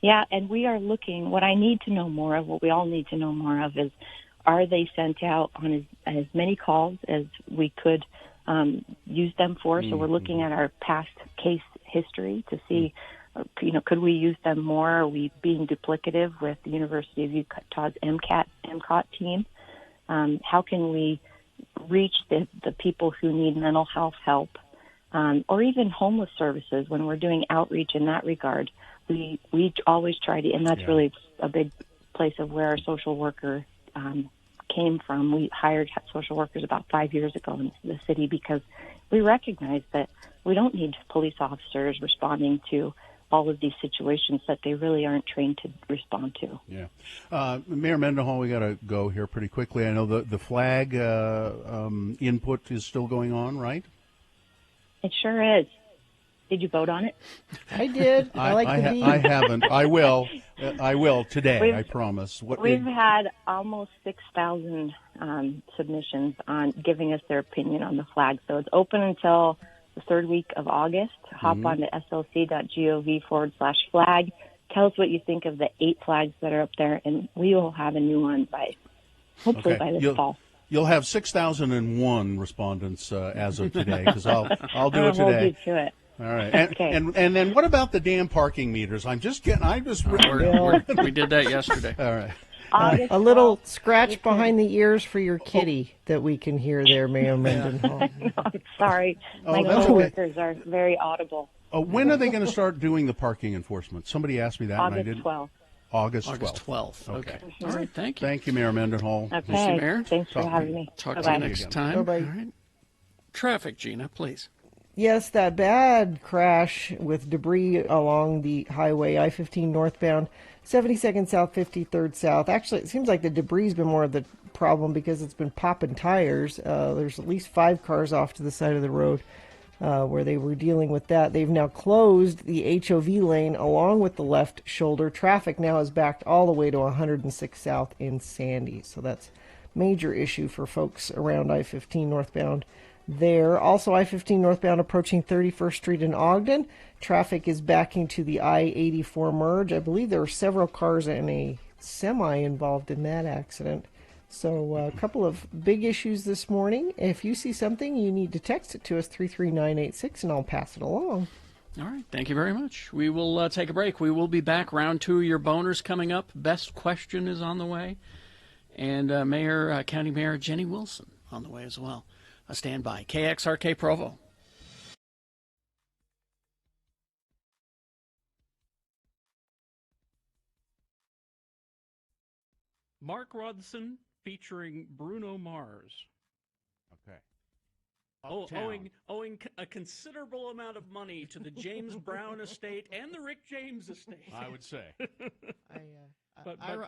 Yeah, and we are looking. What I need to know more of, what we all need to know more of, is are they sent out on as many calls as we could use them for? So we're looking at our past case history to see, could we use them more? Are we being duplicative with the University of Utah's MCOT team? How can we reach the people who need mental health help, or even homeless services when we're doing outreach in that regard? We always try to, and that's really a big place of where our social worker came from. We hired social workers about 5 years ago in the city because we recognize that we don't need police officers responding to all of these situations that they really aren't trained to respond to. Yeah. Mayor Mendenhall, we got to go here pretty quickly. I know the flag input is still going on, right? It sure is. Did you vote on it? I did. I like the beat. I haven't. I will. I will today. I promise. We've had almost 6,000 submissions on giving us their opinion on the flag. So it's open until the third week of August. Hop on to slc.gov/flag. Tell us what you think of the 8 flags that are up there, and we will have a new one hopefully by this fall. You'll have 6,001 respondents as of today because I'll do it today. Hold you to it. All right. And then what about the damn parking meters? We did that yesterday. All right. August A little 12th, scratch behind the ears for your kitty that we can hear there, Mayor Mendenhall. I'm sorry. My that's okay. coworkers are very audible. When are they going to start doing the parking enforcement? Somebody asked me that, and I August didn't. 12th. August 12th. Okay. Okay. All right. Thank you. Thank you, Mayor Mendenhall. Okay. Thank you, Mayor. Thanks for Talk to having you. me. Talk to Bye-bye. you next time. Bye-bye. All right. Traffic, Gina, please. Yes, that bad crash with debris along the highway, I-15 northbound, 72nd south, 53rd south. Actually, it seems like the debris has been more of the problem because it's been popping tires. There's at least 5 cars off to the side of the road where they were dealing with that. They've now closed the HOV lane along with the left shoulder. Traffic now is backed all the way to 106 south in Sandy. So that's major issue for folks around I-15 northbound there. Also, I-15 northbound approaching 31st Street in Ogden. Traffic is backing to the I-84 merge. I believe there were several cars and a semi involved in that accident. So a couple of big issues this morning. If you see something, you need to text it to us, 33986, and I'll pass it along. All right. Thank you very much. We will take a break. We will be back. Round 2 of your boners coming up. Best question is on the way. And County Mayor Jenny Wilson on the way as well. Stand by. KXRK Provo. Mark Rodson featuring Bruno Mars. Okay. Owing a considerable amount of money to the James Brown estate and the Rick James estate. I would say.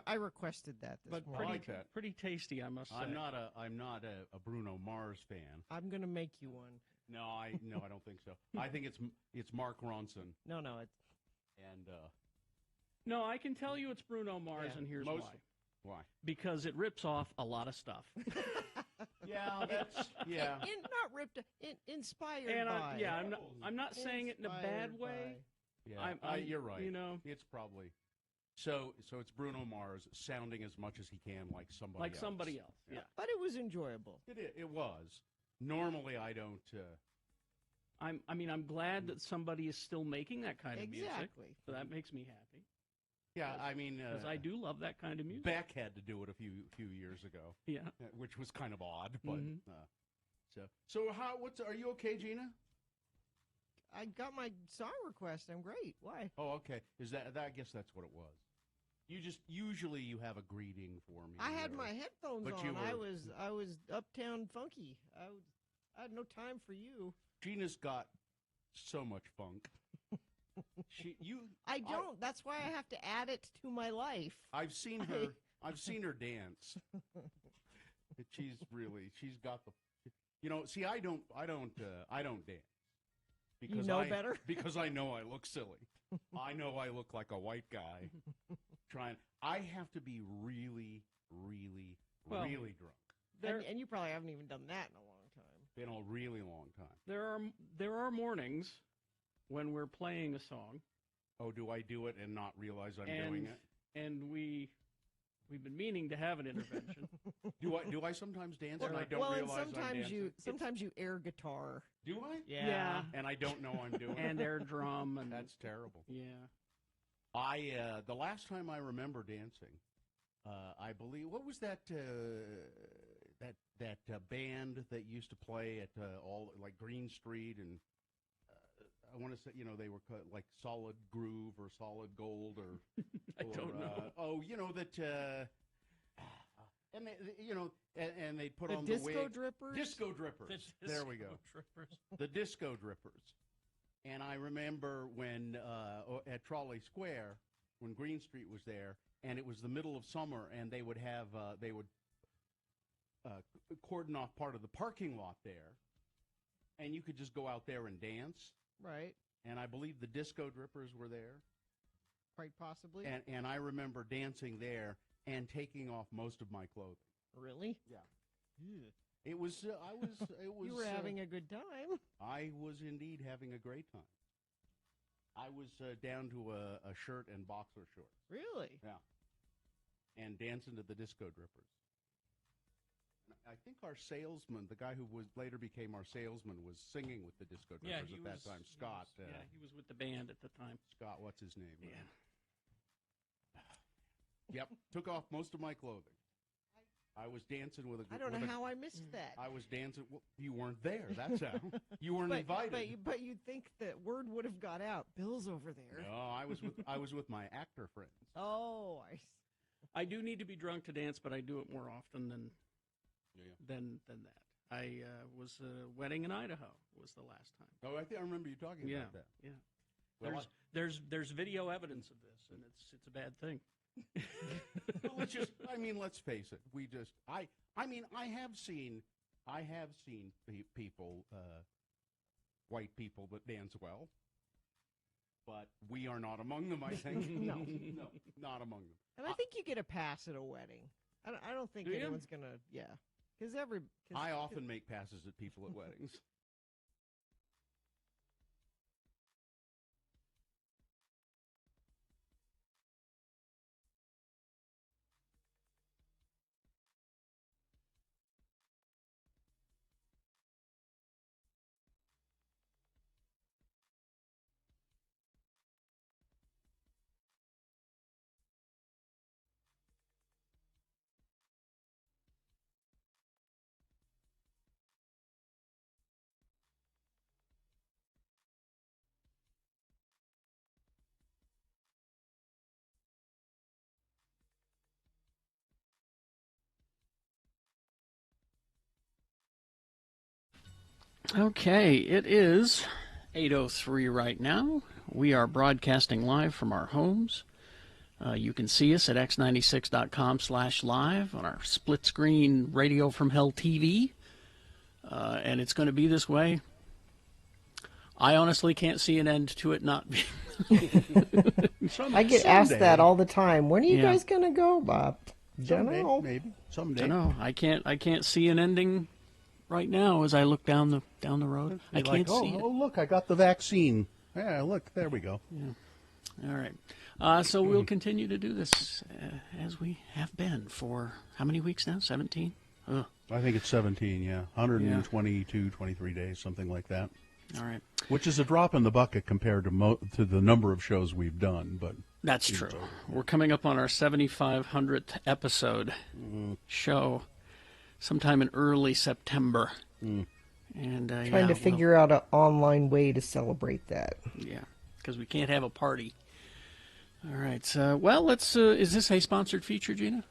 I requested that this morning. I like that. Pretty tasty, I must say. I'm not a Bruno Mars fan. I'm going to make you one. No, I don't think so. I think it's Mark Ronson. No, And No, I can tell you it's Bruno Mars, and here's why. Why? Because it rips off a lot of stuff. Yeah, that's not ripped, inspired and by. I'm not saying it in a bad way. Yeah, you're right. You know, it's probably so it's Bruno Mars sounding as much as he can like somebody else. Yeah. But it was enjoyable. It was. Normally, I don't. I'm glad that somebody is still making that kind of music. Exactly. So that makes me happy. Yeah, I mean, because I do love that kind of music. Beck had to do it a few years ago. Yeah, which was kind of odd, but so are you okay, Gina? I got my song request. I'm great. Why? Oh, okay. Is that I guess that's what it was. Usually you have a greeting for me. I had my headphones on. I was uptown funky. I had no time for you. Gina's got so much funk. I don't. That's why I have to add it to my life. I've seen her. I've seen her dance. She's got the. See, I don't dance. Because better? Because I know I look silly. I know I look like a white guy. I have to be really, really, really drunk. And you probably haven't even done that in a long time. In a really long time. There are mornings when we're playing a song. Oh, do I do it and not realize I'm doing it? And we've been meaning to have an intervention. Do I sometimes dance and I don't realize I'm dancing? Sometimes you air guitar. Do I? Yeah. And I don't know I'm doing it. And air drum. And that's terrible. Yeah. The last time I remember dancing, I believe, what was that band that used to play at all like Green Street, and I want to say, they were like Solid Groove or Solid Gold or I don't know. That and they, and they put on the Disco wig. Drippers? Disco Drippers. There we go. The Disco Drippers. And I remember when at Trolley Square, when Green Street was there, and it was the middle of summer, and they would have cordon off part of the parking lot there, and you could just go out there and dance. Right. And I believe the Disco Drippers were there. Quite possibly. And I remember dancing there and taking off most of my clothing. Really? Yeah. It was. You were having a good time. I was indeed having a great time. I was down to a shirt and boxer shorts. Really? Yeah. And dancing to the Disco Drippers. I think our salesman, the guy who later became our salesman, was singing with the Disco Drippers at that time. Scott. He was with the band at the time. Scott, what's his name? Yeah. Yep, took off most of my clothing. I was dancing with a. I don't know how I missed that. I was dancing. Well, you weren't there. That's how. You weren't invited. But you'd think that word would have got out. Bill's over there. No, I was with my actor friends. Oh, I do need to be drunk to dance, but I do it more often than that. I was wedding in Idaho was the last time. Oh, I think I remember you talking about that. Yeah. Well, there's video evidence of this, and it's a bad thing. Well, let's face it. I have seen people, white people that dance well, but we are not among them. I think no, not among them. And I think you get a pass at a wedding. I don't think anyone's gonna. Yeah, because I often make passes at people at weddings. Okay, it is 8:03 right now. We are broadcasting live from our homes. You can see us at x96.com/live on our split-screen Radio from Hell TV. And it's going to be this way. I honestly can't see an end to it not being. I get asked that all the time. When are you guys going to go, Bob? Someday, maybe. Someday. I can't see an ending right now as I look down the road. I can't see it. Oh, look, I got the vaccine. Yeah, look, there we go. Yeah. All right. So we'll continue to do this as we have been for how many weeks now? 17? I think it's 17, yeah. 122, 23 days, something like that. All right. Which is a drop in the bucket compared to the number of shows we've done, but that's true. We're coming up on our 7,500th episode show sometime in early September. And trying to figure out an online way to celebrate that. Yeah, because we can't have a party. All right. Well, let's. Is this a sponsored feature, Gina?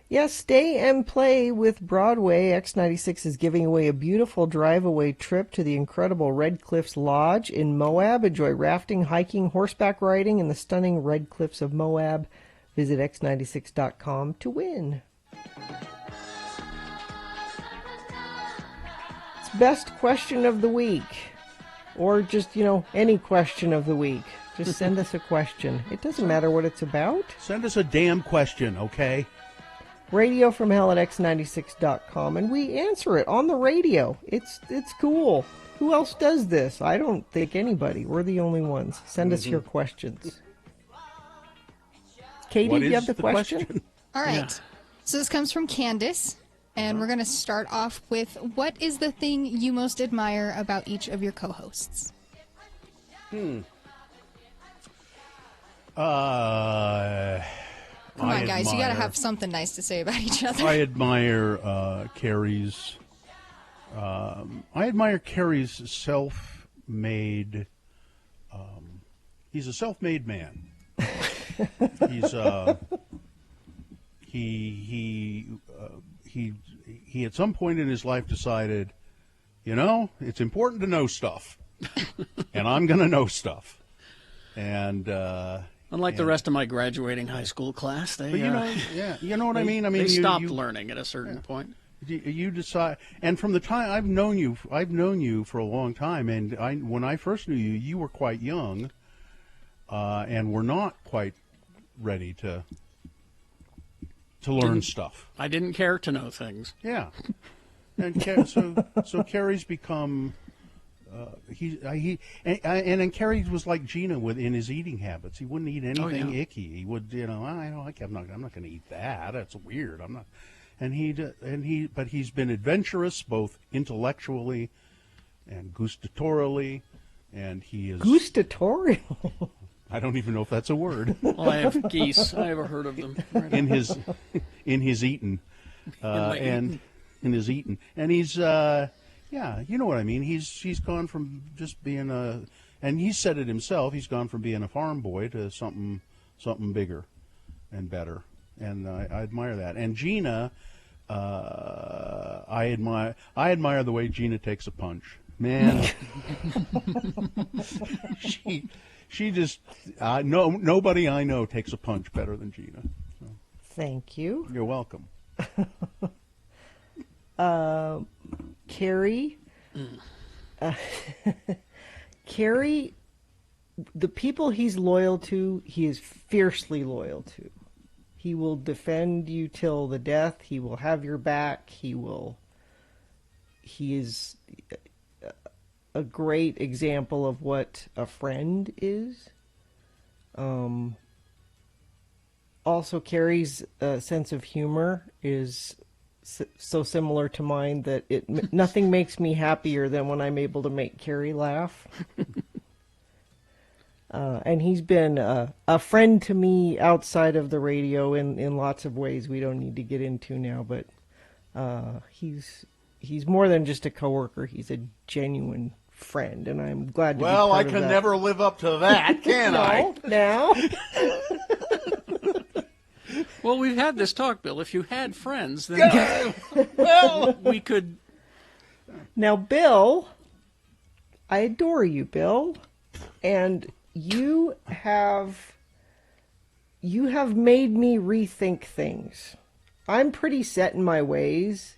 Yes, Stay and Play with Broadway. X96 is giving away a beautiful drive-away trip to the incredible Red Cliffs Lodge in Moab. Enjoy rafting, hiking, horseback riding in the stunning Red Cliffs of Moab. Visit x96.com to win. It's best question of the week. Or just, any question of the week. Just send us a question. It doesn't matter what it's about. Send us a damn question, okay? Radio from Hell at x96.com, and we answer it on the radio. It's cool. Who else does this? I don't think anybody. We're the only ones. Send us your questions. Katie, do you have the question? All right. Yeah. So this comes from Candace, and we're going to start off with, what is the thing you most admire about each of your co-hosts? Come on, guys. You got to have something nice to say about each other. I admire Carrie's. I admire Carrie's self-made. He's a self-made man. He's he at some point in his life decided, it's important to know stuff, and I'm going to know stuff, and. Unlike the rest of my graduating high school class, they, you know what I mean. They stopped learning at a certain point. You decide, and from the time I've known you for a long time, and when I first knew you, you were quite young, and were not quite ready to learn stuff. I didn't care to know things. Yeah, and so Carrie's become. And Carrie was like Gina in his eating habits. He wouldn't eat anything icky. He would, I'm not going to eat that. That's weird. I'm not. But he's been adventurous both intellectually and gustatorially, and he is gustatorial. I don't even know if that's a word. Well, I have geese. I ever heard of them. in his Eton, and in his Eton, and he's yeah, you know what I mean. He's gone from just being and he said it himself. He's gone from being a farm boy to something bigger and better, and I admire that. And Gina, I admire the way Gina takes a punch. Man, she just nobody I know takes a punch better than Gina. So. Thank you. You're welcome. Carrie, Carrie, the people he's loyal to, he is fiercely loyal to. He will defend you till the death. He will have your back. He is a great example of what a friend is. Also, Carrie's sense of humor is so similar to mine that nothing makes me happier than when I'm able to make Carrie laugh. And he's been a friend to me outside of the radio in lots of ways we don't need to get into now, but he's more than just a coworker. He's a genuine friend, and I'm glad to be Well, part I of can that. never live up to that, can I? Now? Well, we've had this talk, Bill. If you had friends, then well, we could. Now, Bill, I adore you, Bill, and you have made me rethink things. I'm pretty set in my ways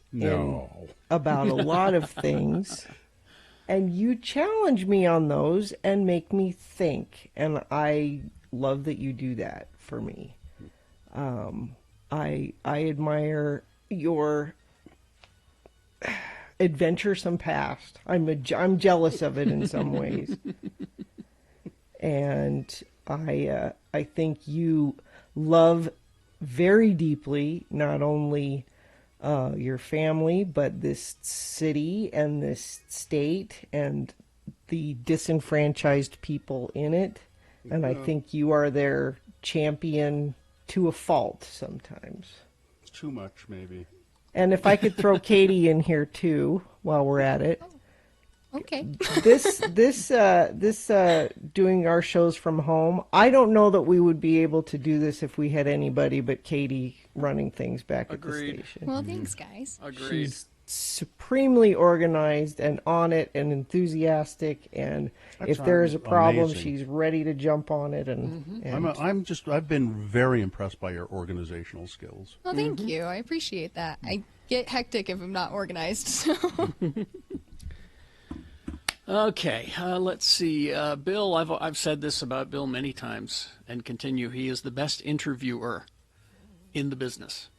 about a lot of things, and you challenge me on those and make me think, and I love that you do that for me. I admire your adventuresome past. I'm jealous of it in some ways, and I think you love very deeply not only your family but this city and this state and the disenfranchised people in it, and I think you are their champion to a fault sometimes. Too much, maybe. And if I could throw Katie in here too, while we're at it. Okay. This doing our shows from home, I don't know that we would be able to do this if we had anybody but Katie running things back at the station. Well, thanks, guys. Agreed. She's supremely organized and on it and enthusiastic, and if there is a problem, amazing. she's ready to jump on it. And I've been very impressed by your organizational skills. Well, thank you. I appreciate that. I get hectic if I'm not organized. So. Okay, let's see. Bill, I've said this about Bill many times and continue. He is the best interviewer in the business.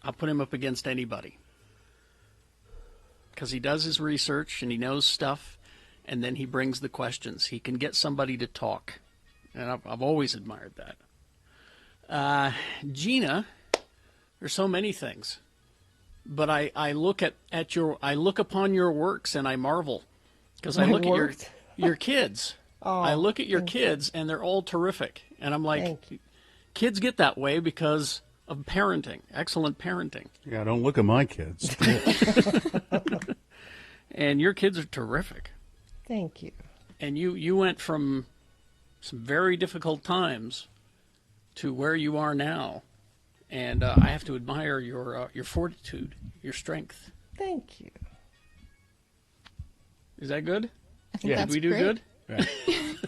I'll put him up against anybody because he does his research and he knows stuff, and then he brings the questions. He can get somebody to talk, and I've always admired that. Gina, there's so many things, but I look I look upon your works and I marvel. Because I look at your kids. I look at your kids, and they're all terrific. And I'm like, kids get that way because of parenting, excellent parenting. Yeah, don't look at my kids. And your kids are terrific. Thank you. And you went from some very difficult times to where you are now. And I have to admire your fortitude, your strength. Thank you. Is that good? I think that's Did we do great. good?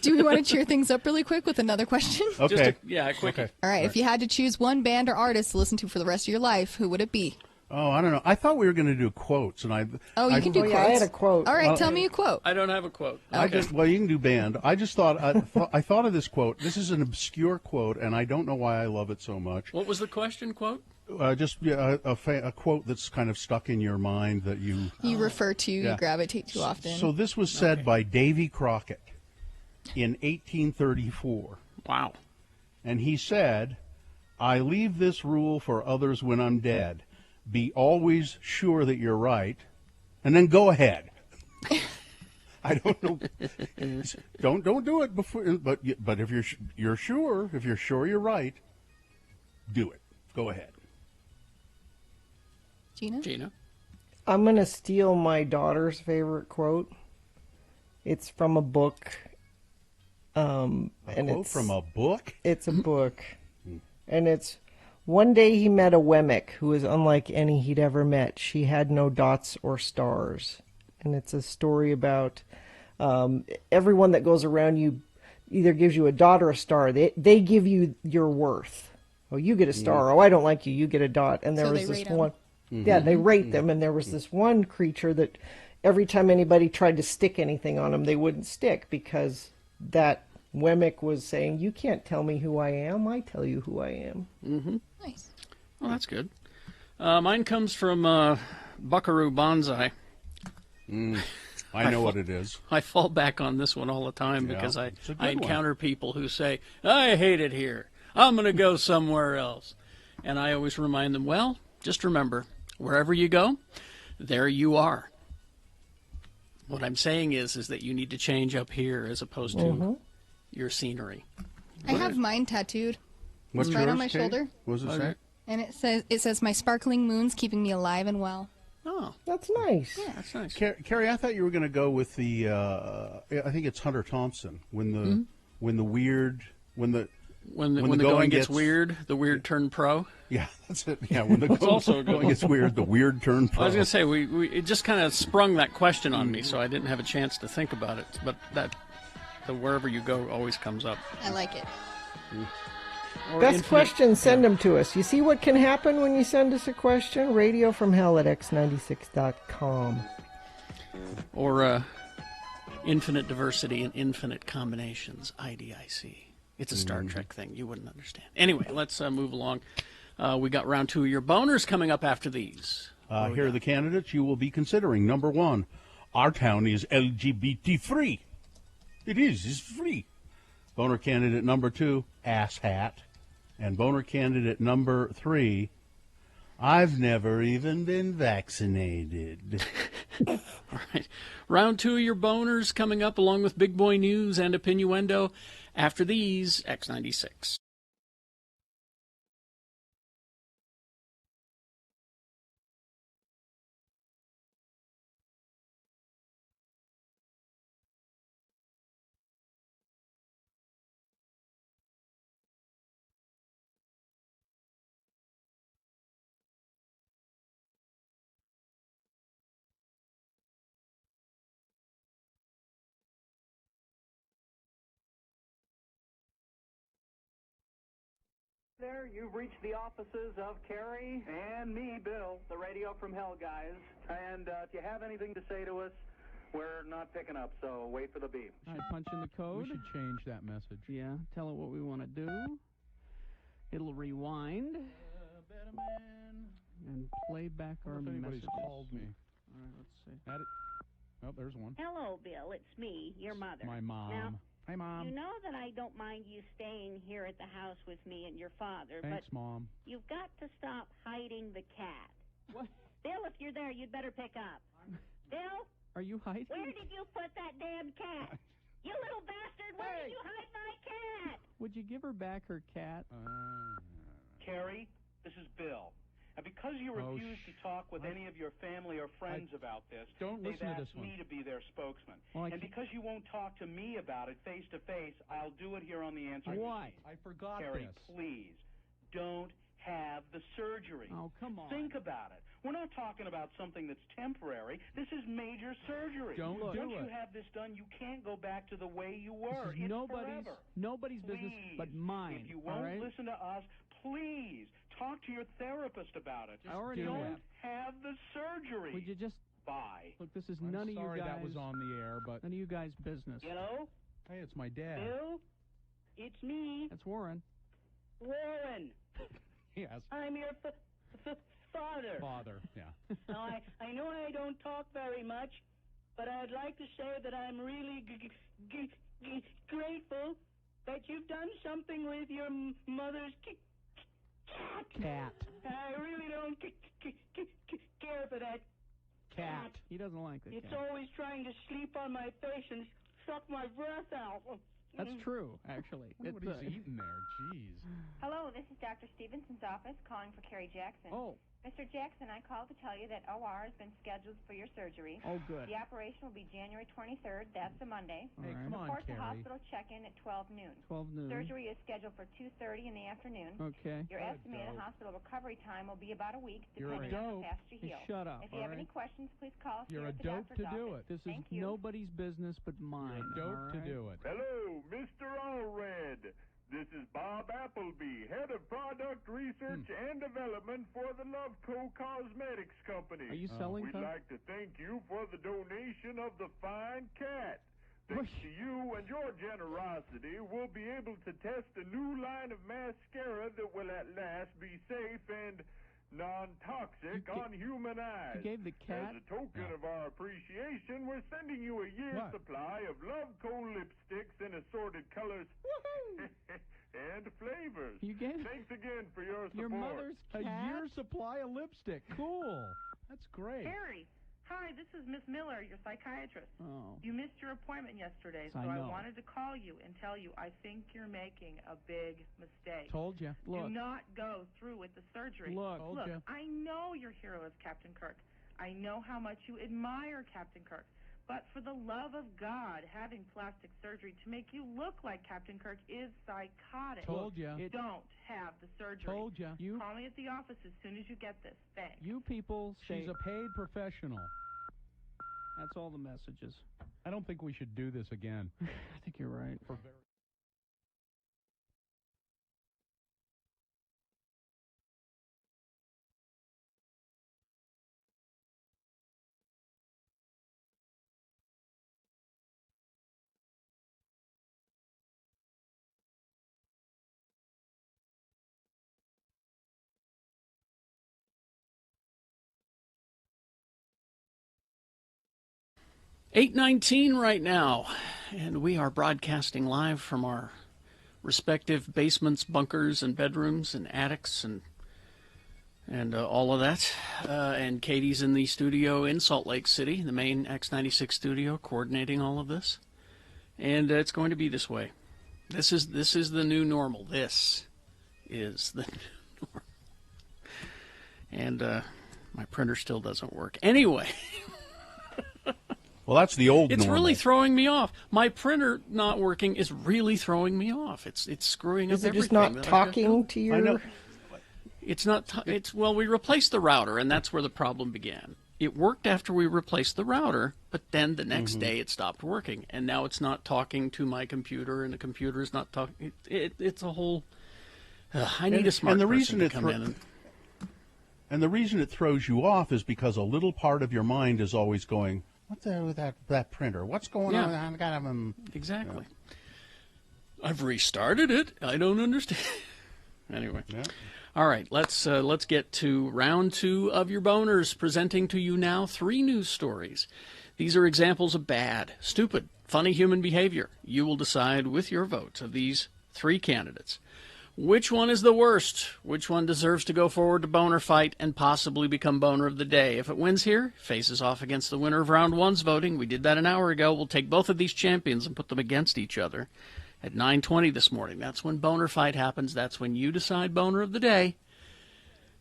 Do we want to cheer things up really quick with another question? Okay. Quick. Okay. All right. If you had to choose one band or artist to listen to for the rest of your life, who would it be? Oh, I don't know. I thought we were going to do quotes, and You can do quotes. Yeah, I had a quote. All right, tell me a quote. I don't have a quote. Well, you can do band. I just thought I thought of this quote. This is an obscure quote, and I don't know why I love it so much. What was the question? Quote? A quote that's kind of stuck in your mind that you refer to, you gravitate to often. So this was said by Davy Crockett in 1834. Wow. And he said, "I leave this rule for others when I'm dead. Be always sure that you're right, and then go ahead." I don't know. Don't do it before. But if you're sure you're right, do it. Go ahead. Gina. I'm gonna steal my daughter's favorite quote. It's from a book. Quote from a book? It's a book. And it's, one day he met a Wemmick who was unlike any he'd ever met. She had no dots or stars. And it's a story about everyone that goes around you either gives you a dot or a star. They give you your worth. Oh, you get a star. Oh, I don't like you. You get a dot. And there So was they this rate 'em. one. Yeah, they rate them. And there was this one creature that every time anybody tried to stick anything on him, they wouldn't stick because that Wemmick was saying, you can't tell me who I am. I tell you who I am. Mm-hmm. Nice. Well, that's good. Mine comes from Buckaroo Banzai. I know what it is. I fall back on this one all the time Yeah, because I it's a good encounter people who say, I hate it here. I'm going to go somewhere else. And I always remind them, well, just remember, wherever you go, there you are. What I'm saying is that you need to change up here as opposed to your scenery. I have mine tattooed. What's It's right on yours, my Kate? shoulder. What does it say? And it says my sparkling moon's keeping me alive and well. Oh, that's nice. Yeah, that's nice. Carrie, I thought you were going to go with the. I think it's Hunter Thompson when the when the going gets weird, the weird turn pro. Yeah, that's it. Yeah, when the That's also a good going one. gets weird, the weird turn pro. I was going to say it just kind of sprung that question on me, so I didn't have a chance to think about it. But the wherever you go always comes up. I like it. Or Best infinite- questions, send them to us. You see what can happen when you send us a question? radiofromhell@x96.com. Or infinite diversity and infinite combinations, IDIC. It's a Star Trek thing. You wouldn't understand. Anyway, let's move along. We got round 2 of your boners coming up after these. Here are the candidates you will be considering. Number 1, our town is LGBT free. It's free. Boner candidate number 2, ass hat. And boner candidate number 3, I've never even been vaccinated. All right. Round 2 of your boners coming up along with Big Boy News and Opinnuendo. After these, X96. There, you've reached the offices of Carrie and me, Bill, the Radio from Hell guys. And if you have anything to say to us, we're not picking up, so wait for the beep. I punch in the code. We should change that message. Yeah, tell it what we want to do. It'll rewind and play back our anybody's messages. called me. All right, let's see. Oh, there's one. Hello, Bill. It's me, your mother. My mom. Now, Hi, Mom. you know that I don't mind you staying here at the house with me and your father, Thanks, but Mom. you've got to stop hiding the cat. What? Bill, if you're there, you'd better pick up. Bill, Are you hiding? where did you put that damn cat? You little bastard, where did you hide my cat? Would you give her back her cat? Carrie, this is Bill. And because you refuse to talk with any of your family or friends about this, Don't they've listen to asked this one. me to be their spokesman. Well, and because you won't talk to me about it face to face, I'll do it here on the answer. Why? I forgot Carrie, this. please, don't have the surgery. Oh, come on. Think about it. We're not talking about something that's temporary. This is major surgery. Don't do Once you it. have this done, you can't go back to the way you were. This is It's forever. nobody's business Please, but mine. If you all won't right? listen to us, please talk to your therapist about it. I already don't have. have the surgery. Would you just Bye. look? This is I'm none of sorry you guys. that was on the air, but None of you guys' business. Hello? hey, it's my dad. Bill, it's me, That's Warren. Warren. Yes, I'm your father. father. Yeah. Now, I know I don't talk very much, but I'd like to say that I'm really grateful that you've done something with your mother's cat. Cat. I really don't care for that cat. He doesn't like the It's cat. always trying to sleep on my face and suck my breath out. That's true, actually. What he's eating there? Jeez. Hello, this is Dr. Stevenson's office calling for Carrie Jackson. Oh. Mr. Jackson, I called to tell you that OR has been scheduled for your surgery. Oh, good. The operation will be January 23rd. That's a Monday. Hey, come on, Report to Carrie. hospital check-in at 12 noon. 12 noon. Surgery is scheduled for 2:30 in the afternoon. Okay. Your What a estimated dope. hospital recovery time will be about a week, You're a depending on dope. how fast you Hey, heal. shut up, If you all have any right? questions, please call us You're here a at the dope doctor's to do office. it. This is Thank you. nobody's business but mine. You're a dope all to right? do it. Hello, Mr. Allred. This is Bob Appleby, head of product research and development for the Loveco Cosmetics Company. Are you selling We'd co- like to thank you for the donation of the fine cat. Thanks to you and your generosity, we'll be able to test a new line of mascara that will at last be safe and non-toxic on human eyes. You gave the cat? As a token of our appreciation, we're sending you a year's What? supply of Loveco lipsticks in assorted colors and flavors. You gave Thanks again for your support. your mother's cat? A year's supply of lipstick. Cool. That's great. Harry, hi, this is Miss Miller, your psychiatrist. Oh. You missed your appointment yesterday, so I I know. wanted to call you and tell you I think you're making a big mistake. Told you. Do Look. not go through with the surgery. Look. Told Look, ya. I know your hero is Captain Kirk. I know how much you admire Captain Kirk. But for the love of God, having plastic surgery to make you look like Captain Kirk is psychotic. Told ya. Don't have the surgery. Told ya. You- Call me at the office as soon as you get this. Thanks. You people say She's a paid professional. that's all the messages. I don't think we should do this again. I think you're right. For very $8:19 right now, and we are broadcasting live from our respective basements, bunkers, and bedrooms, and attics, and all of that. And Katie's in the studio in Salt Lake City, the main X96 studio, coordinating all of this. And it's going to be this way. This is the new normal. This is the new normal. And my printer still doesn't work. Anyway. Well, that's the old It's normal. really throwing me off. My printer not working is really throwing me off. It's screwing up Is it everything. just not that I've got talking going. to your? I know. It's not. Well, we replaced the router, and that's where the problem began. It worked after we replaced the router, but then the next day it stopped working, and now it's not talking to my computer, and the computer is not talking. It's a whole. I need a smart and the person reason to it come thro- in. And the reason it throws you off is because a little part of your mind is always going, "What's there with that printer? What's going Yeah. on? I got Exactly. I've restarted it. I don't understand. Anyway. Yeah. All right, let's get to round 2 of your boners, presenting to you now 3 news stories. These are examples of bad, stupid, funny human behavior. You will decide with your vote of these 3 candidates. Which one is the worst? Which one deserves to go forward to boner fight and possibly become boner of the day? If it wins here, faces off against the winner of round 1's voting. We did that an hour ago. We'll take both of these champions and put them against each other at 9:20 this morning. That's when boner fight happens. That's when you decide boner of the day.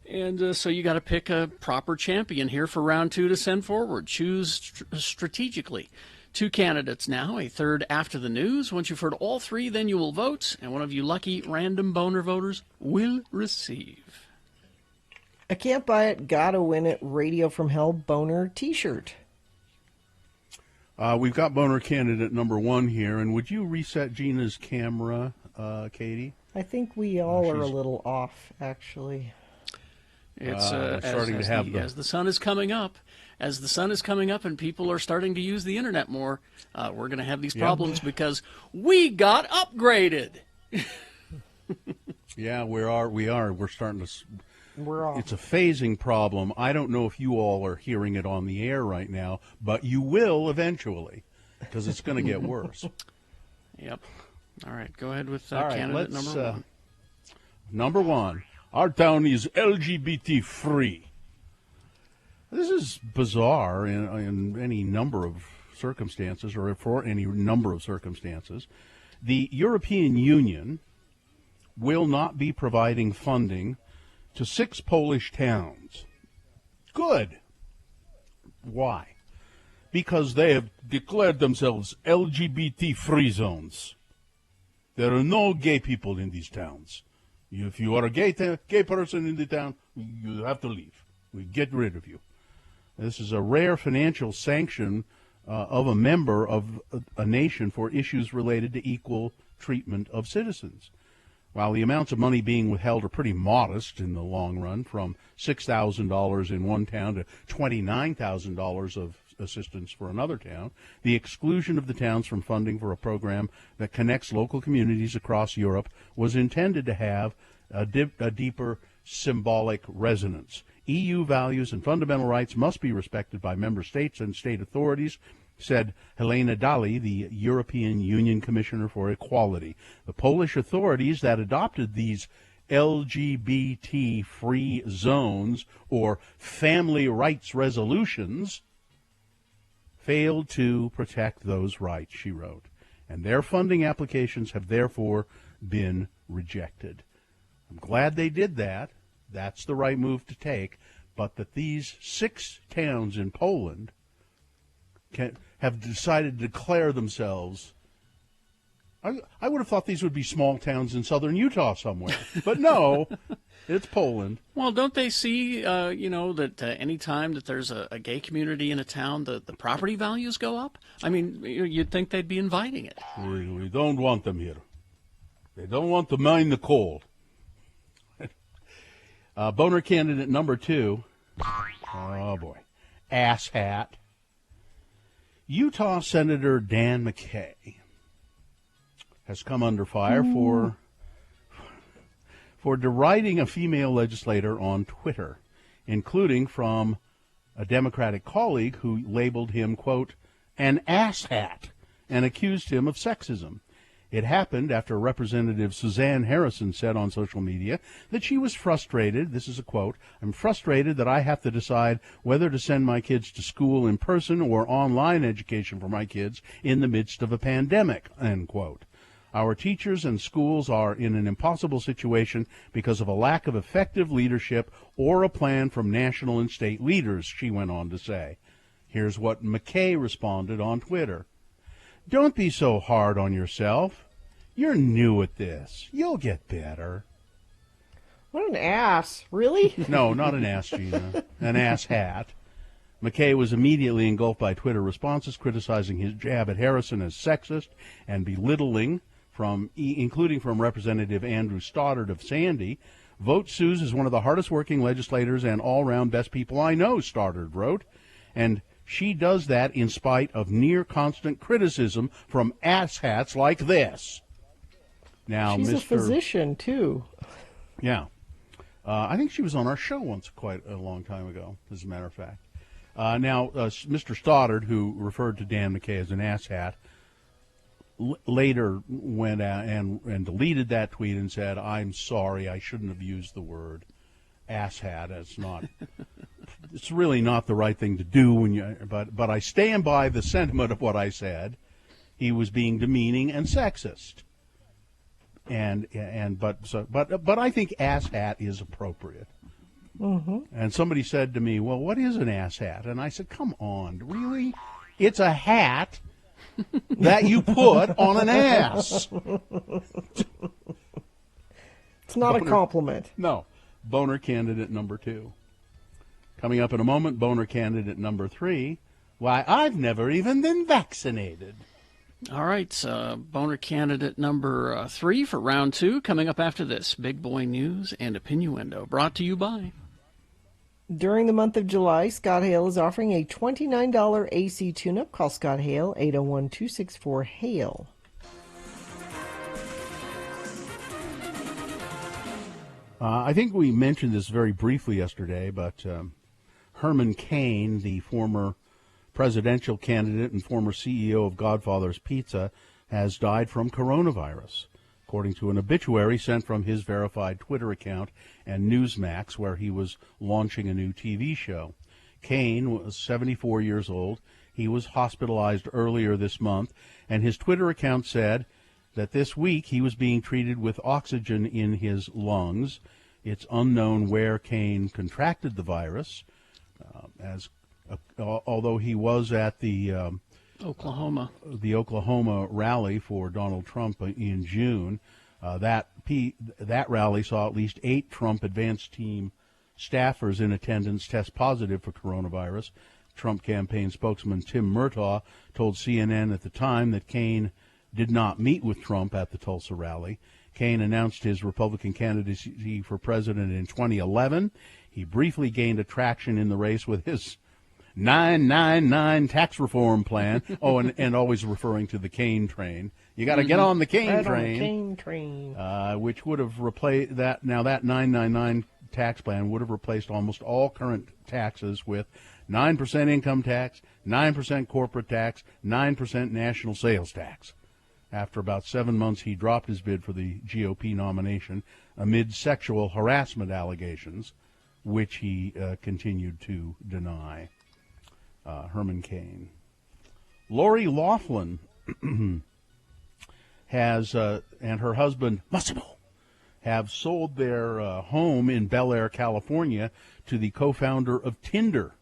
And so you got to pick a proper champion here for round 2 to send forward. Choose strategically. 2 candidates now, a third after the news. Once you've heard all 3, then you will vote, and one of you lucky random boner voters will receive. I can't buy it, gotta win it. Radio from Hell boner T-shirt. We've got boner candidate number 1 here, and would you reset Gina's camera, Katie? I think we all are a she's- little off, actually. It's starting to have as the sun is coming up. As the sun is coming up and people are starting to use the internet more, we're going to have these problems because we got upgraded. Yeah, we are. We're starting to. We're off. It's a phasing problem. I don't know if you all are hearing it on the air right now, but you will eventually, because it's going to get worse. Yep. All right, go ahead with All right, candidate let's, number 1. Number 1, our town is LGBT free. This is bizarre in any number of circumstances, or for any number of circumstances. The European Union will not be providing funding to 6 Polish towns. Good. Why? Because they have declared themselves LGBT-free zones. There are no gay people in these towns. If you are a gay person in the town, you have to leave. We get rid of you. This is a rare financial sanction of a member of a nation for issues related to equal treatment of citizens. While the amounts of money being withheld are pretty modest in the long run, from $6,000 in one town to $29,000 of assistance for another town, the exclusion of the towns from funding for a program that connects local communities across Europe was intended to have a deeper symbolic resonance. EU values and fundamental rights must be respected by member states and state authorities, said Helena Dalli, the European Union Commissioner for Equality. The Polish authorities that adopted these LGBT-free zones, or family rights resolutions, failed to protect those rights, she wrote, and their funding applications have therefore been rejected. I'm glad they did that. That's the right move to take. But that these 6 towns in Poland have decided to declare themselves, I would have thought these would be small towns in southern Utah somewhere. But no, it's Poland. Well, don't they see, that any time that there's a gay community in a town, the property values go up? I mean, you'd think they'd be inviting it. We don't want them here. They don't want to mine the coal. Boner candidate number 2. Oh, boy. Asshat. Utah Senator Dan McCay has come under fire for deriding a female legislator on Twitter, including from a Democratic colleague who labeled him, quote, an asshat, and accused him of sexism. It happened after Representative Suzanne Harrison said on social media that she was frustrated. This is a quote, I'm frustrated that I have to decide whether to send my kids to school in person or online education for my kids in the midst of a pandemic, end quote. Our teachers and schools are in an impossible situation because of a lack of effective leadership or a plan from national and state leaders, she went on to say. Here's what McCay responded on Twitter. Don't be so hard on yourself. You're new at this. You'll get better. What an ass. Really? No, not an ass, Gina. An ass hat. McCay was immediately engulfed by Twitter responses criticizing his jab at Harrison as sexist and belittling, including from Representative Andrew Stoddard of Sandy. Vote Suze is one of the hardest working legislators and all-round best people I know, Stoddard wrote. And she does that in spite of near constant criticism from asshats like this. Now, she's a physician, too. Yeah. I think she was on our show once quite a long time ago, as a matter of fact. Mr. Stoddard, who referred to Dan McCay as an asshat, later went out and deleted that tweet and said, I'm sorry, I shouldn't have used the word asshat. It's really not the right thing to do but I stand by the sentiment of what I said. He was being demeaning and sexist. But I think asshat is appropriate. Mm-hmm. And somebody said to me, well, what is an asshat? And I said, come on, really? It's a hat that you put on an ass. It's not a compliment. No. Boner candidate number 2. Coming up in a moment, boner candidate number 3. Why, I've never even been vaccinated. All right, boner candidate number 3 for round 2. Coming up after this, Big Boy News and Opinioendo, brought to you by... During the month of July, Scott Hale is offering a $29 AC tune-up. Call Scott Hale, 801-264-HALE. I think we mentioned this very briefly yesterday, but Herman Cain, the former presidential candidate and former CEO of Godfather's Pizza, has died from coronavirus, according to an obituary sent from his verified Twitter account and Newsmax, where he was launching a new TV show. Cain was 74 years old. He was hospitalized earlier this month, and his Twitter account said that this week he was being treated with oxygen in his lungs. It's unknown where Cain contracted the virus, although he was at the Oklahoma rally for Donald Trump in June. That rally saw at least 8 Trump advance team staffers in attendance test positive for coronavirus. Trump campaign spokesman Tim Murtaugh told CNN at the time that Cain did not meet with Trump at the Tulsa rally. Cain announced his Republican candidacy for president in 2011. He briefly gained traction in the race with his 999 tax reform plan. Oh, and always referring to the Cain train. You got to get on the Cain train. On the Cain train. Which would have replaced that. Now that 999 tax plan would have replaced almost all current taxes with 9% income tax, 9% corporate tax, 9% national sales tax. After about 7 months, he dropped his bid for the GOP nomination amid sexual harassment allegations, which he continued to deny. Herman Cain. Lori Loughlin has, and her husband, Massimo, have sold their home in Bel Air, California, to the co-founder of Tinder.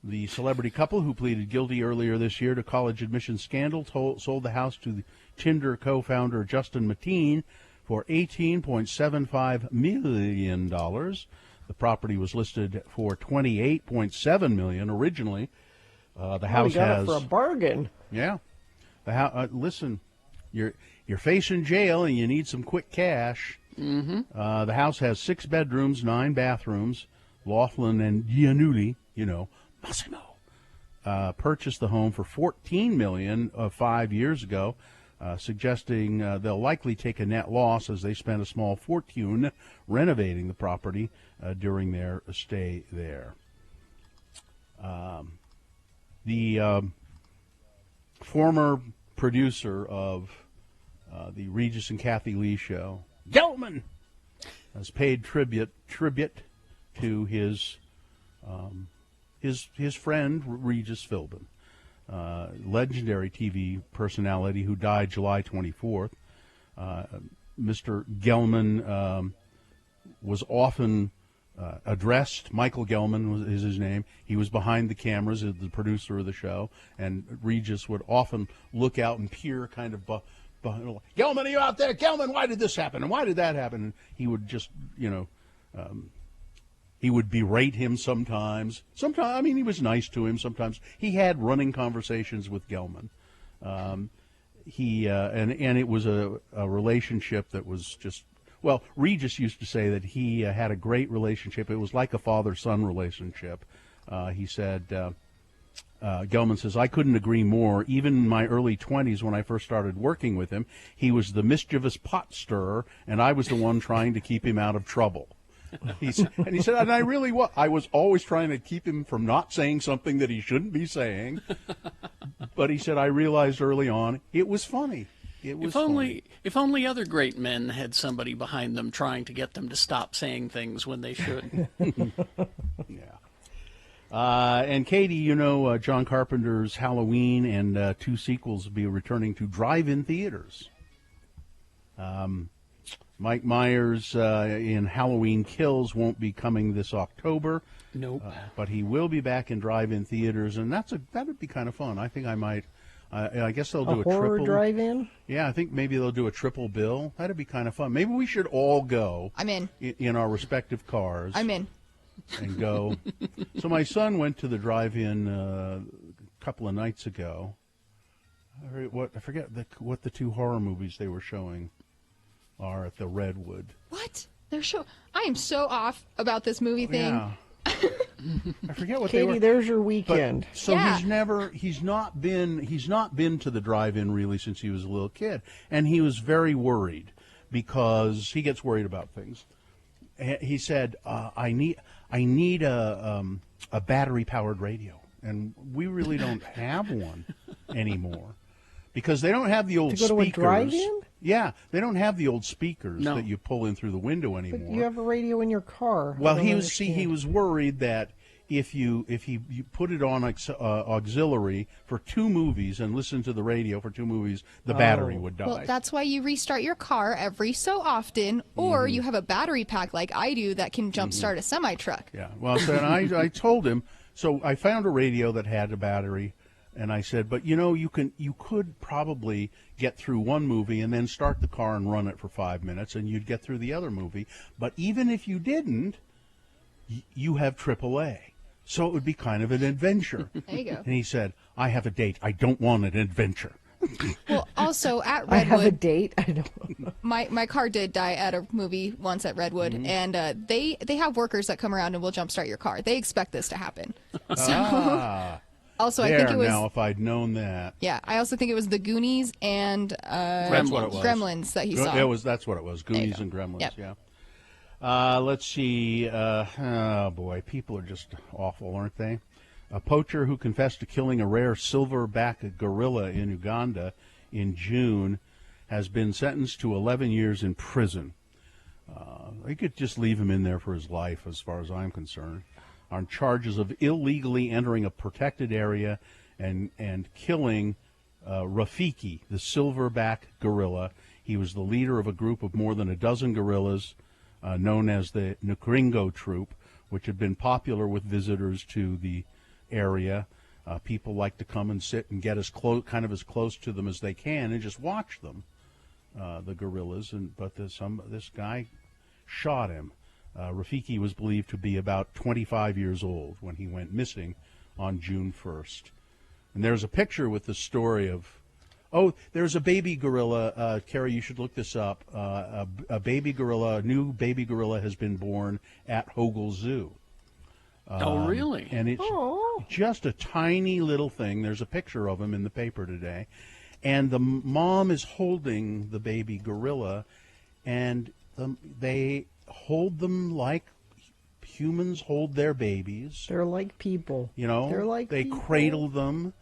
The celebrity couple, who pleaded guilty earlier this year to college admissions scandal, sold the house to the Tinder co-founder Justin Mateen for $18.75 million. The property was listed for $28.7 million originally. The house got has it for a bargain. Yeah. Listen, you're facing jail and you need some quick cash. Mm-hmm. The house has 6 bedrooms, 9 bathrooms. Loughlin and Giannulli, Massimo, purchased the home for $14 million 5 years ago, suggesting they'll likely take a net loss as they spent a small fortune renovating the property during their stay there. The former producer of the Regis and Kathy Lee show, Gelman, has paid tribute to his friend Regis Philbin, legendary TV personality who died July 24th. Mr. Gelman was often addressed. Michael Gelman is his name. He was behind the cameras as the producer of the show, and Regis would often look out and peer kind of behind. Gelman, are you out there? Gelman, why did this happen? And why did that happen? And he would just, he would berate him sometimes. Sometimes, he was nice to him. Sometimes he had running conversations with Gelman. And it was a relationship that was just, well, Regis used to say that he had a great relationship. It was like a father-son relationship. He said, Gelman says, I couldn't agree more. Even in my early 20s when I first started working with him, he was the mischievous pot stirrer, and I was the one trying to keep him out of trouble. He said, and I really was. I was always trying to keep him from not saying something that he shouldn't be saying. But he said, I realized early on it was funny. It was funny. If only other great men had somebody behind them trying to get them to stop saying things when they should. Yeah. And Katie, John Carpenter's Halloween and 2 sequels will be returning to drive-in theaters. Mike Myers in Halloween Kills won't be coming this October. Nope. But he will be back in drive-in theaters, and that would be kind of fun. I think I might. I guess they'll do a horror triple drive-in. Yeah, I think maybe they'll do a triple bill. That'd be kind of fun. Maybe we should all go. I'm in. In our respective cars. I'm in. And go. So my son went to the drive-in a couple of nights ago. I forget what the 2 horror movies they were showing are at the Redwood. What? I am so off about this movie thing. Yeah. I forget what Katie, they were. there's your weekend. But, so Yeah. he's not been to the drive-in really since he was a little kid, and he was very worried because he gets worried about things. He said, I need a battery-powered radio, and we really don't have one anymore because they don't have the old to go speakers. To a drive-in? Yeah, they don't have the old speakers No. that you pull in through the window anymore. But you have a radio in your car. Well, he was worried that if you put it on auxiliary for 2 movies and listen to the radio for 2 movies, the battery would die. Well, that's why you restart your car every so often, or you have a battery pack like I do that can jumpstart a semi-truck. Yeah, well, so and I told him, so I found a radio that had a battery, and I said, but you could probably get through one movie and then start the car and run it for 5 minutes, and you'd get through the other movie. But even if you didn't, you have AAA. So it would be kind of an adventure. There you go. And he said, I have a date. I don't want an adventure. Well, also at Redwood, I have a date. I don't. My car did die at a movie once at Redwood, and they have workers that come around and will jumpstart your car. They expect this to happen. So, also, I think it was. Now, if I'd known that. Yeah, I also think it was the Goonies and That's what it was. Gremlins that he saw. That's what it was. Goonies and Gremlins. Yep. Yeah. Let's see. Oh boy, people are just awful, aren't they? A poacher who confessed to killing a rare silverback gorilla in Uganda in June has been sentenced to 11 years in prison. They could just leave him in there for his life, as far as I'm concerned, on charges of illegally entering a protected area and killing Rafiki, the silverback gorilla. He was the leader of a group of more than a dozen gorillas known as the Nkringo Troop, which had been popular with visitors to the area. People like to come and sit and get as close to them as they can and just watch them, the gorillas. But this guy shot him. Rafiki was believed to be about 25 years old when he went missing on June 1st. And there's a picture with the story of. Oh, there's a baby gorilla. Carrie, you should look this up. A baby gorilla, a new baby gorilla has been born at Hogle Zoo. Oh, really? And it's just a tiny little thing. There's a picture of him in the paper today. And the mom is holding the baby gorilla, and they hold them like humans hold their babies. They're like people. They're like they people. Cradle them.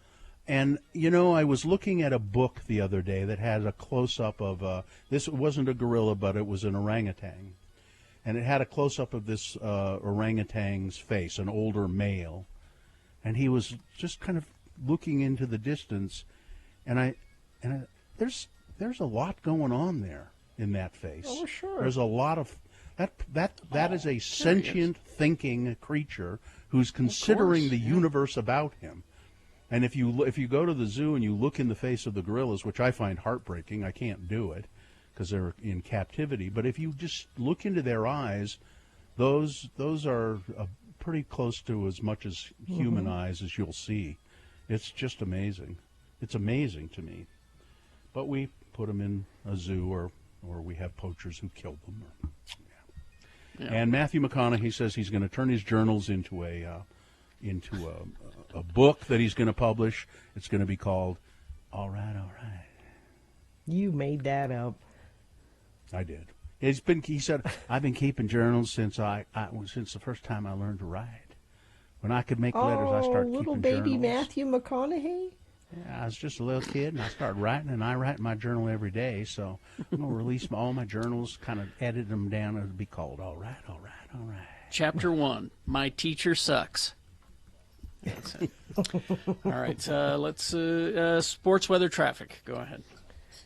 And, I was looking at a book the other day that had a close-up of, this wasn't a gorilla, but it was an orangutan. And it had a close-up of this orangutan's face, an older male. And he was just kind of looking into the distance. And there's a lot going on there in that face. Oh, sure. There's a lot of, that is a sentient, thinking creature who's considering the universe about him. And if you go to the zoo and you look in the face of the gorillas, which I find heartbreaking, I can't do it because they're in captivity. But if you just look into their eyes, those are pretty close to as much as human eyes as you'll see. It's just amazing. It's amazing to me. But we put them in a zoo, or we have poachers who kill them. Yeah. And Matthew McConaughey says he's going to turn his journals into a book that he's going to publish. It's going to be called All Right, All Right. You made that up. I did. He said, I've been keeping journals since since the first time I learned to write. When I could make letters, I started keeping journals. Little baby Matthew McConaughey? Yeah, I was just a little kid, and I started writing, and I write my journal every day, so I'm going to release all my journals, kind of edit them down, and it'll be called All Right, All Right, All Right. Chapter 1, My Teacher Sucks. All right, let's sports weather traffic. Go ahead.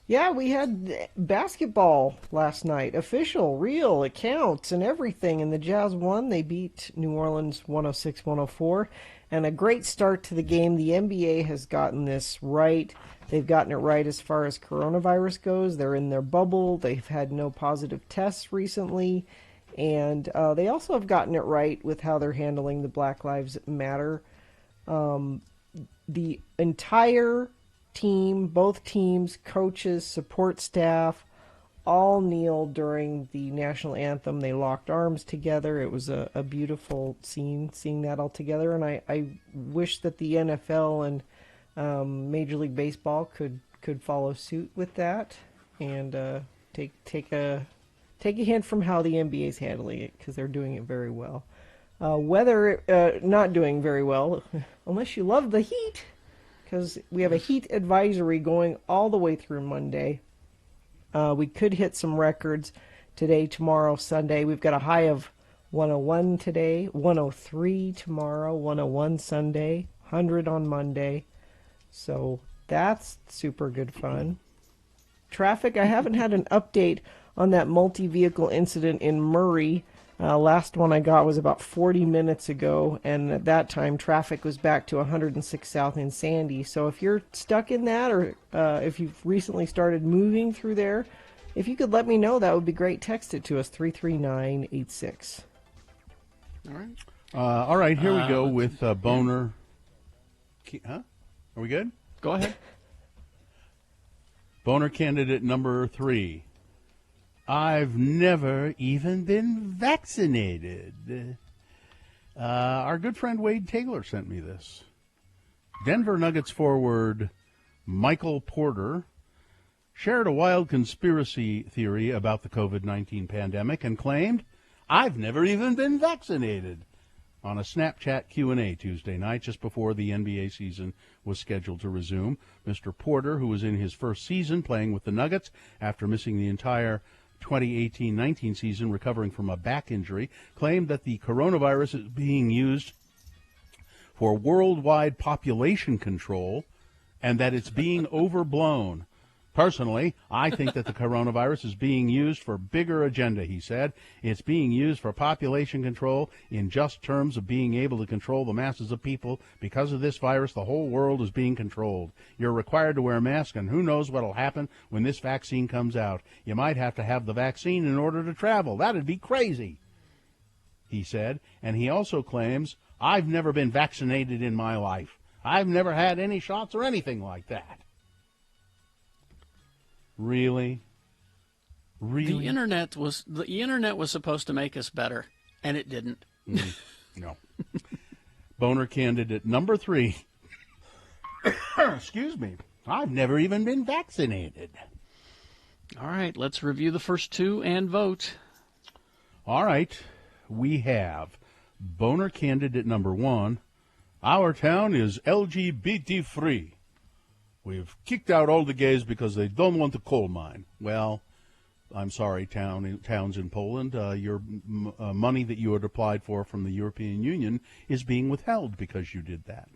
Yeah, we had basketball last night. Official, real, it counts and everything. And the Jazz won. They beat New Orleans 106-104. And a great start to the game. The NBA has gotten this right. They've gotten it right as far as coronavirus goes. They're in their bubble. They've had no positive tests recently. And they also have gotten it right with how they're handling the Black Lives Matter. The entire team, both teams, coaches, support staff, all kneeled during the national anthem. They locked arms together. It was a beautiful scene, seeing that all together. And I wish that the NFL and Major League Baseball could follow suit with that and take a hint from how the NBA is handling it, because they're doing it very well. Weather, not doing very well, unless you love the heat, because we have a heat advisory going all the way through Monday. We could hit some records today, tomorrow, Sunday. We've got a high of 101 today, 103 tomorrow, 101 Sunday, 100 on Monday. So that's super good fun. Traffic, I haven't had an update on that multi-vehicle incident in Murray. Last one I got was about 40 minutes ago, and at that time traffic was back to 106 South in Sandy. So if you're stuck in that, or if you've recently started moving through there, if you could let me know, that would be great. Text it to us, 33986. All right. All right, here we go with Boner. Huh? Are we good? Go ahead. Boner candidate number 3. I've never even been vaccinated. Our good friend Wade Taylor sent me this. Denver Nuggets forward Michael Porter shared a wild conspiracy theory about the COVID-19 pandemic and claimed, I've never even been vaccinated, on a Snapchat Q&A Tuesday night just before the NBA season was scheduled to resume. Mr. Porter, who was in his first season playing with the Nuggets after missing the entire 2018-19 season recovering from a back injury, claimed that the coronavirus is being used for worldwide population control and that it's being overblown. Personally, I think that the coronavirus is being used for bigger agenda, he said. It's being used for population control in just terms of being able to control the masses of people. Because of this virus, the whole world is being controlled. You're required to wear a mask, and who knows what will happen when this vaccine comes out. You might have to have the vaccine in order to travel. That'd be crazy, he said. And he also claims, I've never been vaccinated in my life. I've never had any shots or anything like that. Really? The internet was supposed to make us better, and it didn't. No. Boner candidate number 3. Excuse me. I've never even been vaccinated. All right, let's review the first 2 and vote. All right. We have Boner candidate number 1. Our town is LGBT free. We've kicked out all the gays because they don't want the coal mine. Well, I'm sorry, towns in Poland. Your money that you had applied for from the European Union is being withheld because you did that.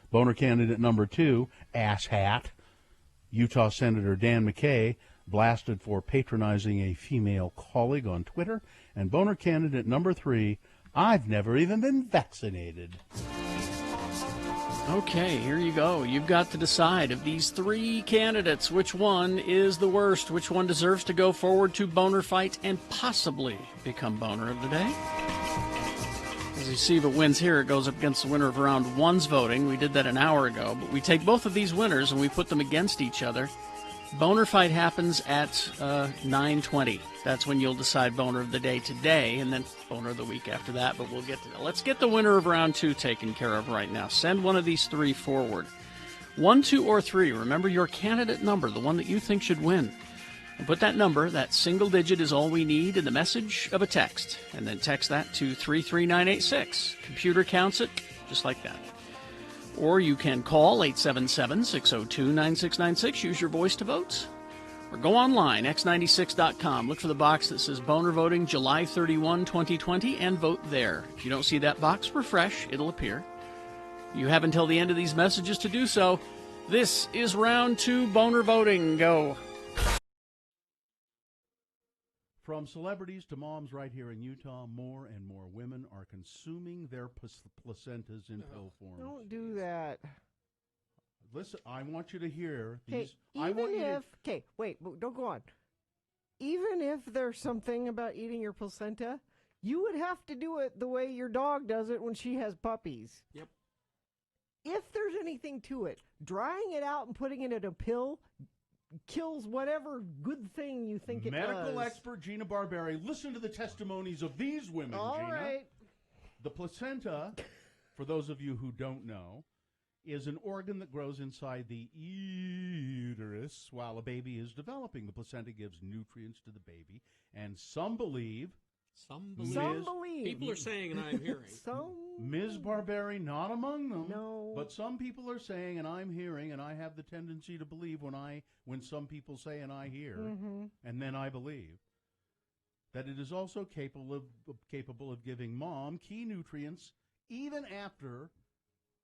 Boner candidate number 2, asshat. Utah Senator Dan McKay blasted for patronizing a female colleague on Twitter. And Boner candidate number 3, I've never even been vaccinated. Okay, here you go. You've got to decide of these 3 candidates, which one is the worst, which one deserves to go forward to Boner Fight and possibly become Boner of the Day. As you see, if it wins here, it goes up against the winner of round 1's voting. We did that an hour ago, but we take both of these winners and we put them against each other. Boner Fight happens at 9:20. That's when you'll decide Boner of the Day today, and then Boner of the Week after that, but we'll get to that. Let's get the winner of round 2 taken care of right now. Send one of these 3 forward. 1, 2, or 3. Remember your candidate number, the one that you think should win. And put that number, that single digit is all we need, in the message of a text. And then text that to 33986. Computer counts it just like that. Or you can call 877-602-9696. Use your voice to vote. Or go online, x96.com. Look for the box that says Boner Voting July 31, 2020, and vote there. If you don't see that box, refresh. It'll appear. You have until the end of these messages to do so. This is round 2 Boner Voting. Go. From celebrities to moms right here in Utah, more and more women are consuming their placentas in pill form. Don't do that. Listen, I want you to hear these. Okay, wait, don't go on. Even if there's something about eating your placenta, you would have to do it the way your dog does it when she has puppies. Yep. If there's anything to it, drying it out and putting it in a pill kills whatever good thing you think it does. Medical expert Gina Barberi, listen to the testimonies of these women, All Gina. right. The placenta, for those of you who don't know, is an organ that grows inside the uterus while a baby is developing. The placenta gives nutrients to the baby, and some believe... Some believe. People are saying, and I'm hearing. Ms. Barberi, not among them. No. But some people are saying, and I'm hearing, and I have the tendency to believe when some people say and I hear, and then I believe, that it is also capable of giving mom key nutrients even after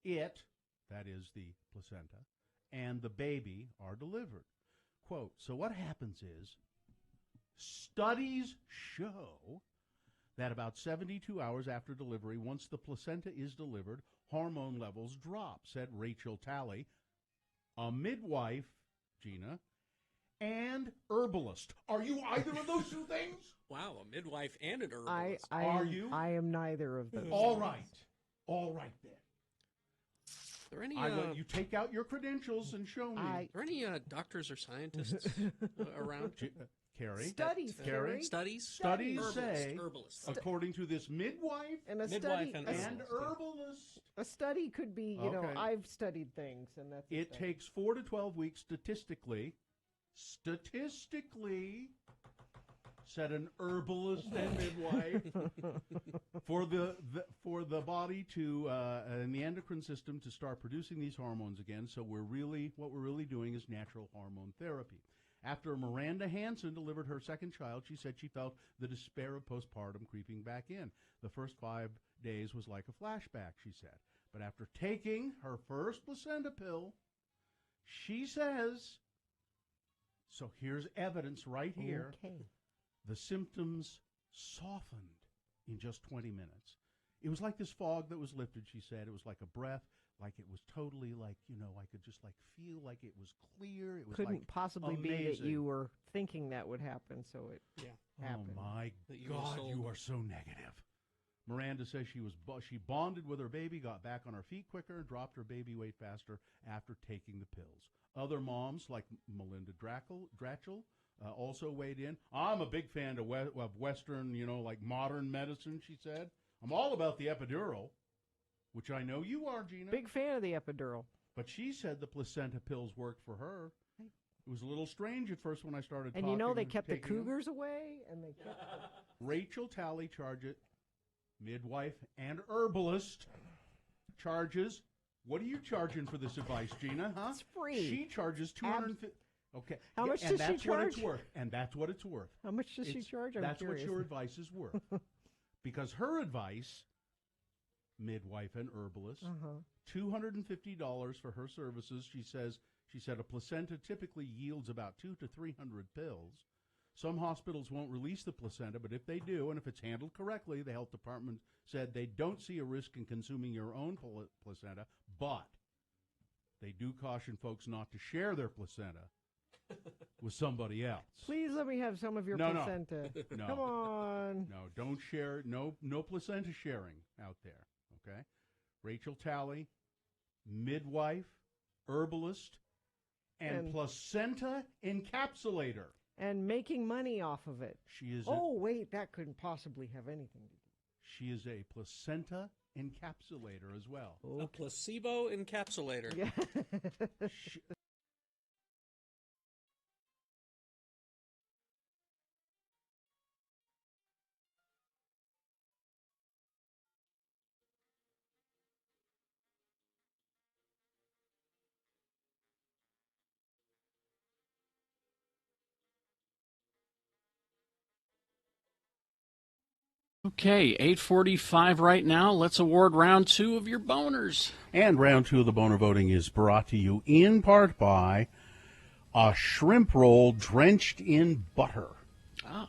it, that is the placenta, and the baby are delivered. Quote, so what happens is studies show that about 72 hours after delivery, once the placenta is delivered, hormone levels drop, said Rachel Talley, a midwife, Gina, and herbalist. Are you either of those two things? Wow, a midwife and an herbalist. Are you? I am neither of those. All right. All right, then. Are there any, I want you take out your credentials and show me. Are there any doctors or scientists around? Carrie? Studies, Carrie? Studies? Studies Herbalist, say, herbalist. according to this midwife and a midwife study, and herbalist. A study could be, you know, Okay. I've studied things, and that's a It study. takes 4 to 12 weeks statistically, said an herbalist and midwife, for the body to and the endocrine system to start producing these hormones again. So what we're really doing is natural hormone therapy. After Miranda Hansen delivered her second child, she said she felt the despair of postpartum creeping back in. The first 5 days was like a flashback, she said. But after taking her first placenta pill, she says, so here's evidence right here, Okay. the symptoms softened in just 20 minutes. It was like this fog that was lifted, she said. It was like a breath, like it was totally like, I could just like feel like it was clear. It was Couldn't like possibly be that amazing. you were thinking that would happen, so it happened. Oh my That God, you are so negative. Miranda says she bonded with her baby, got back on her feet quicker, and dropped her baby weight faster after taking the pills. Other moms, like Melinda Dratchell, also weighed in. I'm a big fan of Western, like modern medicine, she said. I'm all about the epidural, which I know you are, Gina. Big fan of the epidural. But she said the placenta pills worked for her. It was a little strange at first when I started And talking. they kept the taking them. cougars away, and they kept Rachel Talley charges, midwife and herbalist, charges. What are you charging for this advice, Gina? Huh? It's free. She charges $250. Okay. How much and does she that's what it's charge? worth. And that's what it's worth. How much does she charge? I'm That's curious. what your advice is worth. Because her advice, midwife and herbalist, $250 for her services. She said a placenta typically yields about 200 to 300 pills. Some hospitals won't release the placenta, but if they do, and if it's handled correctly, the health department said they don't see a risk in consuming your own placenta, but they do caution folks not to share their placenta with somebody else. Please let me have some of your placenta. No. Come on. No, don't share. No placenta sharing out there, okay? Rachel Talley, midwife, herbalist, and placenta encapsulator. And making money off of it. She is. Wait, that couldn't possibly have anything to do. She is a placenta encapsulator as well. A placebo encapsulator. Yeah. Okay, 8:45 right now. Let's award round 2 of your boners. And round 2 of the boner voting is brought to you in part by a shrimp roll drenched in butter.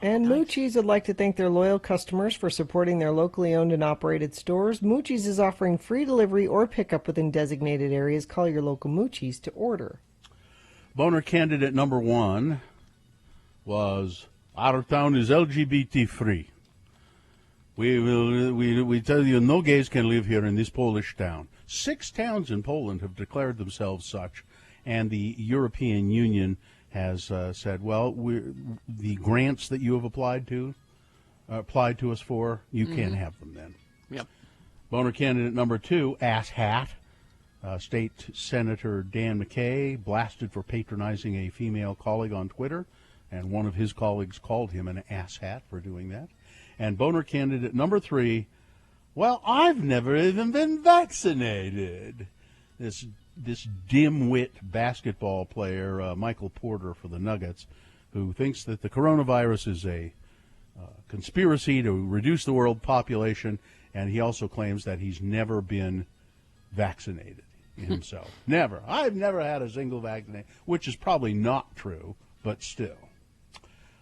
And Moochie's would like to thank their loyal customers for supporting their locally owned and operated stores. Moochie's is offering free delivery or pickup within designated areas. Call your local Moochie's to order. Boner candidate number 1 was, our town is LGBT free. We tell you no gays can live here in this Polish town. 6 towns in Poland have declared themselves such, and the European Union has said, well, the grants that you have applied to us for, you can't have them then. Yep. Boner candidate number 2, ass hat. State Senator Dan McKay blasted for patronizing a female colleague on Twitter, and one of his colleagues called him an ass hat for doing that. And boner candidate number 3, well, I've never even been vaccinated. This dim-wit basketball player, Michael Porter for the Nuggets, who thinks that the coronavirus is a conspiracy to reduce the world population, and he also claims that he's never been vaccinated himself. Never. I've never had a single vaccination, which is probably not true, but still.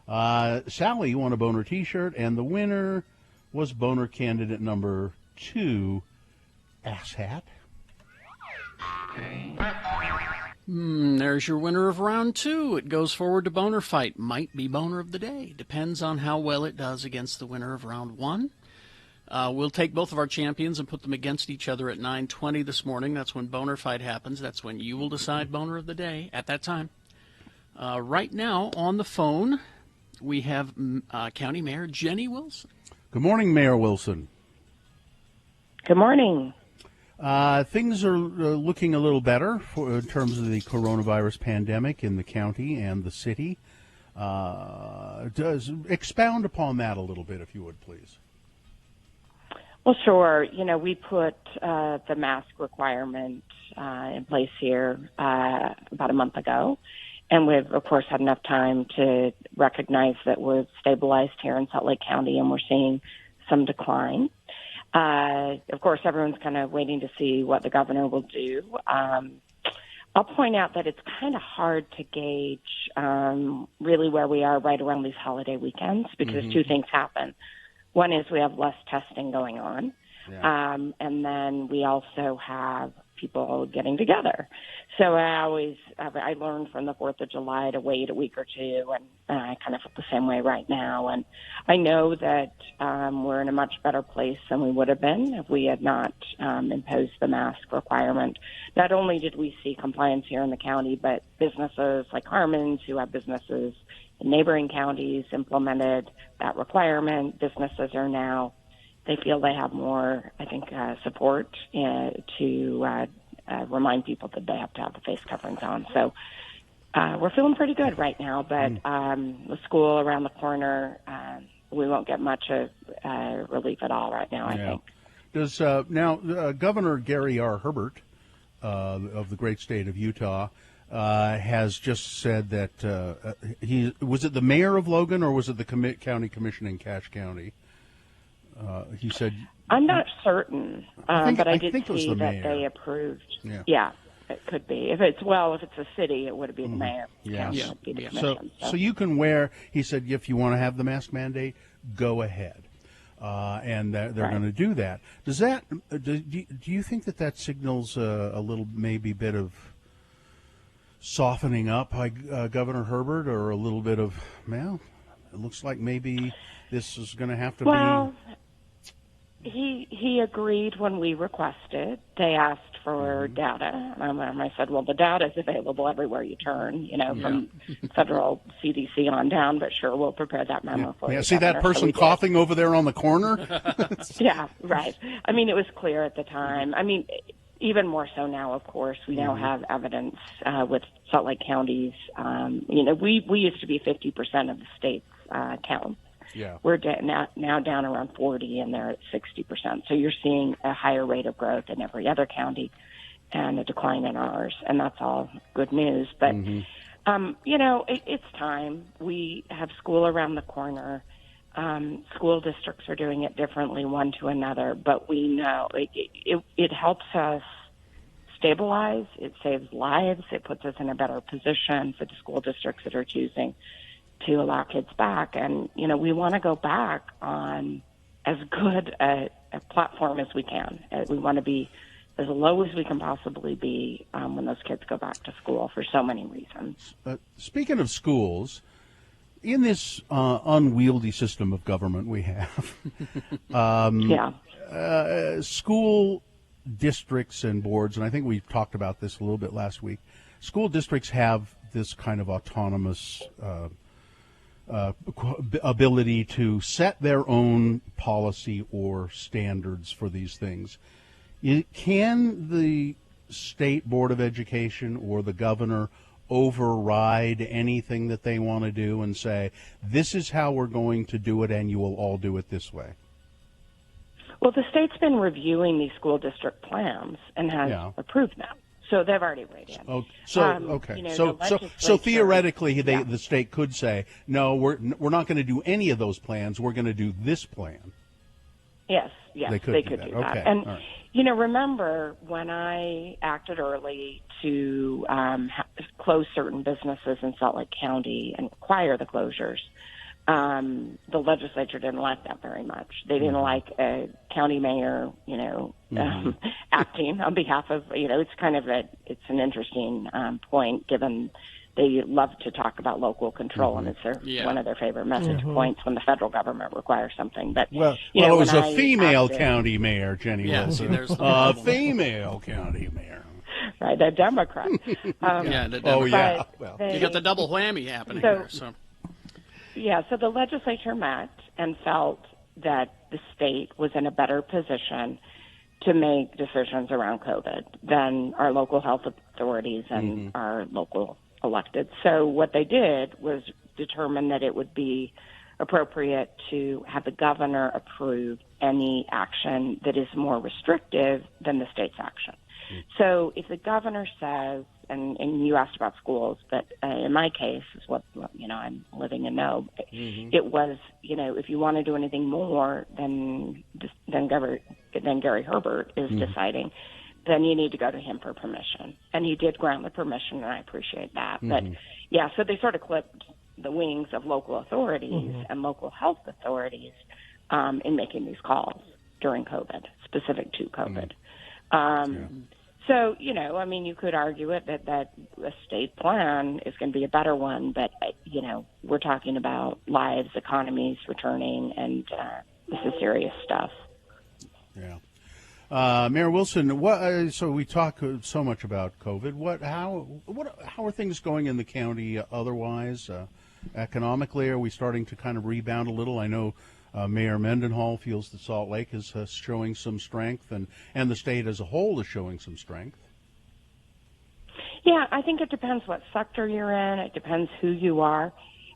Sally won a Boner T-shirt, and the winner was Boner candidate number 2, Asshat. There's your winner of round 2. It goes forward to Boner Fight. Might be Boner of the Day. Depends on how well it does against the winner of round 1. We'll take both of our champions and put them against each other at 9:20 this morning. That's when Boner Fight happens. That's when you will decide Boner of the Day at that time. Right now, on the phone, we have County Mayor Jenny Wilson. Good morning, Mayor Wilson. Good morning. Things are looking a little better in terms of the coronavirus pandemic in the county and the city. Does expound upon that a little bit, if you would, please. Well, sure. You know, we put the mask requirement in place here about a month ago. And we've, of course, had enough time to recognize that we're stabilized here in Salt Lake County and we're seeing some decline. Of course, everyone's kind of waiting to see what the governor will do. I'll point out that it's kind of hard to gauge really where we are right around these holiday weekends because two things happen. One is we have less testing going on, and then we also have people getting together. So I learned from the 4th of July to wait a week or two, and I kind of feel the same way right now. And I know that we're in a much better place than we would have been if we had not imposed the mask requirement. Not only did we see compliance here in the county, but businesses like Harmon's, who have businesses in neighboring counties, implemented that requirement. Businesses are now, they feel they have more, I think, support to remind people that they have to have the face coverings on. So we're feeling pretty good right now, but the school around the corner, we won't get much of relief at all right now, I think. Does Governor Gary R. Herbert of the great state of Utah has just said that was it the mayor of Logan or was it the county commission in Cache County? He said, I'm not certain, but I did think it was see the that mayor. they approved. Yeah, it could be. If it's a city, it would be the mayor. County would be the commission, So you can wear. He said, if you want to have the mask mandate, go ahead, and they're going to do that. Does that? Do you think that signals a little maybe bit of softening up by Governor Herbert, or a little bit of it looks like maybe this is going to have to be. He agreed when we requested. They asked for data. I said, well, the data is available everywhere you turn, from federal CDC on down, but sure, we'll prepare that memo for you. See that person coughing over there on the corner? Yeah, right. I mean, it was clear at the time. I mean, even more so now, of course. We now have evidence with Salt Lake counties. We used to be 50% of the state's count. Yeah. We're now down around 40, and they're at 60%. So you're seeing a higher rate of growth in every other county and a decline in ours, and that's all good news. But, it's time. We have school around the corner. School districts are doing it differently one to another, but we know it helps us stabilize. It saves lives. It puts us in a better position for the school districts that are choosing to allow kids back. And, we want to go back on as good a platform as we can. We want to be as low as we can possibly be when those kids go back to school for so many reasons. Speaking of schools, in this unwieldy system of government we have, school districts and boards, and I think we talked about this a little bit last week, school districts have this kind of autonomous ability to set their own policy or standards for these things. Can the State Board of Education or the governor override anything that they want to do and say, this is how we're going to do it and you will all do it this way? Well, the state's been reviewing these school district plans and has approved them. So they've already weighed in. Oh, so okay. You know, So theoretically, the state could say, no, we're not going to do any of those plans. We're going to do this plan. Yes, they could do that. Okay. And all right. you know, remember when I acted early to close certain businesses in Salt Lake County and require the closures, the legislature didn't like that very much. They didn't like a county mayor, you know, acting on behalf of, you know, it's an interesting point given they love to talk about local control, and it's one of their favorite message points when the federal government requires something. But well, you know, it was a female county mayor, Jenny Wilson. A female county mayor. Right, a Democrat. The Democrat. Oh, yeah. Well, you got the double whammy happening here. So. Yeah, so the legislature met and felt that the state was in a better position to make decisions around COVID than our local health authorities and our local elected. So what they did was determine that it would be appropriate to have the governor approve any action that is more restrictive than the state's action. So if the governor says, and you asked about schools, but in my case, is what, you know, I'm living in know, it was, you know, if you want to do anything more than Gary Herbert is deciding, then you need to go to him for permission. And he did grant the permission, and I appreciate that. But, yeah, so they sort of clipped the wings of local authorities and local health authorities in making these calls during COVID, specific to COVID. So, you know, I mean, you could argue it that a state plan is going to be a better one, but, you know, we're talking about lives, economies returning, and this is serious stuff. Yeah. Mayor Wilson, so we talk so much about COVID. How are things going in the county otherwise? Economically, are we starting to kind of rebound a little? I know Mayor Mendenhall feels that Salt Lake is showing some strength, and the state as a whole is showing some strength. Yeah, I think it depends what sector you're in. It depends who you are.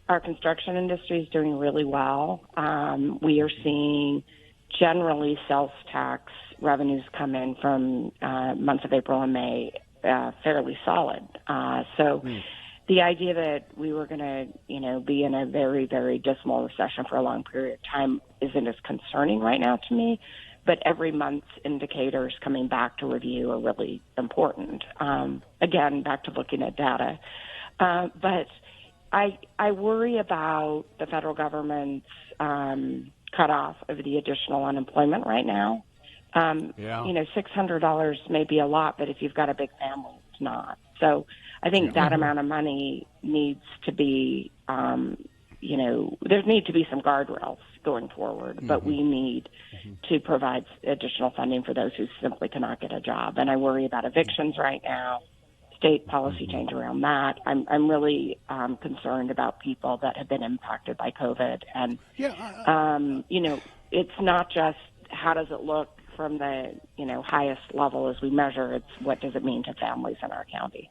Our construction industry is doing really well. We are seeing generally sales tax revenues come in from months of April and May fairly solid. The idea that we were going to, you know, be in a very, very dismal recession for a long period of time isn't as concerning right now to me. But every month's indicators coming back to review are really important. Again, back to looking at data. But I worry about the federal government's cutoff of the additional unemployment right now. You know, $600 may be a lot, but if you've got a big family, it's not. So I think that amount of money needs to be, you know, there need to be some guardrails going forward, but we need to provide additional funding for those who simply cannot get a job. And I worry about evictions right now, state policy change around that. I'm really concerned about people that have been impacted by COVID. And, you know, it's not just how does it look from the, you know, highest level as we measure, it's what does it mean to families in our county.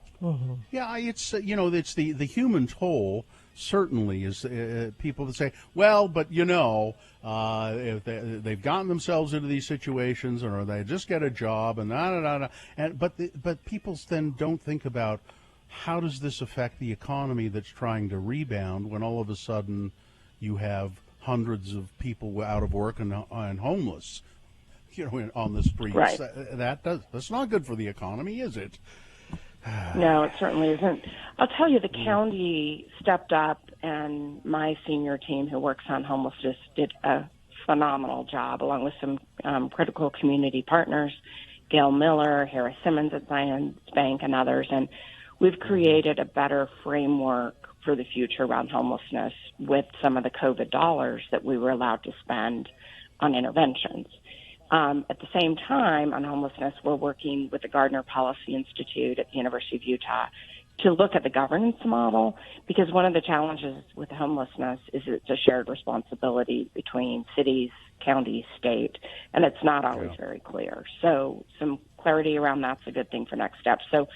Yeah, it's, you know, it's the human toll certainly is people that say, well, but, you know, if they've gotten themselves into these situations or they just get a job and but people then don't think about how does this affect the economy that's trying to rebound when all of a sudden you have hundreds of people out of work and homeless, you know, on the streets. Right. That's not good for the economy, is it? No, it certainly isn't. I'll tell you, the county stepped up, and my senior team who works on homelessness did a phenomenal job, along with some critical community partners, Gail Miller, Harris Simmons at Zions Bank, and others. And we've created a better framework for the future around homelessness with some of the COVID dollars that we were allowed to spend on interventions. At the same time, on homelessness, we're working with the Gardner Policy Institute at the University of Utah to look at the governance model, because one of the challenges with homelessness is it's a shared responsibility between cities, counties, state, and it's not always very clear. So some clarity around that's a good thing for next steps. So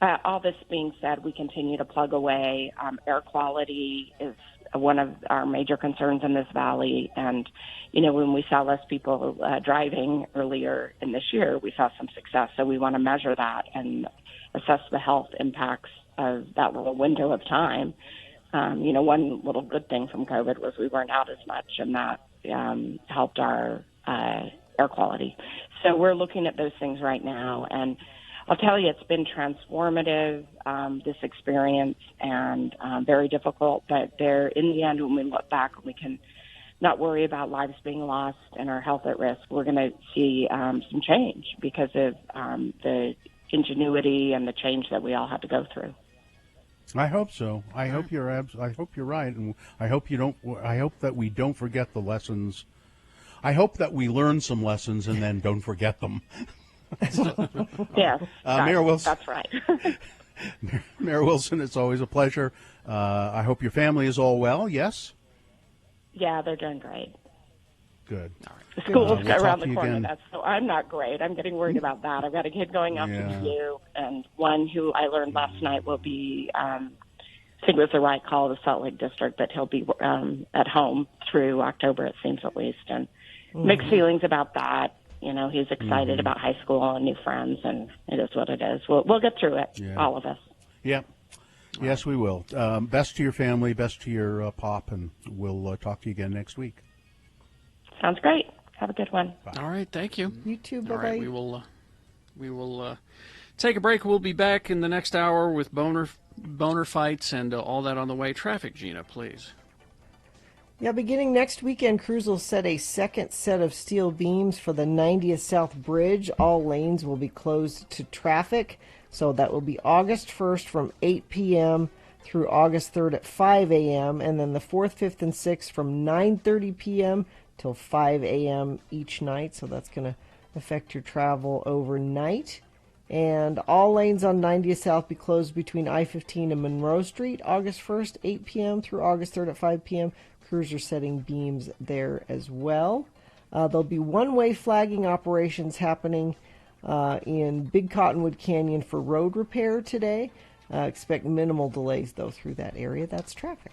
all this being said, we continue to plug away. Air quality is one of our major concerns in this valley. And, when we saw less people driving earlier in this year, we saw some success. So we want to measure that and assess the health impacts of that little window of time. One little good thing from COVID was we weren't out as much, and that helped our air quality. So we're looking at those things right now, and I'll tell you, it's been transformative, this experience, and very difficult. But in the end, when we look back, we can not worry about lives being lost and our health at risk. We're going to see some change because of the ingenuity and the change that we all had to go through. I hope so. I hope you're right, and I hope that we don't forget the lessons. I hope that we learn some lessons and then don't forget them. Yes, Mayor Wilson. That's right. Mayor Wilson, it's always a pleasure. I hope your family is all well. Yes. Yeah, they're doing great. Good. All right. The school's we'll around the corner, so I'm not great. I'm getting worried about that. I've got a kid going off to BU, and one who I learned last night will be, I think it was the right call, the Salt Lake District, but he'll be at home through October, it seems at least, and mixed feelings about that. He's excited about high school and new friends, and it is what it is. We'll get through it, all of us. Yep. Yes, we will. Best to your family, best to your pop, and we'll talk to you again next week. Sounds great. Have a good one. Bye. All right, thank you. You too. Bye-bye. All right, we will take a break. We'll be back in the next hour with boner fights and all that on the way. Traffic, Gina, please. Yeah, beginning next weekend, crews will set a second set of steel beams for the 90th South Bridge. All lanes will be closed to traffic. So that will be August 1st from 8 p.m. through August 3rd at 5 a.m. And then the 4th, 5th, and 6th from 9:30 p.m. till 5 a.m. each night. So that's going to affect your travel overnight. And all lanes on 90th South be closed between I-15 and Monroe Street, August 1st, 8 p.m. through August 3rd at 5 p.m. Crews are setting beams there as well. There'll be one-way flagging operations happening in Big Cottonwood Canyon for road repair today. Expect minimal delays, though, through that area. That's traffic.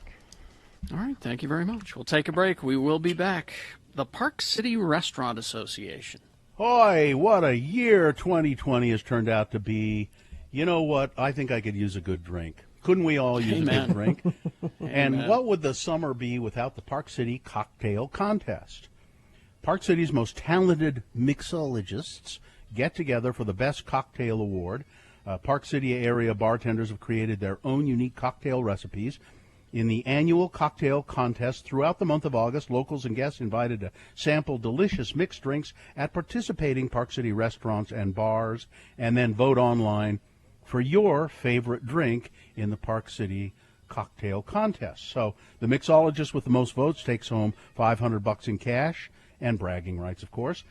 All right, thank you very much. We'll take a break. We will be back. The Park City Restaurant Association. Boy, what a year 2020 has turned out to be. You know what? I think I could use a good drink. Couldn't we all use a good drink? And what would the summer be without the Park City Cocktail Contest? Park City's most talented mixologists get together for the Best Cocktail Award. Park City area bartenders have created their own unique cocktail recipes. In the annual cocktail contest throughout the month of August, locals and guests invited to sample delicious mixed drinks at participating Park City restaurants and bars, and then vote online for your favorite drink in the Park City Cocktail Contest. So the mixologist with the most votes takes home $500 in cash and bragging rights, of course.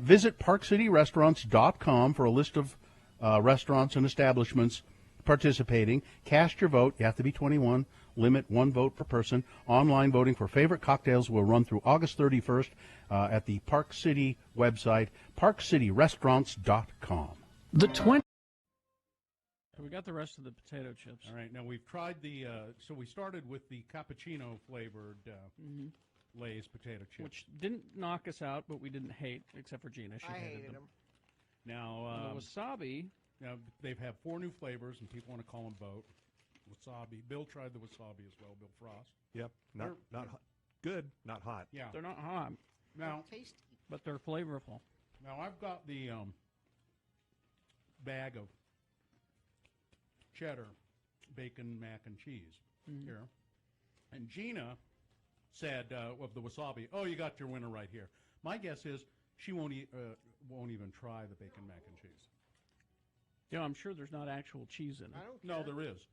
Visit parkcityrestaurants.com for a list of restaurants and establishments participating. Cast your vote. You have to be 21. Limit one vote per person. Online voting for favorite cocktails will run through August 31st at the Park City website, parkcityrestaurants.com. We got the rest of the potato chips. All right. Now, we've tried so we started with the cappuccino-flavored Lay's potato chips. Which didn't knock us out, but we didn't hate, except for Gina. She hated them. Now, the wasabi. Now, they've had 4 new flavors, and people want to call them both. Wasabi. Bill tried the wasabi as well, Bill Frost. Yep. Not hot. Good, not hot. Yeah. They're not hot. Now, tasty. But they're flavorful. Now, I've got the bag of cheddar, bacon, mac, and cheese here. And Gina said of the wasabi, "Oh, you got your winner right here." My guess is she won't even try the bacon, mac, and cheese. Yeah, I'm sure there's not actual cheese in it. No, there is.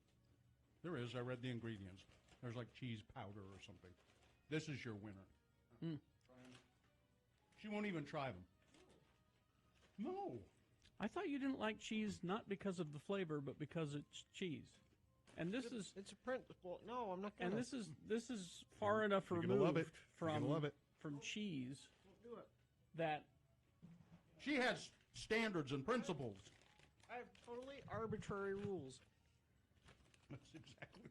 There is. I read the ingredients. There's like cheese powder or something. This is your winner. She won't even try them. No. I thought you didn't like cheese not because of the flavor, but because it's cheese. And this is it's a principle. No, I'm not gonna. And this is far enough removed from cheese that she has standards and principles. I have totally arbitrary rules. That's exactly.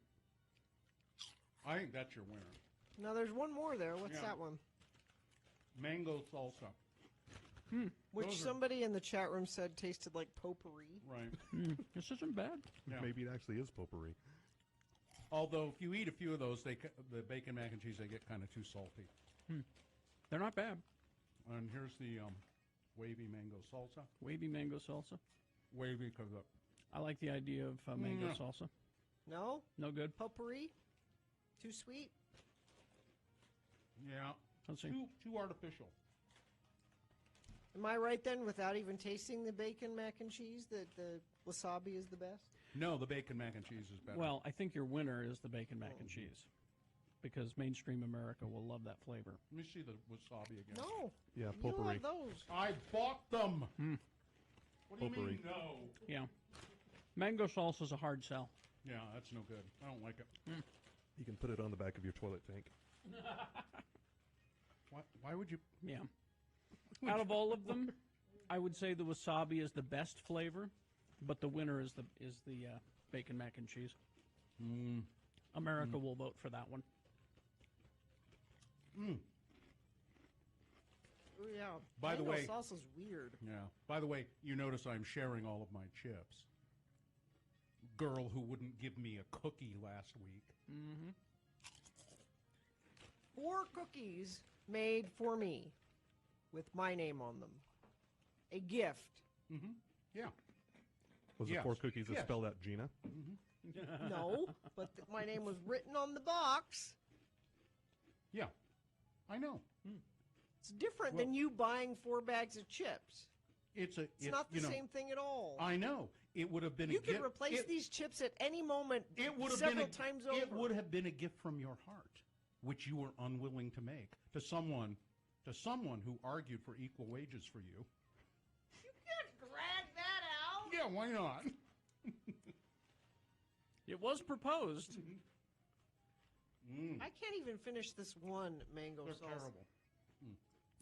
I think that's your winner. Now there's one more there. What's Yeah. that one? Mango salsa. Which Those are- somebody in the chat room said tasted like potpourri. Right. This isn't bad. Yeah. Maybe it actually is potpourri. Although if you eat a few of those, the bacon mac and cheese, they get kind of too salty. They're not bad. And here's the wavy mango salsa. Wavy mango salsa. Wavy because I like the idea of mango salsa. No? No good. Potpourri? Too sweet? yeah, Let's see. too artificial. Am I right then, without even tasting the bacon mac and cheese, that the wasabi is the best? No, the bacon mac and cheese is better. Well, I think your winner is the bacon mac and cheese, because mainstream America will love that flavor. Let me see the wasabi again. No. Yeah, You potpourri. have those. I bought them. What do you Potpourri. mean no? Yeah. Mango salsa is a hard sell. Yeah, that's no good. I don't like it. You can put it on the back of your toilet tank. Why would you? Yeah. Out of all of them, I would say the wasabi is the best flavor, but the winner is the bacon mac and cheese. America will vote for that one. Oh, yeah. By the Mango way- salsa's weird. Yeah. By the way, you notice I'm sharing all of my chips. Girl who wouldn't give me a cookie last week. 4 cookies made for me with my name on them. A gift. Yeah. Was Yes. it 4 cookies that Yes. spelled out Gina? No, but my name was written on the box. Yeah. I know. It's different than you buying 4 bags of chips. It's not the same thing at all. I know. It would have been You a could gift. replace these chips at any moment It would have several been times It over. would have been a gift from your heart, which you were unwilling to make to someone who argued for equal wages for you. You can't drag that out. Yeah, why not? It was proposed. I can't even finish this one mango They're salsa. terrible.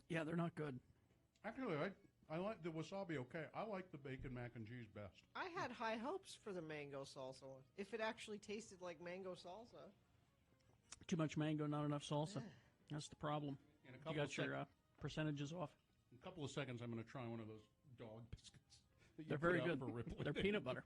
Yeah, they're not good. Actually, I like the wasabi okay. I like the bacon mac and cheese best. I had high hopes for the mango salsa one. If it actually tasted like mango salsa. Too much mango, not enough salsa. That's the problem. In a You couple got of your percentages off. In a couple of seconds, I'm going to try one of those dog biscuits. That you They're put very out good. for Ripley. They're peanut butter.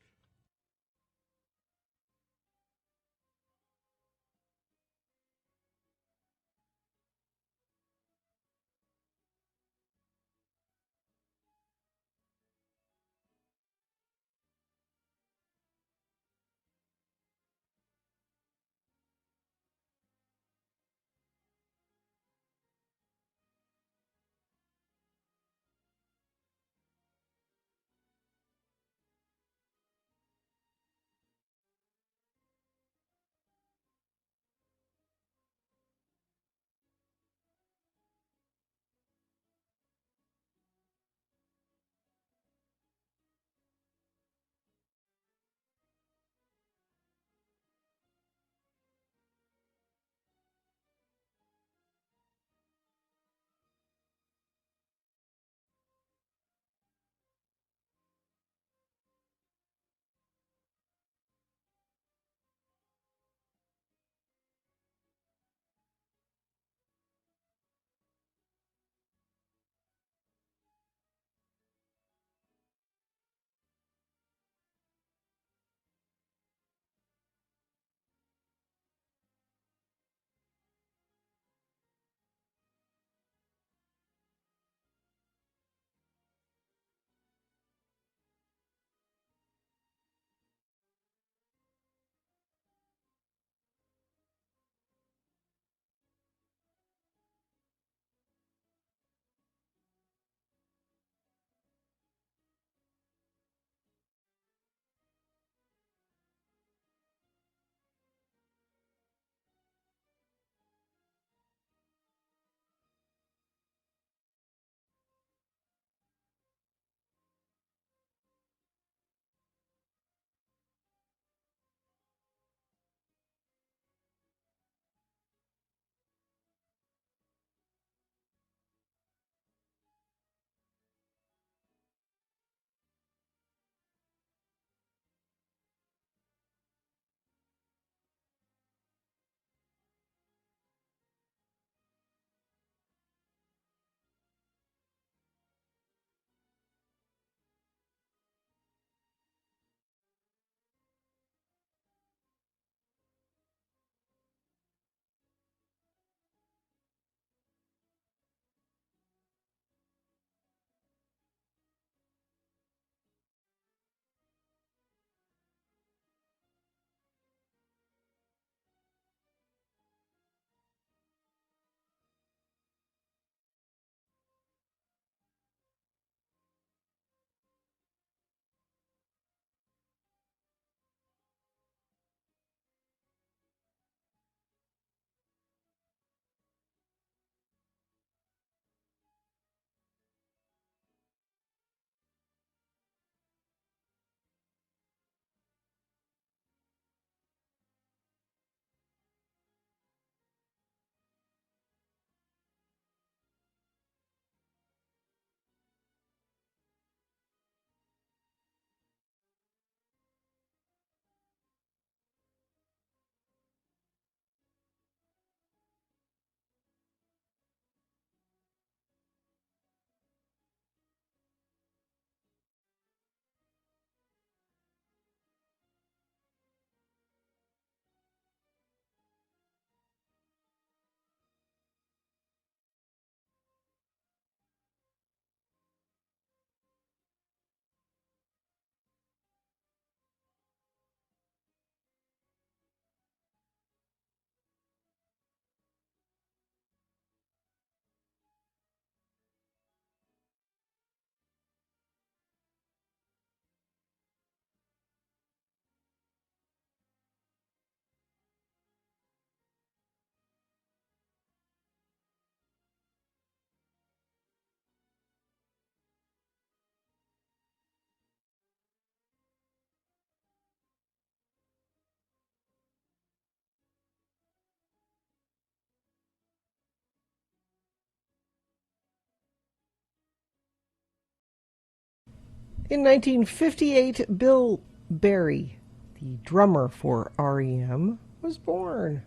In 1958, Bill Berry, the drummer for REM, was born.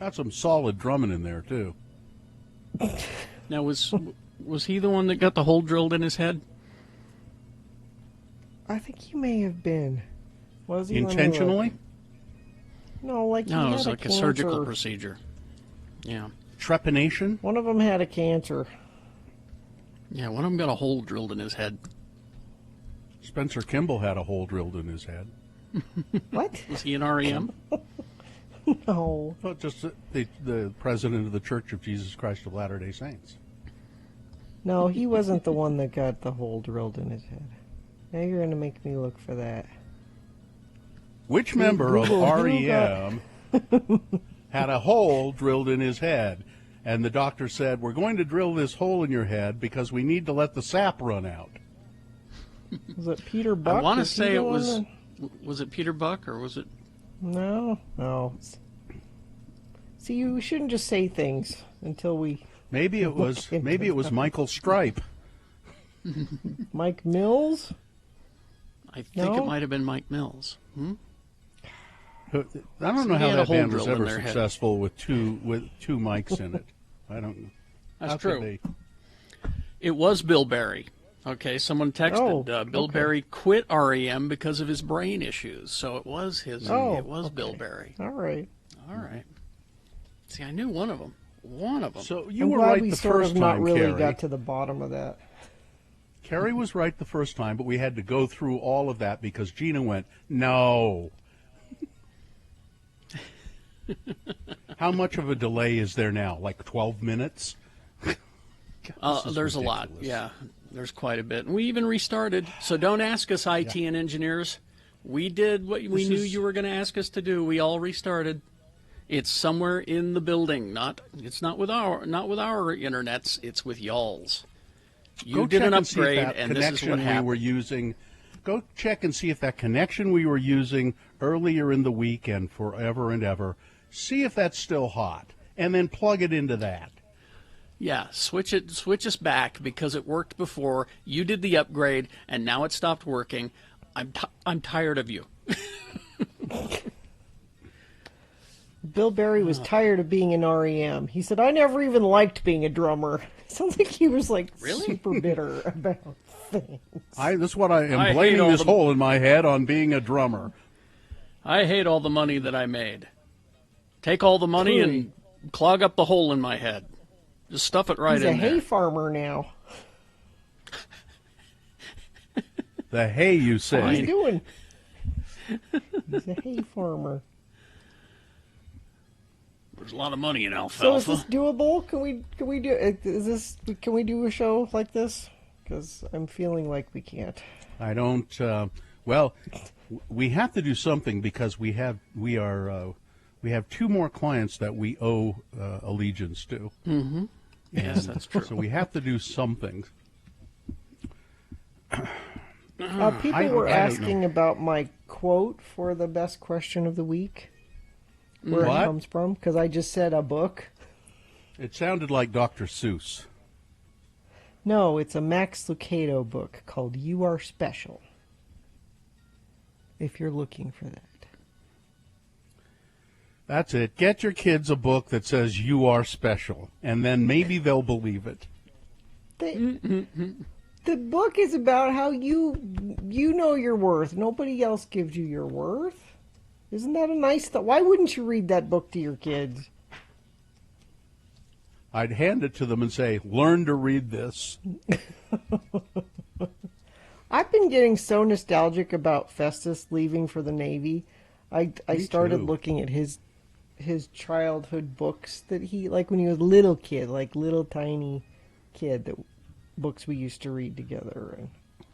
Got some solid drumming in there, too. Now, was he the one that got the hole drilled in his head? I think he may have been. Was he intentionally? No, like no, he it was had like a cancer. surgical procedure. Yeah. Trepanation? One of them had a cancer. Yeah, one of them got a hole drilled in his head. Spencer Kimball had a hole drilled in his head. What? Was he in REM? No. Well, just the president of the Church of Jesus Christ of Latter-day Saints. No, he wasn't the one that got the hole drilled in his head. Now you're going to make me look for that. Which member of REM had a hole drilled in his head? And the doctor said, we're going to drill this hole in your head because we need to let the sap run out. Was it Peter Buck? I want to say it was... Was it Peter Buck or was it... No. See, you shouldn't just say things until we... Maybe it was Michael Stripe. Mike Mills? I think it might have been Mike Mills. I don't know how that band was ever successful with two mics in it. I don't know. That's true. It was Bill Berry. Okay, someone texted Bill Berry quit REM because of his brain issues. So it was his. It was Bill Berry. All right. See, I knew one of them. So you were right the first time, not really Carrie. got to the bottom of that. Carrie was right the first time, but we had to go through all of that because Gina went, no. How much of a delay is there now? Like 12 minutes? There's a lot. Yeah, there's quite a bit. And we even restarted. So don't ask us, IT and engineers. We did what we knew you were going to ask us to do. We all restarted. It's somewhere in the building. It's not with our internets. It's with y'all's. You did an upgrade, and this is what happened. We were using. Go check and see if that connection we were using earlier in the week and forever and ever. See if that's still hot, and then plug it into that. Yeah, switch us back because it worked before. You did the upgrade, and now it stopped working. I'm tired of you. Bill Berry was tired of being in REM. He said, I never even liked being a drummer. Sounds like he was super bitter about things. That's what I am blaming this hole in my head on being a drummer. I hate all the money that I made. Take all the money and clog up the hole in my head. Just stuff it right in there. He's a hay farmer now. The hay, you say? What are you doing? He's a hay farmer. There's a lot of money in alfalfa. So is this doable? Can we do a show like this? Because I'm feeling like we can't. I don't. Well, we have to do something because we have two more clients that we owe allegiance to. Mm-hmm. Yes, that's true. So we have to do something. People were asking about my quote for the best question of the week. Where it comes from, because I just said a book. It sounded like Dr. Seuss. No, it's a Max Lucado book called You Are Special. If you're looking for that. That's it. Get your kids a book that says you are special, and then maybe they'll believe it. The book is about how you know your worth. Nobody else gives you your worth. Isn't that a nice thought? Why wouldn't you read that book to your kids? I'd hand it to them and say, learn to read this. I've been getting so nostalgic about Festus leaving for the Navy. I started looking at his childhood books that he, like when he was a little kid, like little tiny kid, that books we used to read together.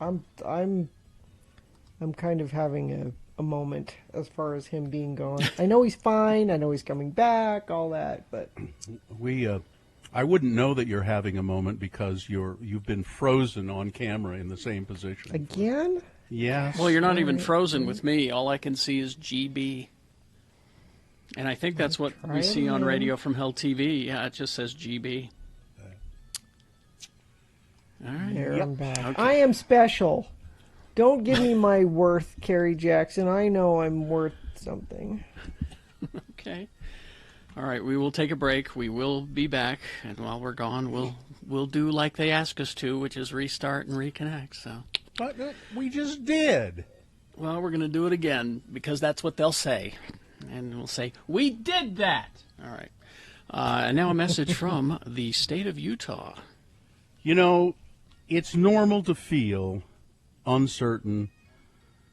And I'm kind of having a moment as far as him being gone. I know he's fine. I know he's coming back, all that, but I wouldn't know that you're having a moment because you've been frozen on camera in the same position. Again? Yes. Well, you're not even frozen with me. All I can see is GB. And I think that's what we see on Radio from Hell TV. Yeah, it just says GB. All right. There, I'm back. Okay. I am special. Don't give me my worth, Carrie Jackson. I know I'm worth something. Okay. All right, we will take a break. We will be back, and while we're gone, we'll do like they ask us to, which is restart and reconnect. So. But we just did. Well, we're going to do it again because that's what they'll say, and we'll say we did that. All right. And now a message from the state of Utah. You know, it's normal to feel uncertain,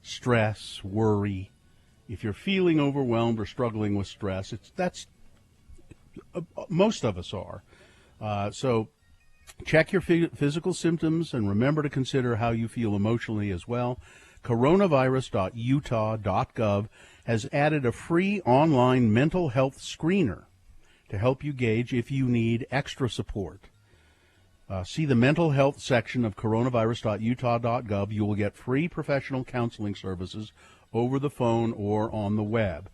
stress, worry. If you're feeling overwhelmed or struggling with stress, that's most of us are. So check your physical symptoms and remember to consider how you feel emotionally as well. Coronavirus.utah.gov has added a free online mental health screener to help you gauge if you need extra support. See the mental health section of coronavirus.utah.gov. You will get free professional counseling services over the phone or on the web.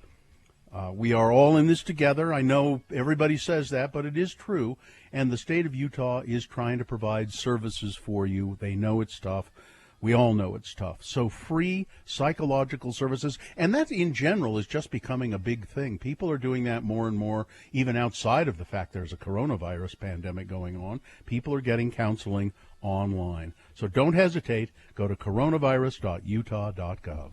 We are all in this together. I know everybody says that, but it is true. And the state of Utah is trying to provide services for you. They know it's tough. We all know it's tough. So free psychological services, and that in general is just becoming a big thing. People are doing that more and more, even outside of the fact there's a coronavirus pandemic going on. People are getting counseling online. So don't hesitate. Go to coronavirus.utah.gov.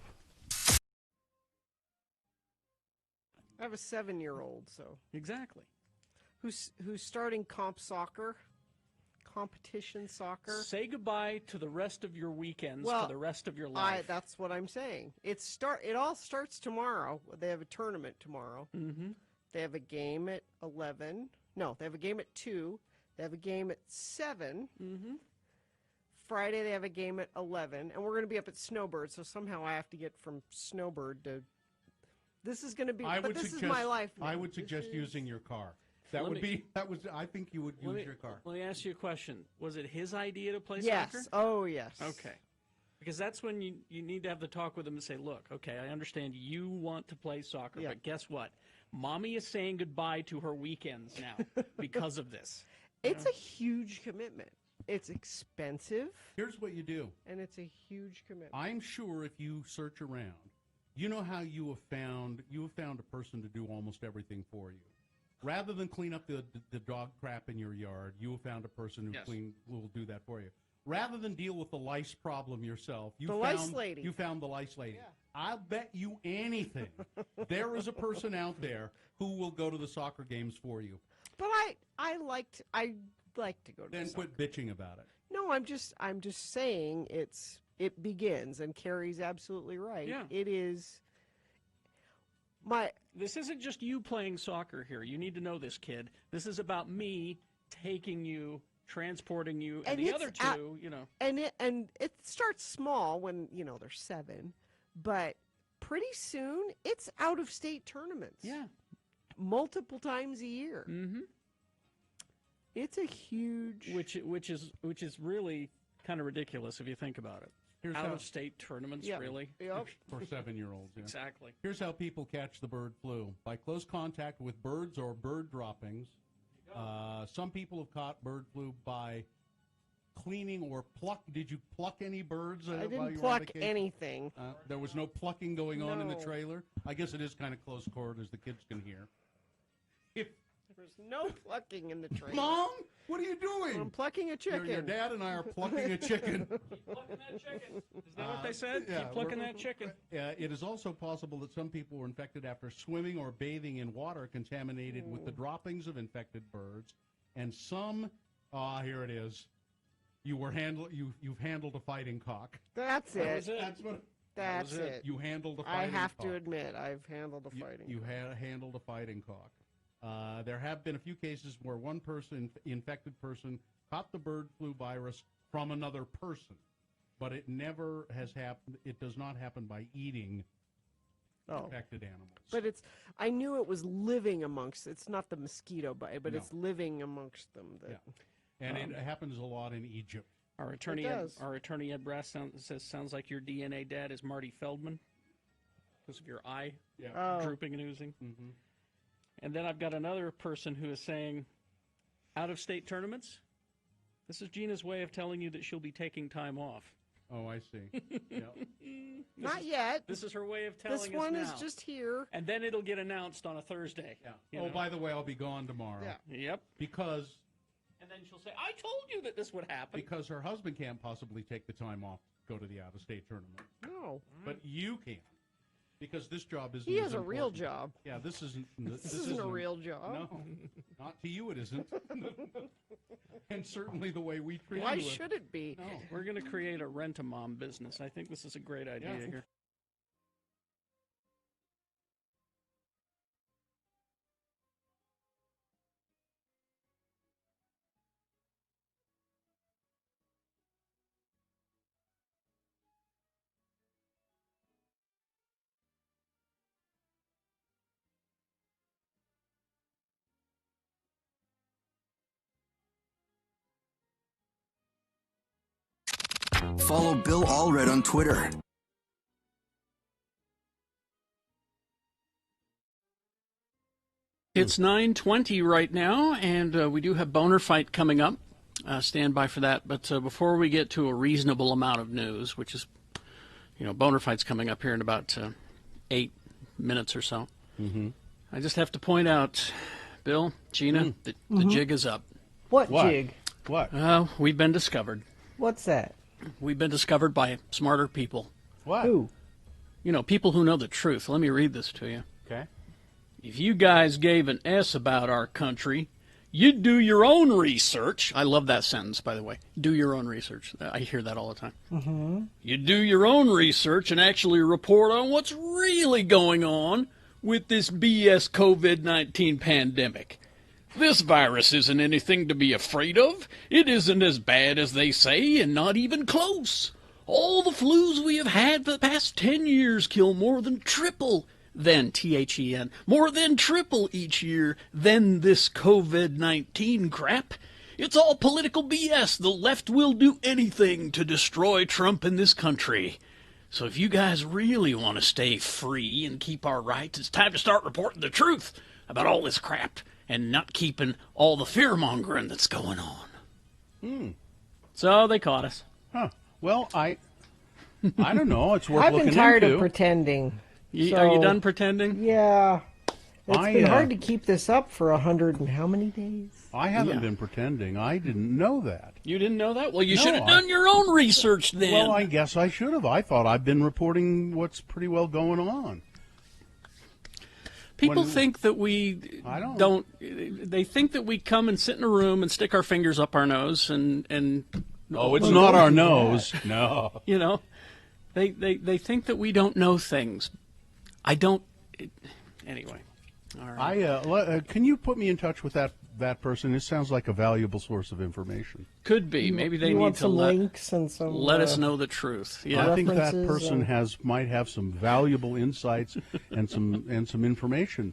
I have a 7-year-old, so exactly, who's starting competition soccer. Say goodbye to the rest of your weekends for the rest of your life. That's what I'm saying. It all starts tomorrow. They have a tournament tomorrow. Mm-hmm. They have a game at 11. No, they have a game at 2. They have a game at 7. Mm-hmm. Friday they have a game at 11, and we're going to be up at Snowbird. So somehow I have to get from Snowbird to. This is going to be. This is my life now. I would suggest using your car. I think you would use your car. Let me ask you a question. Was it his idea to play yes. soccer? Oh, yes. Okay. Because that's when you need to have the talk with him and say, look, okay, I understand you want to play soccer, but guess what? Mommy is saying goodbye to her weekends now because of this. It's a huge commitment. It's expensive. Here's what you do. And it's a huge commitment. I'm sure if you search around, you know how you have found a person to do almost everything for you. Rather than clean up the dog crap in your yard, you have found a person who will do that for you. Rather than deal with the lice problem yourself, you found the lice lady. Yeah. I'll bet you anything there is a person out there who will go to the soccer games for you. But I like to go to. Then quit bitching about it. No, I'm just saying it begins, and Carrie's absolutely right. Yeah. It is. This isn't just you playing soccer here. You need to know this, kid. This is about me taking you, transporting you, and the other two, And it starts small when, they're 7, but pretty soon it's out-of-state tournaments. Yeah. Multiple times a year. Mm-hmm. It's a huge... Which is really kind of ridiculous if you think about it. Out-of-state tournaments, really? Yep. For 7-year-olds. Yeah. Exactly. Here's how people catch the bird flu. By close contact with birds or bird droppings. Some people have caught bird flu by cleaning or pluck. Did you pluck any birds I while didn't you were on pluck vacation? anything. There was no plucking going on in the No. trailer? I guess it is kind of close quarters, the kids can hear. There's no plucking in the trailer. Mom, what are you doing? I'm plucking a chicken. Your dad and I are plucking a chicken. Keep plucking that chicken. Is that what they said? Yeah, Keep plucking that chicken. It is also possible that some people were infected after swimming or bathing in water contaminated with the droppings of infected birds. And some, here it is. You've handled a fighting cock. That's it. That's it. You handled a fighting cock. I have to admit, I've handled a fighting You cock. handled a fighting cock. There have been a few cases where one infected person caught the bird flu virus from another person, but it never has happened. It does not happen by eating infected animals. But I knew it was living amongst. It's not the mosquito bite, but it's living amongst them. And it happens a lot in Egypt. Our attorney Ed Brass sounds like your DNA dad is Marty Feldman because of your eye drooping and oozing. Mm-hmm. And then I've got another person who is saying, out-of-state tournaments? This is Gina's way of telling you that she'll be taking time off. Oh, I see. Not yet. This is her way of telling us This one now. is just here. And then it'll get announced on a Thursday. Yeah. Oh, by the way, I'll be gone tomorrow. Yeah. Yep. Because And then she'll say, I told you that this would happen. because her husband can't possibly take the time off to go to the out-of-state tournament. No. But you can. Because this job isn't He as has a real important. job. Yeah, this isn't. This isn't a real job. No, not to you. It isn't. And certainly the way we treat Why you. should it be? No, we're going to create a rent-a-mom business. I think this is a great idea Yeah. here. Follow Bill Allred on Twitter. It's 9:20 right now, and we do have Boner Fight coming up. Stand by for that. But before we get to a reasonable amount of news, which is, Boner Fight's coming up here in about 8 minutes or so. Mm-hmm. I just have to point out, Bill, Gina, the jig is up. What jig? What? We've been discovered. What's that? We've been discovered by smarter people. What? Who? People who know the truth. Let me read this to you. Okay. If you guys gave an S about our country, you'd do your own research. I love that sentence, by the way. Do your own research. I hear that all the time. Mm-hmm. You'd do your own research and actually report on what's really going on with this BS COVID-19 pandemic. This virus isn't anything to be afraid of. It isn't as bad as they say, and not even close. All the flus we have had for the past 10 years kill more than triple THEN, more than triple each year than this COVID-19 crap. It's all political BS. The left will do anything to destroy Trump in this country. So if you guys really want to stay free and keep our rights, it's time to start reporting the truth about all this crap and not keeping all the fear-mongering that's going on. So they caught us. Huh. Well, I don't know. It's worth I've looking been tired into. of pretending. Are you done pretending? Yeah. It's been hard to keep this up for 100 and how many days? I haven't been pretending. I didn't know that. You didn't know that? Well, you should have done your own research then. Well, I guess I should have. I thought I've been reporting what's pretty well going on. People think that we don't. They think that we come and sit in a room and stick our fingers up our nose and. Oh, it's not our nose. No. They think that we don't know things. I don't. Anyway. All right. Can you put me in touch with that person? It sounds like a valuable source of information. Could be. Maybe they need to some links and some. Let us know the truth. Yeah. I think that person might have some valuable insights and some information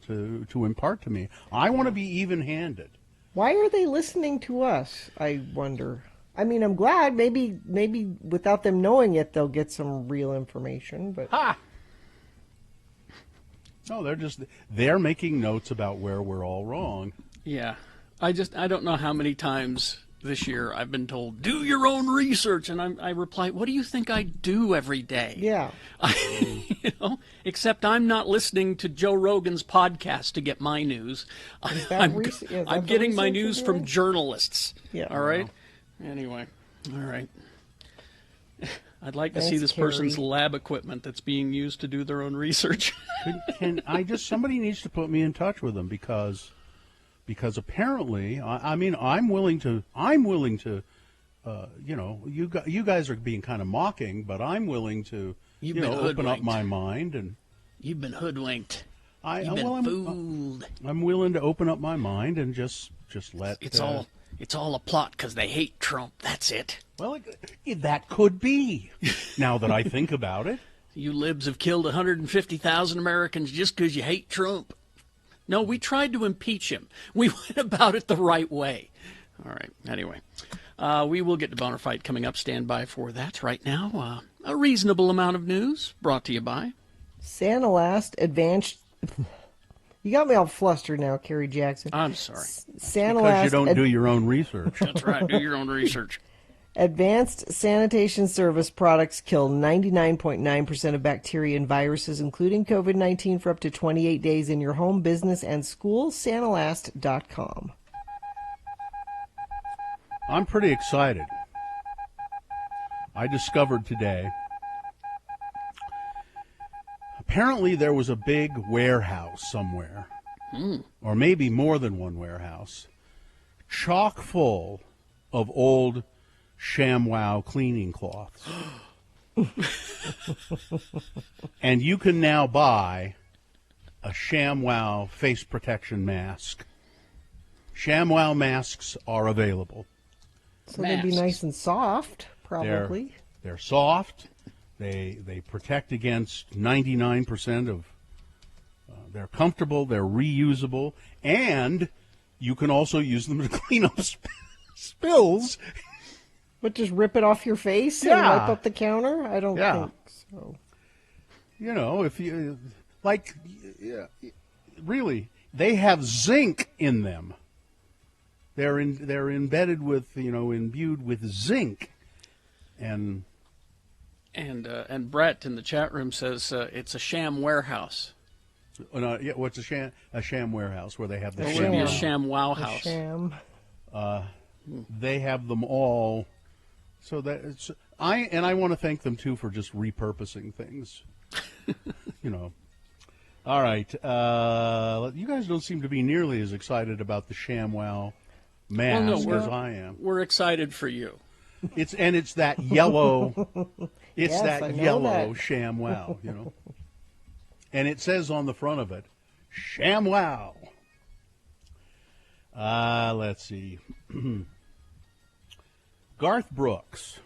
to impart to me. I want to be even-handed. Why are they listening to us? I wonder. I mean, I'm glad. Maybe without them knowing it, they'll get some real information. But no, they're making notes about where we're all wrong. Yeah. I don't know how many times this year I've been told, do your own research. And I reply, what do you think I do every day? Yeah. Except I'm not listening to Joe Rogan's podcast to get my news. I'm getting my news from journalists. Yeah. All right? Anyway. All right. I'd like to see this person's lab equipment that's being used to do their own research. Somebody needs to put me in touch with them because apparently, I'm willing to, you guys are being kind of mocking, but I'm willing to, open up my mind and. You've been hoodwinked. You've been fooled. I'm willing to open up my mind and just let. It's all a plot because they hate Trump. That's it. Well, that could be. Now that I think about it, you libs have killed 150,000 Americans just because you hate Trump. No, we tried to impeach him. We went about it the right way. All right. Anyway, we will get to Boner Fight coming up. Stand by for that. Right now, a reasonable amount of news brought to you by Santa Last Advanced. You got me all flustered now, Kerry Jackson. I'm sorry. Santa because you don't do your own research. That's right. Do your own research. Advanced sanitation service products kill 99.9% of bacteria and viruses, including COVID-19, for up to 28 days in your home, business, and school. Sanalast.com. I'm pretty excited. I discovered today, apparently there was a big warehouse somewhere, or maybe more than one warehouse, chock full of old ShamWow cleaning cloths. And you can now buy a ShamWow face protection mask. ShamWow masks are available. So they'd be nice and soft, probably. They're soft. They protect against 99% of. They're comfortable. They're reusable, and you can also use them to clean up spills. But just rip it off your face and wipe up the counter? I don't think so. You know, if you really, they have zinc in them. They're embedded with, imbued with zinc, and Brett in the chat room says it's a sham warehouse. What's a sham warehouse where they have the sham? A sham wow house. Sham. They have them all, so that I want to thank them too for just repurposing things. All right, you guys don't seem to be nearly as excited about the ShamWow mask as I am. We're excited for you. It's that yellow. It's Yes, that I know yellow that. ShamWow, and it says on the front of it, ShamWow. Let's see. Garth Brooks.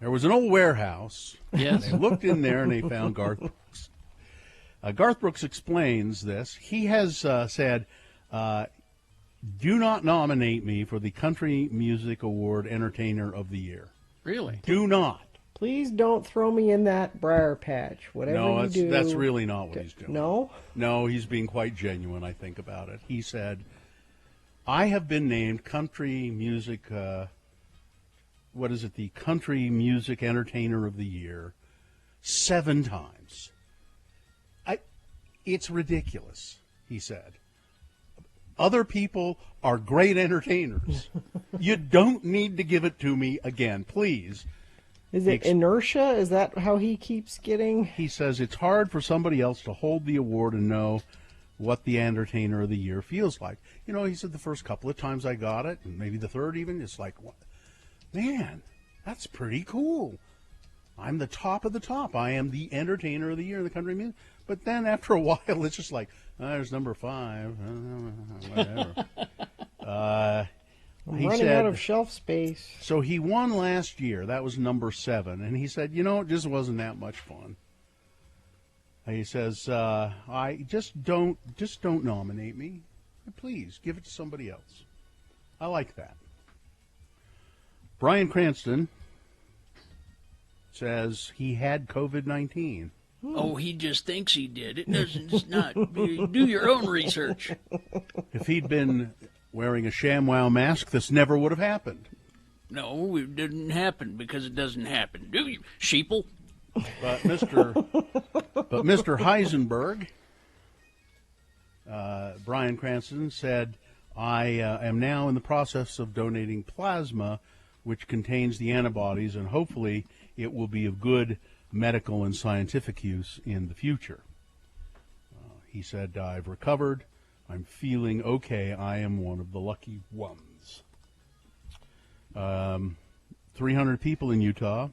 There was an old warehouse. Yes. They looked in there and they found Garth Brooks. Garth Brooks explains this. He has said, do not nominate me for the Country Music Award Entertainer of the Year. Really? Do not. Please don't throw me in that briar patch. Whatever you do. That's really not what he's doing. No? No, he's being quite genuine, I think, about it. He said, I have been named Country Music, the Country Music Entertainer of the Year 7 times. It's ridiculous, he said. Other people are great entertainers. You don't need to give it to me again, please. Is it inertia? Is that how he keeps getting? He says it's hard for somebody else to hold the award and know what the Entertainer of the Year feels like. He said the first couple of times I got it, and maybe the third even, it's like, man, that's pretty cool. I'm the top of the top. I am the Entertainer of the Year in the country music. But then after a while, it's just like, there's number 5. Whatever. I'm running out of shelf space. So he won last year. That was number 7. And he said, it just wasn't that much fun. He says, I just don't nominate me. Please, give it to somebody else. I like that. Bryan Cranston says he had COVID-19. Oh, he just thinks he did. It's not. Do your own research. If he'd been wearing a ShamWow mask, this never would have happened. No, it didn't happen because it doesn't happen. Do you, sheeple? But Mr. Heisenberg, Bryan Cranston said, I am now in the process of donating plasma, which contains the antibodies, and hopefully it will be of good medical and scientific use in the future. He said, I've recovered. I'm feeling okay. I am one of the lucky ones. 300 people in Utah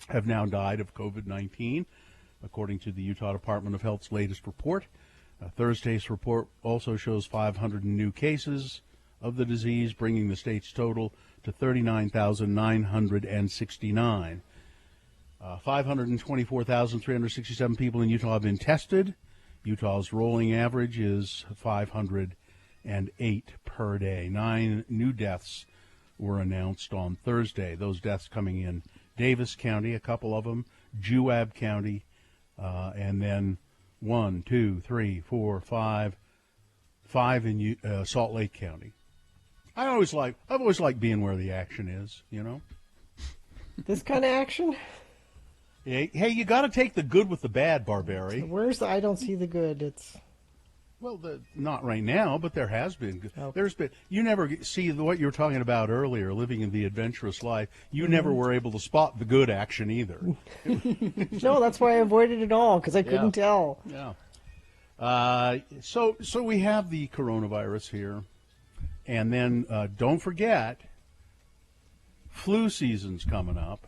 have now died of COVID-19, according to the Utah Department of Health's latest report. Thursday's report also shows 500 new cases of the disease, bringing the state's total to 39,969. 524,367 people in Utah have been tested. Utah's rolling average is 508 per day. 9 new deaths were announced on Thursday. Those deaths coming in Davis County, a couple of them, Juab County, and then 1, 2, 3, 4, 5 in Salt Lake County. I've always liked being where the action is, you know. This kind of action? Hey, you got to take the good with the bad, Barbary. Where's the? I don't see the good. It's. Well, not right now, but there has been. Okay. There's been. You never see what you were talking about earlier, living in the adventurous life. You never were able to spot the good action either. No, that's why I avoided it all, because I couldn't tell. Yeah. So we have the coronavirus here, and then don't forget, flu season's coming up.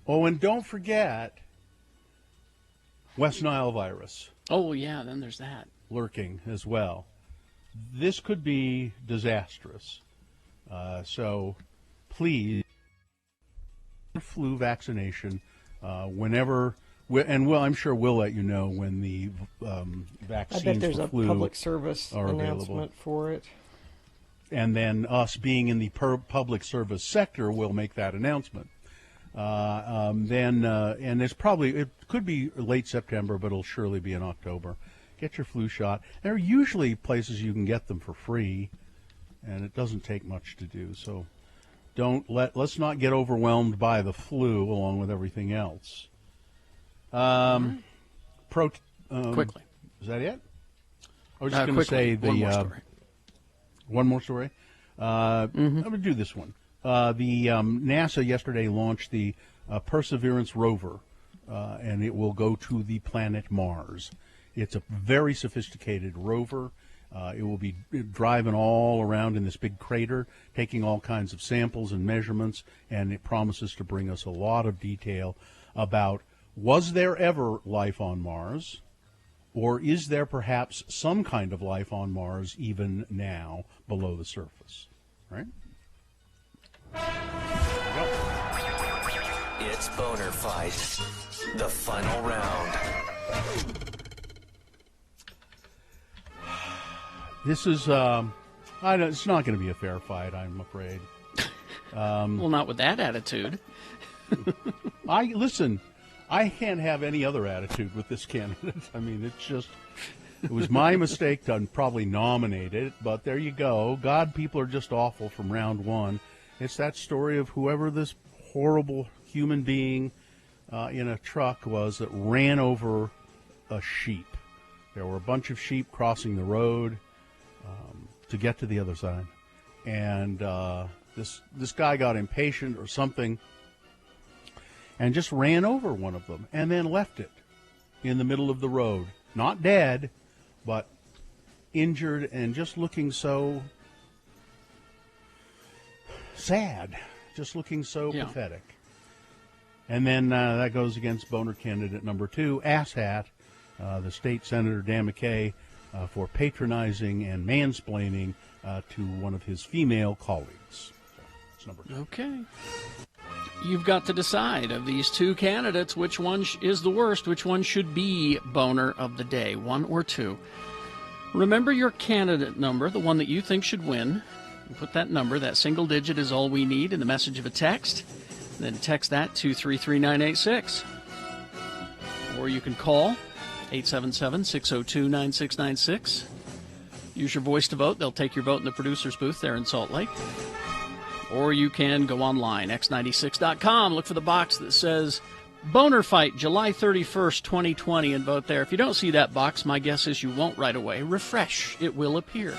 Oh, and don't forget West Nile virus. Oh, yeah, then there's that. Lurking as well. This could be disastrous. So please, flu vaccination whenever, I'm sure we'll let you know when the vaccines I bet there's for a flu public service are announcement available. for it. And then us being in the public service sector will make that announcement. And it could be late September, but it'll surely be in October. Get your flu shot. There are usually places you can get them for free, and it doesn't take much to do. So let's not get overwhelmed by the flu along with everything else. Quickly. Is that it? I was just going to say one more story. I'm going to do this one. The NASA yesterday launched the Perseverance rover, and it will go to the planet Mars. It's a very sophisticated rover. It will be driving all around in this big crater, taking all kinds of samples and measurements, and it promises to bring us a lot of detail about, was there ever life on Mars, or is there perhaps some kind of life on Mars even now below the surface, right? It's Boner Fight, the final round. This is, it's not going to be a fair fight, I'm afraid. Well, not with that attitude. Listen, I can't have any other attitude with this candidate. I mean, it was my mistake to probably nominate it, but there you go. God, people are just awful from round one. It's that story of whoever this horrible human being in a truck was that ran over a sheep. There were a bunch of sheep crossing the road to get to the other side, and this guy got impatient or something and just ran over one of them and then left it in the middle of the road. Not dead, but injured and just looking so sad, just looking so pathetic. And then that goes against boner candidate number 2, asshat, the state senator Dan McKay, for patronizing and mansplaining to one of his female colleagues. So it's number 2. Okay. You've got to decide of these two candidates which one is the worst, which one should be boner of the day, 1 or 2. Remember your candidate number, the one that you think should win. Put that number, that single digit is all we need in the message of a text. Then text that to 33986. Or you can call 877-602-9696. Use your voice to vote. They'll take your vote in the producer's booth there in Salt Lake. Or you can go online, x96.com, look for the box that says Boner Fight, July 31st, 2020, and vote there. If you don't see that box, my guess is you won't right away. Refresh. It will appear.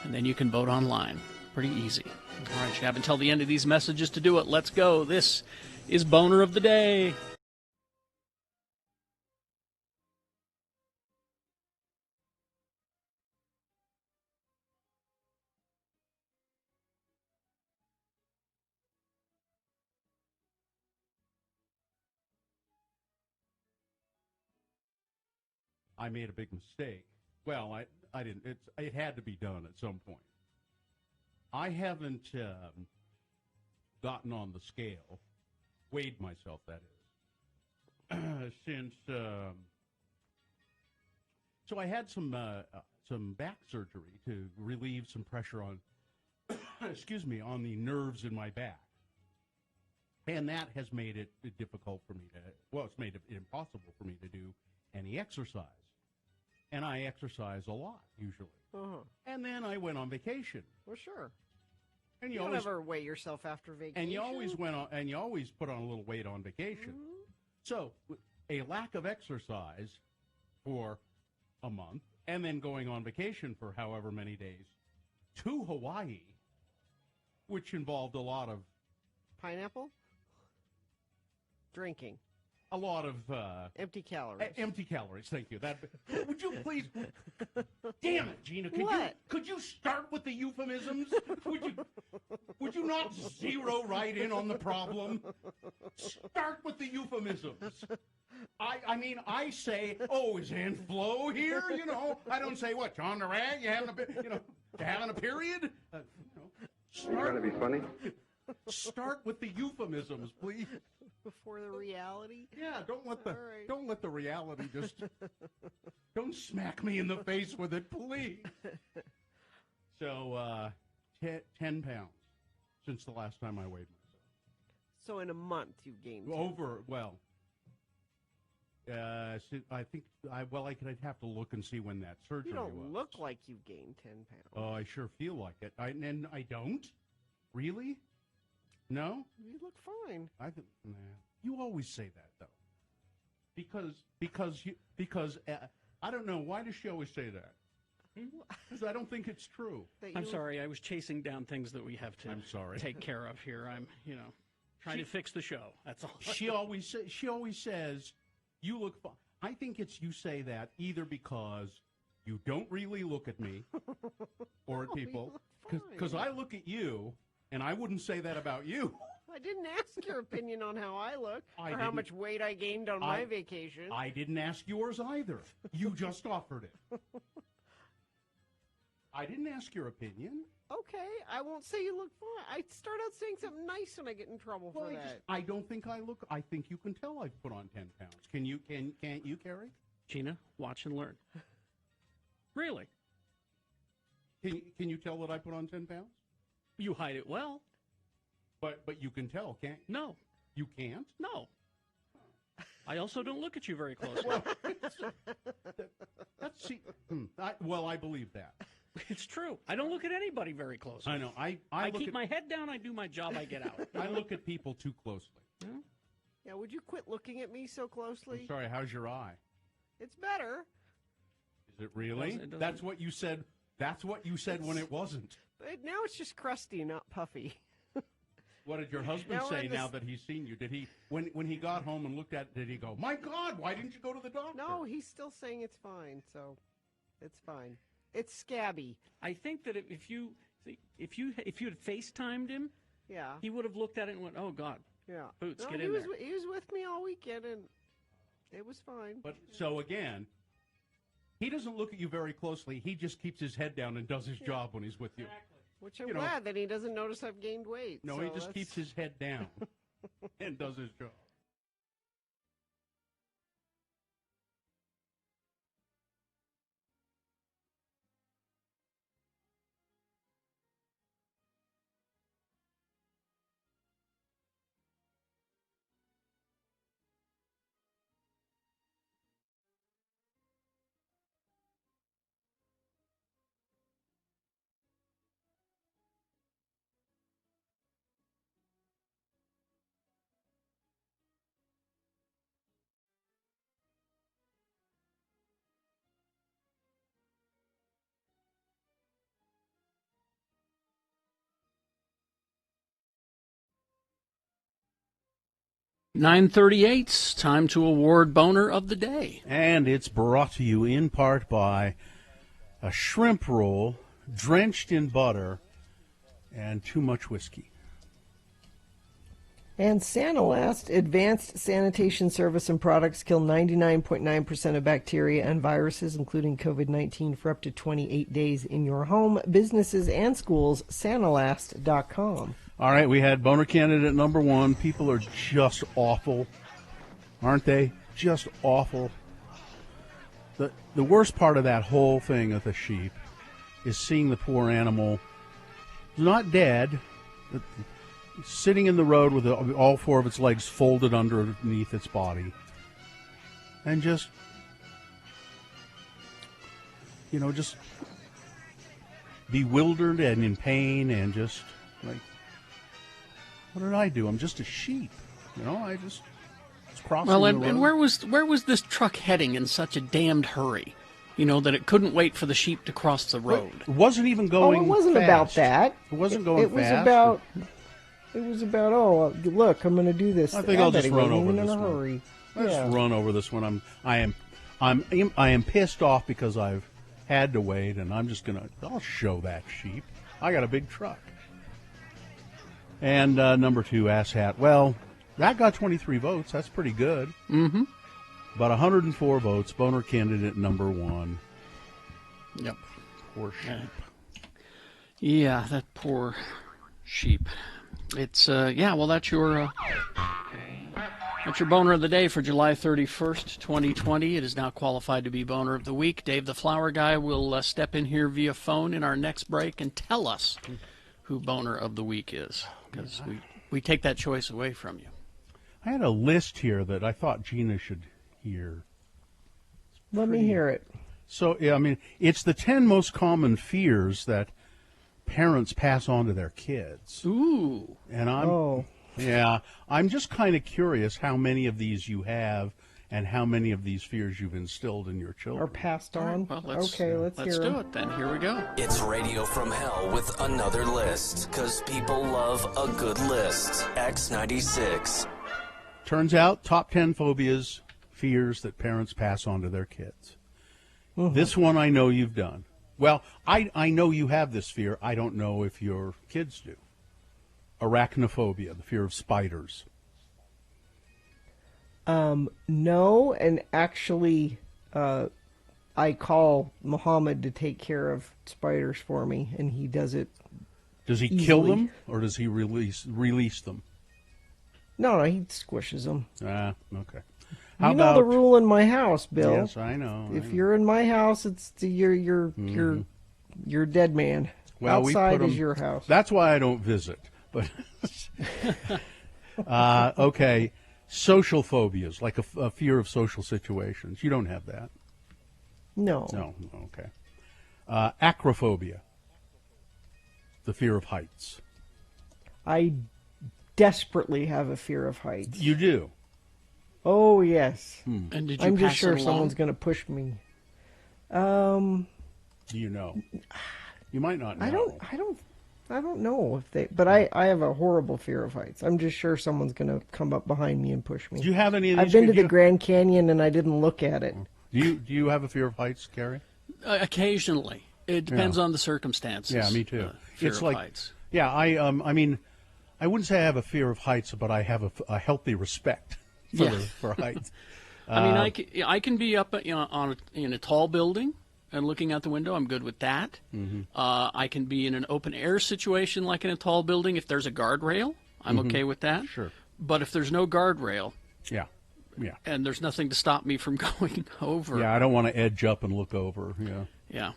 And then you can vote online. Pretty easy. All right, you have until the end of these messages to do it. Let's go. This is Boner of the Day. I made a big mistake. Well, I didn't. It had to be done at some point. I haven't gotten on the scale, weighed myself, that is, since. So I had some back surgery to relieve some pressure on, excuse me, on the nerves in my back, and that has made it difficult for me to. Well, it's made it impossible for me to do any exercise. and I exercise a lot usually. Uh-huh. And then I went on vacation. Well, sure. And you don't ever weigh yourself after vacation. And you always put on a little weight on vacation. Mm-hmm. So a lack of exercise for a month, and then going on vacation for however many days to Hawaii, which involved a lot of pineapple, drinking, a lot of empty calories. Empty calories. Thank you. That would you please? Damn it, Gina! Could you start with the euphemisms? Would you not zero right in on the problem? Start with the euphemisms. I say, oh, is Aunt Flo here? You know, I don't say what, John the Rag. You having a period? You're trying to be funny. Start with the euphemisms, please. Before the reality? Yeah, don't let the reality just don't smack me in the face with it, please. So 10 pounds since the last time I weighed myself. So in a month you've gained I think I'd have to look and see when that surgery was. You don't look like you've gained 10 pounds. Oh, I sure feel like it. And I don't? Really? No? You look fine. You always say that, though. Because I don't know. Why does she always say that? Because I don't think it's true. I'm sorry. I was chasing down things that we have to take care of here. I'm, trying to fix the show. That's all. She always says, you look fine. I think you say that either because you don't really look at me or at people. Because I look at you, and I wouldn't say that about you. I didn't ask your opinion on how I look or how much weight I gained on my vacation. I didn't ask yours either. You just offered it. I didn't ask your opinion. Okay, I won't say you look fine. I start out saying something nice when I get in trouble for that. I don't think I look. I think you can tell I've put on 10 pounds. Can't you, Carrie? Gina, watch and learn. Really? Can you tell that I put on 10 pounds? You hide it well. But you can tell, can't you? No. You can't? No. I also don't look at you very closely. I believe that. It's true. I don't look at anybody very closely. I know. I keep my head down. I do my job. I get out. I look at people too closely. Yeah, would you quit looking at me so closely? I'm sorry, how's your eye? It's better. Is it really? That's what you said. That's what you said when it wasn't. But now it's just crusty, not puffy. What did your husband say now that he's seen you? Did he, when he got home and looked at it, did he go, my God, why didn't you go to the doctor? No, he's still saying it's fine, so it's fine. It's scabby. I think that if you had FaceTimed him, yeah, he would have looked at it and went, "Oh God, yeah, Boots, no, get in there." He was with me all weekend, and it was fine. But so again, he doesn't look at you very closely. He just keeps his head down and does his job when he's with you. Exactly. Which I'm glad that he doesn't notice I've gained weight. No, so he just keeps his head down and does his job. (9:38). Time to award Boner of the Day. And it's brought to you in part by a shrimp roll drenched in butter and too much whiskey. And Sanilast, advanced sanitation service and products kill 99.9% of bacteria and viruses, including COVID-19, for up to 28 days in your home, businesses, and schools. Sanilast.com. All right, we had Boner candidate number 1. People are just awful, aren't they? Just awful. The worst part of that whole thing of the sheep is seeing the poor animal, not dead, but sitting in the road with all 4 of its legs folded underneath its body, and just just bewildered and in pain and just like, what did I do? I'm just a sheep. I just was crossing the road. And where was this truck heading in such a damned hurry? That it couldn't wait for the sheep to cross the road. It wasn't even going it wasn't fast. about that. It wasn't going fast. It was about, look, I'm going to do this. I think I'll just run over this in a one. hurry. Just run over this one. I am pissed off because I've had to wait, and I'll show that sheep. I got a big truck. And number 2, asshat. Well, that got 23 votes. That's pretty good. Mm-hmm. About 104 votes. Boner candidate number 1. Yep. Poor sheep. Yeah, that poor sheep. It's well, that's your boner of the day for July 31st, 2020. It is now qualified to be boner of the week. Dave the Flower Guy will step in here via phone in our next break and tell us who boner of the week is, because we take that choice away from you. I had a list here that I thought Gina should hear. Let me hear it. So, it's the 10 most common fears that parents pass on to their kids. Ooh. And I'm just kind of curious how many of these you have and how many of these fears you've instilled in your children. Or passed on. Well, let's hear do it then. Here we go. It's Radio from Hell with another list, because people love a good list. X96. Turns out, top 10 phobias, fears that parents pass on to their kids. Mm-hmm. This one I know you've done. Well, I know you have this fear. I don't know if your kids do. Arachnophobia, the fear of spiders. No, and actually, I call Muhammad to take care of spiders for me, and he does it. Does he kill them, or does he release them? No, he squishes them. Okay. You know the rule in my house, Bill. Yes, I know. If you're in my house, it's you're dead man. Well, outside is your house. That's why I don't visit. But okay, social phobias, like a fear of social situations. You don't have that. No. No. Okay. Acrophobia, the fear of heights. I desperately have a fear of heights. You do? Oh, yes. And did you I'm pass just sure it along? someone's going to push me. Do you know? You might not know. I don't know if they, but I have a horrible fear of heights. I'm just sure someone's going to come up behind me and push me. Do you have any of these? I've been to the Grand Canyon and I didn't look at it. Do you have a fear of heights, Carrie? Occasionally. It depends on the circumstances. Yeah, me too. Fear of heights. Yeah, I mean, I wouldn't say I have a fear of heights, but I have a healthy respect for heights. I mean, I can be up in a tall building and looking out the window. I'm good with that. Mm-hmm. I can be in an open air situation like in a tall building. If there's a guardrail, I'm okay with that. Sure. But if there's no guardrail, yeah, and there's nothing to stop me from going over. Yeah, I don't want to edge up and look over. Yeah.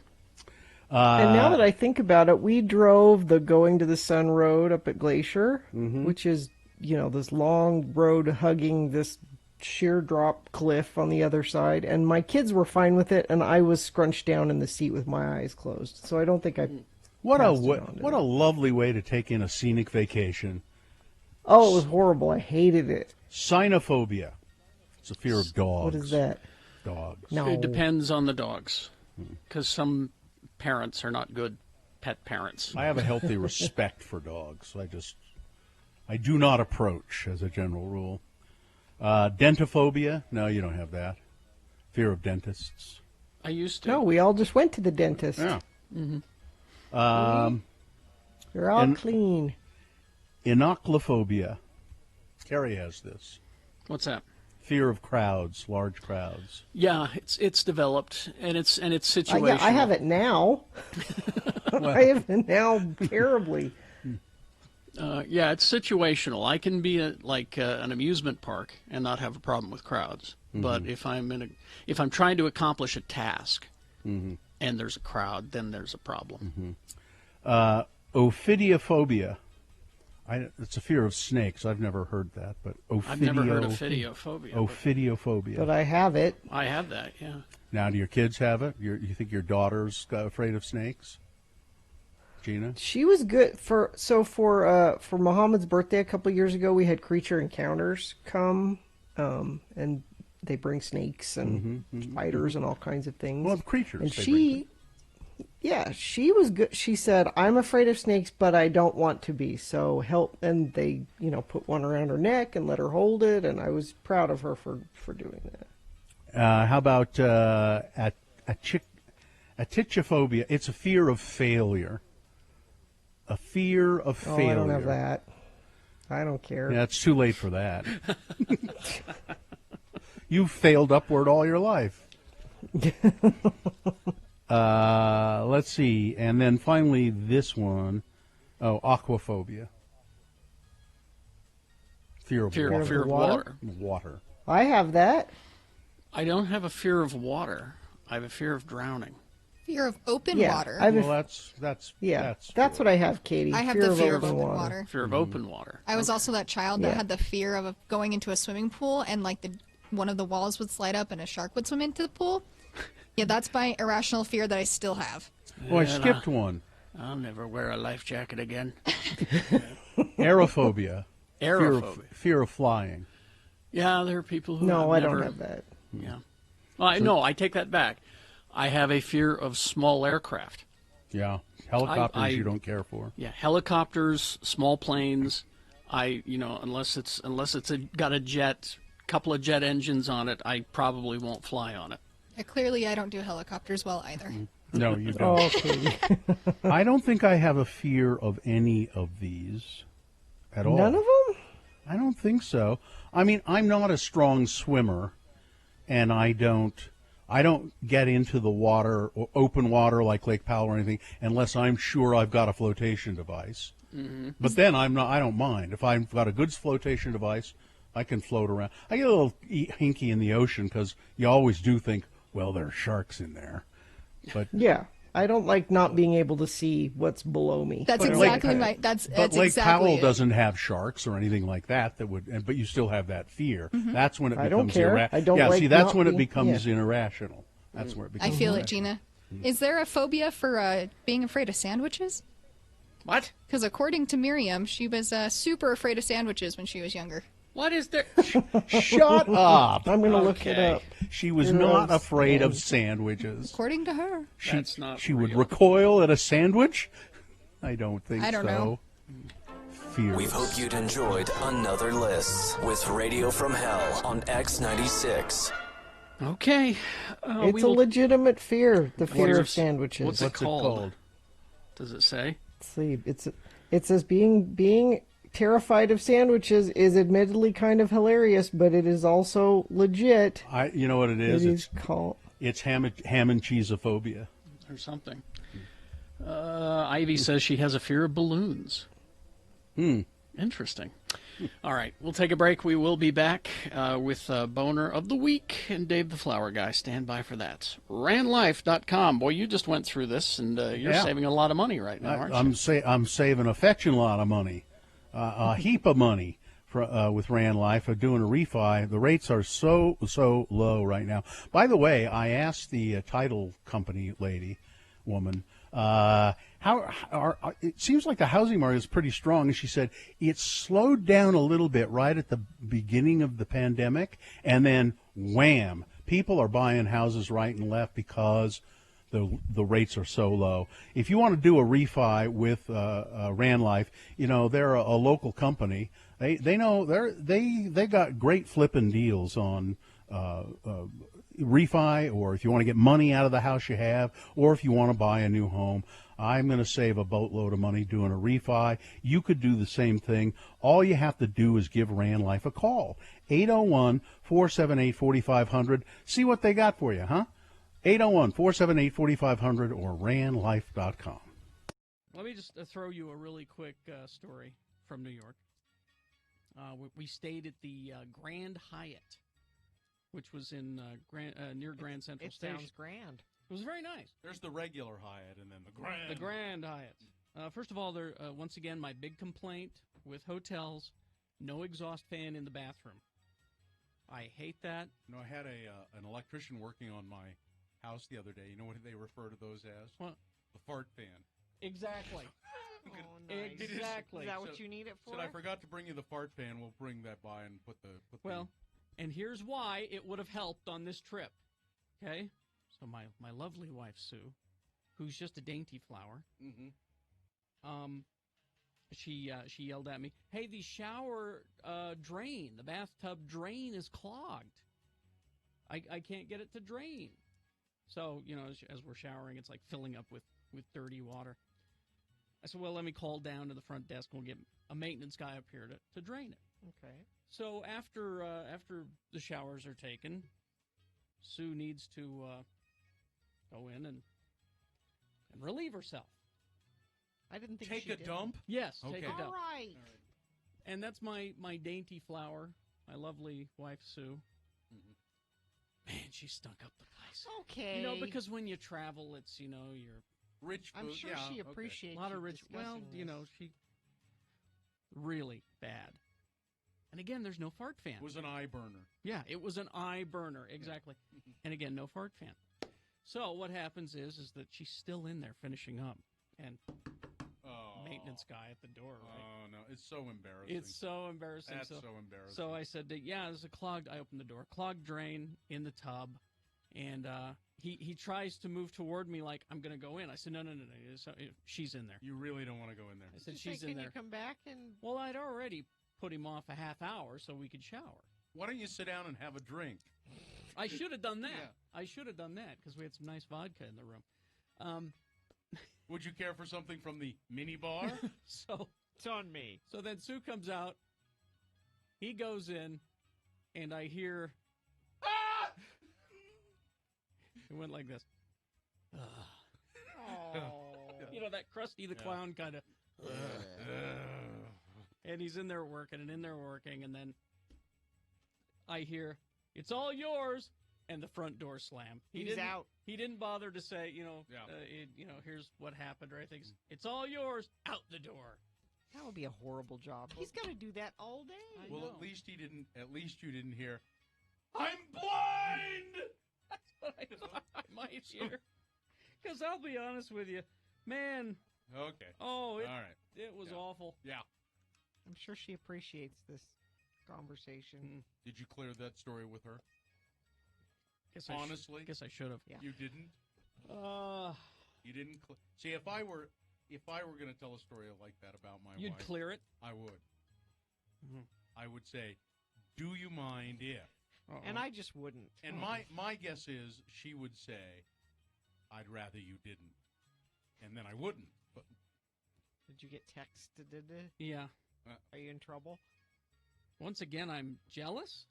And now that I think about it, we drove the Going to the Sun Road up at Glacier, which is, this long road hugging this sheer drop cliff on the other side. And my kids were fine with it, and I was scrunched down in the seat with my eyes closed. So I don't think I. What a lovely way to take in a scenic vacation. Oh, it was horrible. I hated it. Cynophobia. It's a fear of dogs. What is that? Dogs. No. It depends on the dogs, because some parents are not good pet parents. I have a healthy respect for dogs. I do not approach as a general rule. Dentophobia? No, you don't have that. Fear of dentists. I used to. No, we all just went to the dentist. Yeah. Mm-hmm. You're all clean. Inoculophobia. Carrie has this. What's that? Fear of crowds, large crowds. Yeah, it's developed, and it's situational. I have it now. I have it now terribly. Yeah, it's situational. I can be like an amusement park and not have a problem with crowds. But if I'm trying to accomplish a task and there's a crowd, then there's a problem. Ophidiophobia. It's a fear of snakes. I've never heard that, but I've never heard of ophidiophobia. Ophidiophobia. But I have it. I have that, yeah. Now, do your kids have it? You think your daughter's afraid of snakes? Gina? She was good for Muhammad's birthday a couple years ago. We had Creature Encounters come, and they bring snakes and spiders and all kinds of things. Well, creatures. And she was good. She said, "I'm afraid of snakes, but I don't want to be. So help." And they, put one around her neck and let her hold it. And I was proud of her for doing that. How about atychophobia? It's a fear of failure. A fear of failure. I don't have that. I don't care. Yeah, it's too late for that. You've failed upward all your life. Let's see. And then finally this one. Oh, aquaphobia. Fear of water. Water. I have that. I don't have a fear of water. I have a fear of drowning. Fear of open water. That's what I have, Katie. I have the fear of open water. Fear of open water. I was also that child that had the fear of going into a swimming pool and one of the walls would slide up and a shark would swim into the pool. Yeah, that's my irrational fear that I still have. Oh, I skipped one. I'll never wear a life jacket again. Aerophobia. Aerophobia. Fear of flying. Yeah, there are people who I don't have that. Yeah. Well, I take that back. I have a fear of small aircraft. Yeah. Helicopters you don't care for. Yeah, helicopters, small planes. Unless it's got a couple of jet engines on it, I probably won't fly on it. Clearly, I don't do helicopters well either. No, you don't. Okay. I don't think I have a fear of any of these at all. None of them? I don't think so. I mean, I'm not a strong swimmer, and I don't get into the water, or open water like Lake Powell or anything, unless I'm sure I've got a flotation device. Mm-hmm. But then I don't mind. If I've got a good flotation device, I can float around. I get a little hinky in the ocean because you always do think, well, there are sharks in there. But yeah, I don't like not being able to see what's below me. That's exactly my. But Lake Powell doesn't have sharks or anything like that. But you still have that fear. Mm-hmm. That's when it becomes I don't care. I don't like that's when it being, becomes irrational. That's where it becomes. I feel irrational. it, Gina. Is there a phobia for being afraid of sandwiches? What? Because according to Miriam, she was super afraid of sandwiches when she was younger. What is there? Shut up! I'm going to look it up. She was not afraid of sandwiches. According to her. She would recoil at a sandwich? I don't think so. I don't know. Fearless. We hope you'd enjoyed another list with Radio from Hell on X96. Okay. It's a legitimate fear, the fear of sandwiches. What's it called? Does it say? Let's see. It says being terrified of sandwiches is admittedly kind of hilarious, but it is also legit. You know what it is? It's ham and cheeseophobia. Or something. Ivy says she has a fear of balloons. Interesting. All right, we'll take a break. We will be back with Boner of the Week and Dave the Flower Guy. Stand by for that. Ranlife.com. Boy, you just went through this, and you're saving a lot a right now, aren't you? I'm saving a fetching lot of money. A heap of money with Ran Life. Doing a refi. The rates are so low right now. By the way, I asked the title company woman, it seems like the housing market is pretty strong, and she said it slowed down a little bit right at the beginning of the pandemic, and then wham, people are buying houses right and left because the rates are so low. If you want to do a refi with Ran Life, they're a local company. They know they got great flipping deals on refi, or if you want to get money out of the house you have, or if you want to buy a new home. I'm going to save a boatload of money doing a refi. You could do the same thing. All you have to do is give Ran Life a call. 801-478-4500. See what they got for you, huh? 801-478-4500 or ranlife.com. Let me just throw you a really quick story from New York. We stayed at the Grand Hyatt, which was in near Grand Central Station. It sounds grand. It was very nice. There's the regular Hyatt and then the Grand. The Grand Hyatt. First of all, there once again, my big complaint with hotels, no exhaust fan in the bathroom. I hate that. I had an electrician working on my house the other day. You know what they refer to those as? What? The fart fan. Exactly. Nice. Exactly. Is that what you need it for? Said I forgot to bring you the fart fan. We'll bring that by and put Well, and here's why it would have helped on this trip. Okay? So my lovely wife, Sue, who's just a dainty flower, she yelled at me, "Hey, the shower drain, the bathtub drain is clogged. I can't get it to drain." So, as we're showering, it's like filling up with dirty water. I said, well, let me call down to the front desk and we'll get a maintenance guy up here to drain it. Okay. So after the showers are taken, Sue needs to go in and relieve herself. I didn't think take she a did. dump. Yes, okay. take a dump. All right. And that's my dainty flower, my lovely wife Sue. Man, she stunk up the place. Okay. Because when you travel, it's you're rich food. I'm sure she appreciates a lot of you rich. Well, discussing this. she really bad. And again, there's no fart fan. It was an eye burner. Yeah, it was an eye burner, exactly. And again, no fart fan. So what happens is that she's still in there finishing up, and maintenance guy at the door. Right? Oh no, it's so embarrassing. It's so embarrassing. That's so embarrassing. So I said, yeah, there's a clogged. I opened the door, clogged drain in the tub, and he tries to move toward me like I'm going to go in. I said, no, she's in there. You really don't want to go in there. I said, she's in there. Can you come back and? Well, I'd already put him off a half hour so we could shower. Why don't you sit down and have a drink? I should have done that. Yeah. I should have done that because we had some nice vodka in the room. Would you care for something from the mini bar? So it's on me. So then Sue comes out. He goes in, and I hear. Ah! It went like this. That Krusty the Clown kind of. And he's in there working, and then I hear, "It's all yours," and the front door slam. He's out. He didn't bother to say, here's what happened, or anything. It's all yours. Out the door. That would be a horrible job. He's got to do that all day. Well, at least you didn't hear, "I'm blind." That's what I thought I might hear. Because I'll be honest with you, man. Okay. Oh, all right. It was awful. Yeah. I'm sure she appreciates this conversation. Did you clear that story with her? Honestly, guess I should have. Yeah. You didn't. You didn't. See, if I were going to tell a story like that about my wife, you'd clear it. I would. I would say, "Do you mind if?" And I just wouldn't. And my guess is she would say, "I'd rather you didn't," and then I wouldn't. But did you get texted? Yeah. Are you in trouble? Once again, I'm jealous.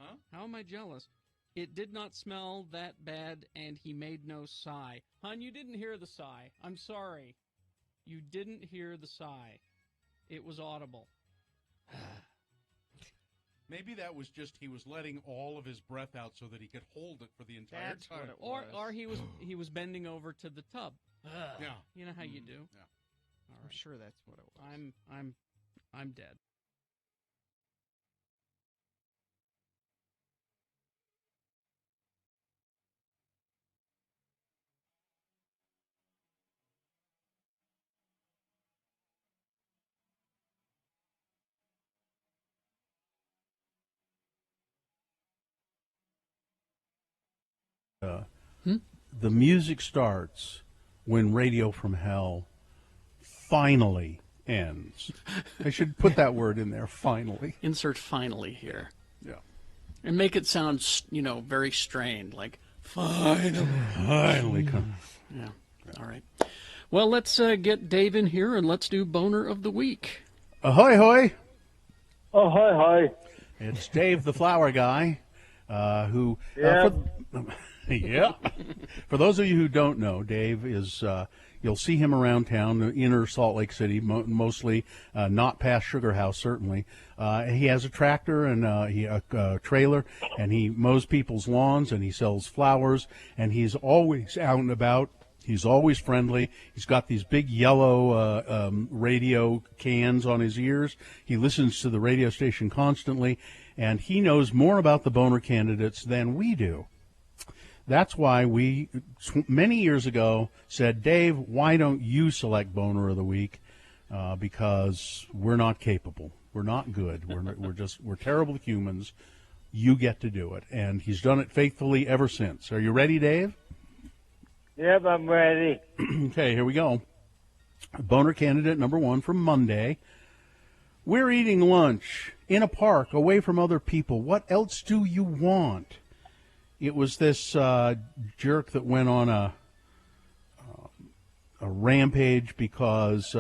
Huh? How am I jealous? It did not smell that bad, and he made no sigh. Hon, you didn't hear the sigh. I'm sorry. You didn't hear the sigh. It was audible. Maybe that was just he was letting all of his breath out so that he could hold it for the entire That's time. what it was. Or he was bending over to the tub. Yeah. You know how you do. Yeah. All I'm right. sure that's what it was. I'm dead. The music starts when Radio from Hell finally ends. I should put that word in there, finally. Insert finally here. Yeah. And make it sound, very strained, like, finally. Finally come. Yeah. All right. Well, let's get Dave in here, and let's do Boner of the Week. Ahoy, hoy. Oh, hi. It's Dave the Flower Guy, who... Yeah. Yeah. For those of you who don't know, Dave is, you'll see him around town, inner Salt Lake City, mostly, not past Sugar House, certainly. He has a tractor and a trailer, and he mows people's lawns, and he sells flowers, and he's always out and about. He's always friendly. He's got these big yellow radio cans on his ears. He listens to the radio station constantly, and he knows more about the boner candidates than we do. That's why we, many years ago, said, Dave, why don't you select Boner of the Week? Because we're not capable. We're not good. We're terrible humans. You get to do it. And he's done it faithfully ever since. Are you ready, Dave? Yep, I'm ready. Okay, here we go. Boner candidate number 1 from Monday. We're eating lunch in a park away from other people. What else do you want? It was this jerk that went on a rampage because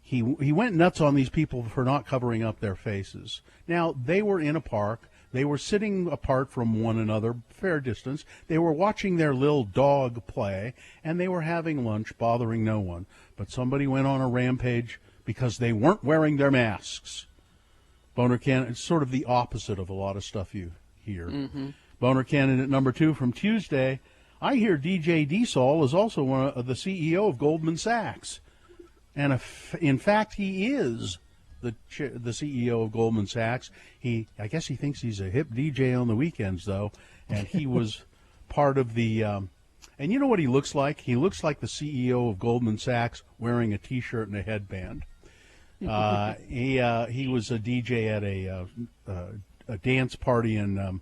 he went nuts on these people for not covering up their faces. Now, they were in a park. They were sitting apart from one another, fair distance. They were watching their little dog play, and they were having lunch, bothering no one. But somebody went on a rampage because they weren't wearing their masks. Boner candidate, it's sort of the opposite of a lot of stuff you hear. Mm-hmm. Boner candidate number 2 from Tuesday. I hear DJ DeSaul is also one of the CEO of Goldman Sachs. And in fact, he is the CEO of Goldman Sachs. I guess he thinks he's a hip DJ on the weekends, though. And he was part of the and you know what he looks like? He looks like the CEO of Goldman Sachs wearing a T-shirt and a headband. He was a DJ at a dance party in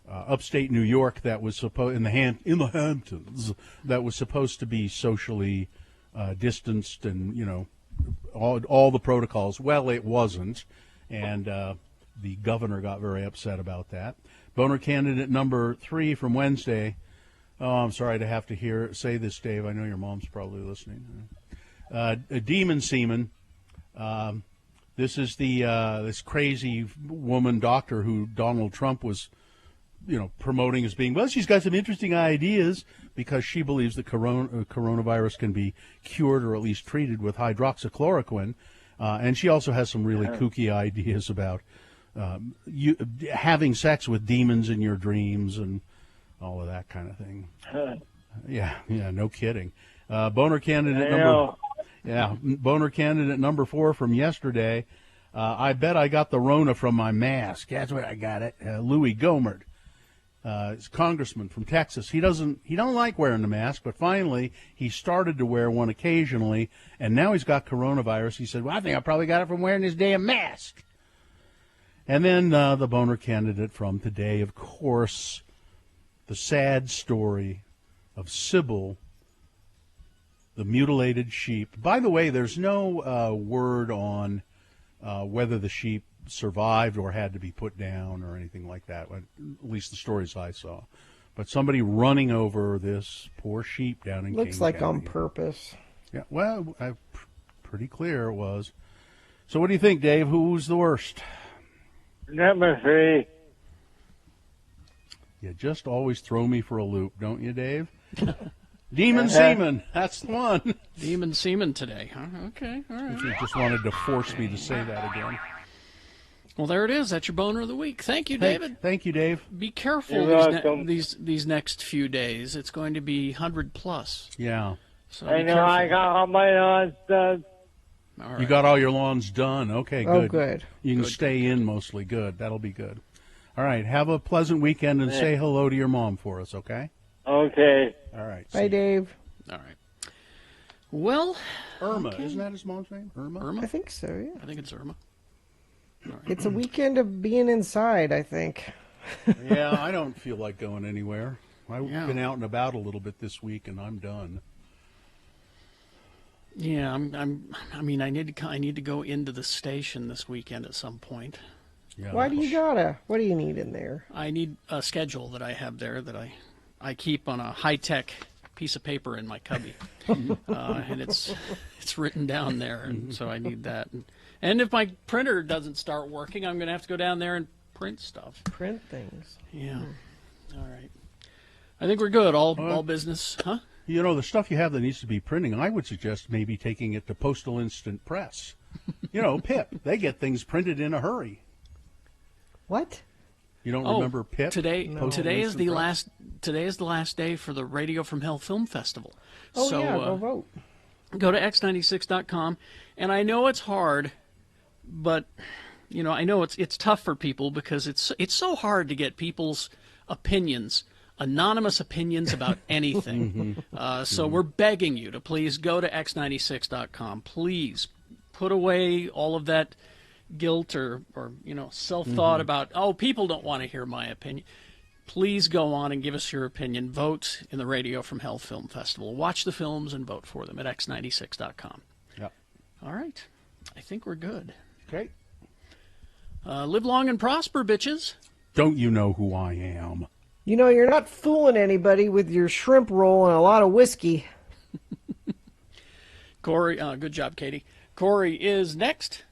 upstate New York that was supposed in the Hamptons that was supposed to be socially distanced and all the protocols. Well, it wasn't, and the governor got very upset about that. Boner candidate number 3 from Wednesday. Oh, I'm sorry to have to say this, Dave. I know your mom's probably listening. A demon semen. This is this crazy woman doctor who Donald Trump was, promoting as being, well, she's got some interesting ideas because she believes that coronavirus can be cured or at least treated with hydroxychloroquine. And she also has some really kooky ideas about you having sex with demons in your dreams and all of that kind of thing. Yeah, no kidding. Boner candidate Boner candidate number 4 from yesterday. I bet I got the Rona from my mask. That's where I got it. Louis Gohmert. He's a congressman from Texas. He don't like wearing the mask, but finally he started to wear one occasionally, and now he's got coronavirus. He said, well, I think I probably got it from wearing this damn mask. And then the Boner candidate from today, of course, the sad story of Sybil, the mutilated sheep. By the way, there's no word on whether the sheep survived or had to be put down or anything like that, at least the stories I saw. But somebody running over this poor sheep down in Looks King like County. on purpose. Yeah, well, pretty clear it was. So what do you think, Dave? Who's the worst? Number 3. You just always throw me for a loop, don't you, Dave? Demon Seaman, that's the one. Demon Seaman today, huh? Okay, all right. You just wanted to force me to say that again. Well, there it is. That's your Boner of the Week. Thank you, David. Thank you, Dave. Be careful these next few days. It's going to be 100 plus. Yeah. So I know. I got all my lawns done. All right. You got all your lawns done. Okay, good. Oh, good. You can stay in mostly. Good. That'll be good. All right. Have a pleasant weekend and say hello to your mom for us, okay? Okay. All right. Bye, Dave. All right. Well, Irma. okay. Isn't that his mom's name? Irma? I think so, yeah. I think it's Irma. Right. It's a weekend of being inside, I think. Yeah, I don't feel like going anywhere. I've been out and about a little bit this week, and I'm done. Yeah, I need to go into the station this weekend at some point. Yeah. Why do you gotta? What do you need in there? I need a schedule that I have there that I keep on a high-tech piece of paper in my cubby, and it's written down there, and so I need that. And if my printer doesn't start working, I'm going to have to go down there and print stuff. Print things. Yeah. All right. I think we're good. All business, huh? You know, the stuff you have that needs to be printing, I would suggest maybe taking it to Postal Instant Press. PIP. They get things printed in a hurry. What? You don't remember PIP? Today is the last day for the Radio from Hell Film Festival. Oh, so, yeah, go vote. Go to x96.com, and I know it's hard, but I know it's tough for people because it's so hard to get people's opinions anonymous opinions about anything. So we're begging you to please go to x96.com. Please put away all of that guilt or self-thought about, people don't want to hear my opinion. Please go on and give us your opinion. Vote in the Radio from Hell Film Festival. Watch the films and vote for them at x96.com. Yep. All right. I think we're good. Okay. Live long and prosper, bitches. Don't you know who I am? You know, you're not fooling anybody with your shrimp roll and a lot of whiskey. Corey, good job, Katie. Corey is next.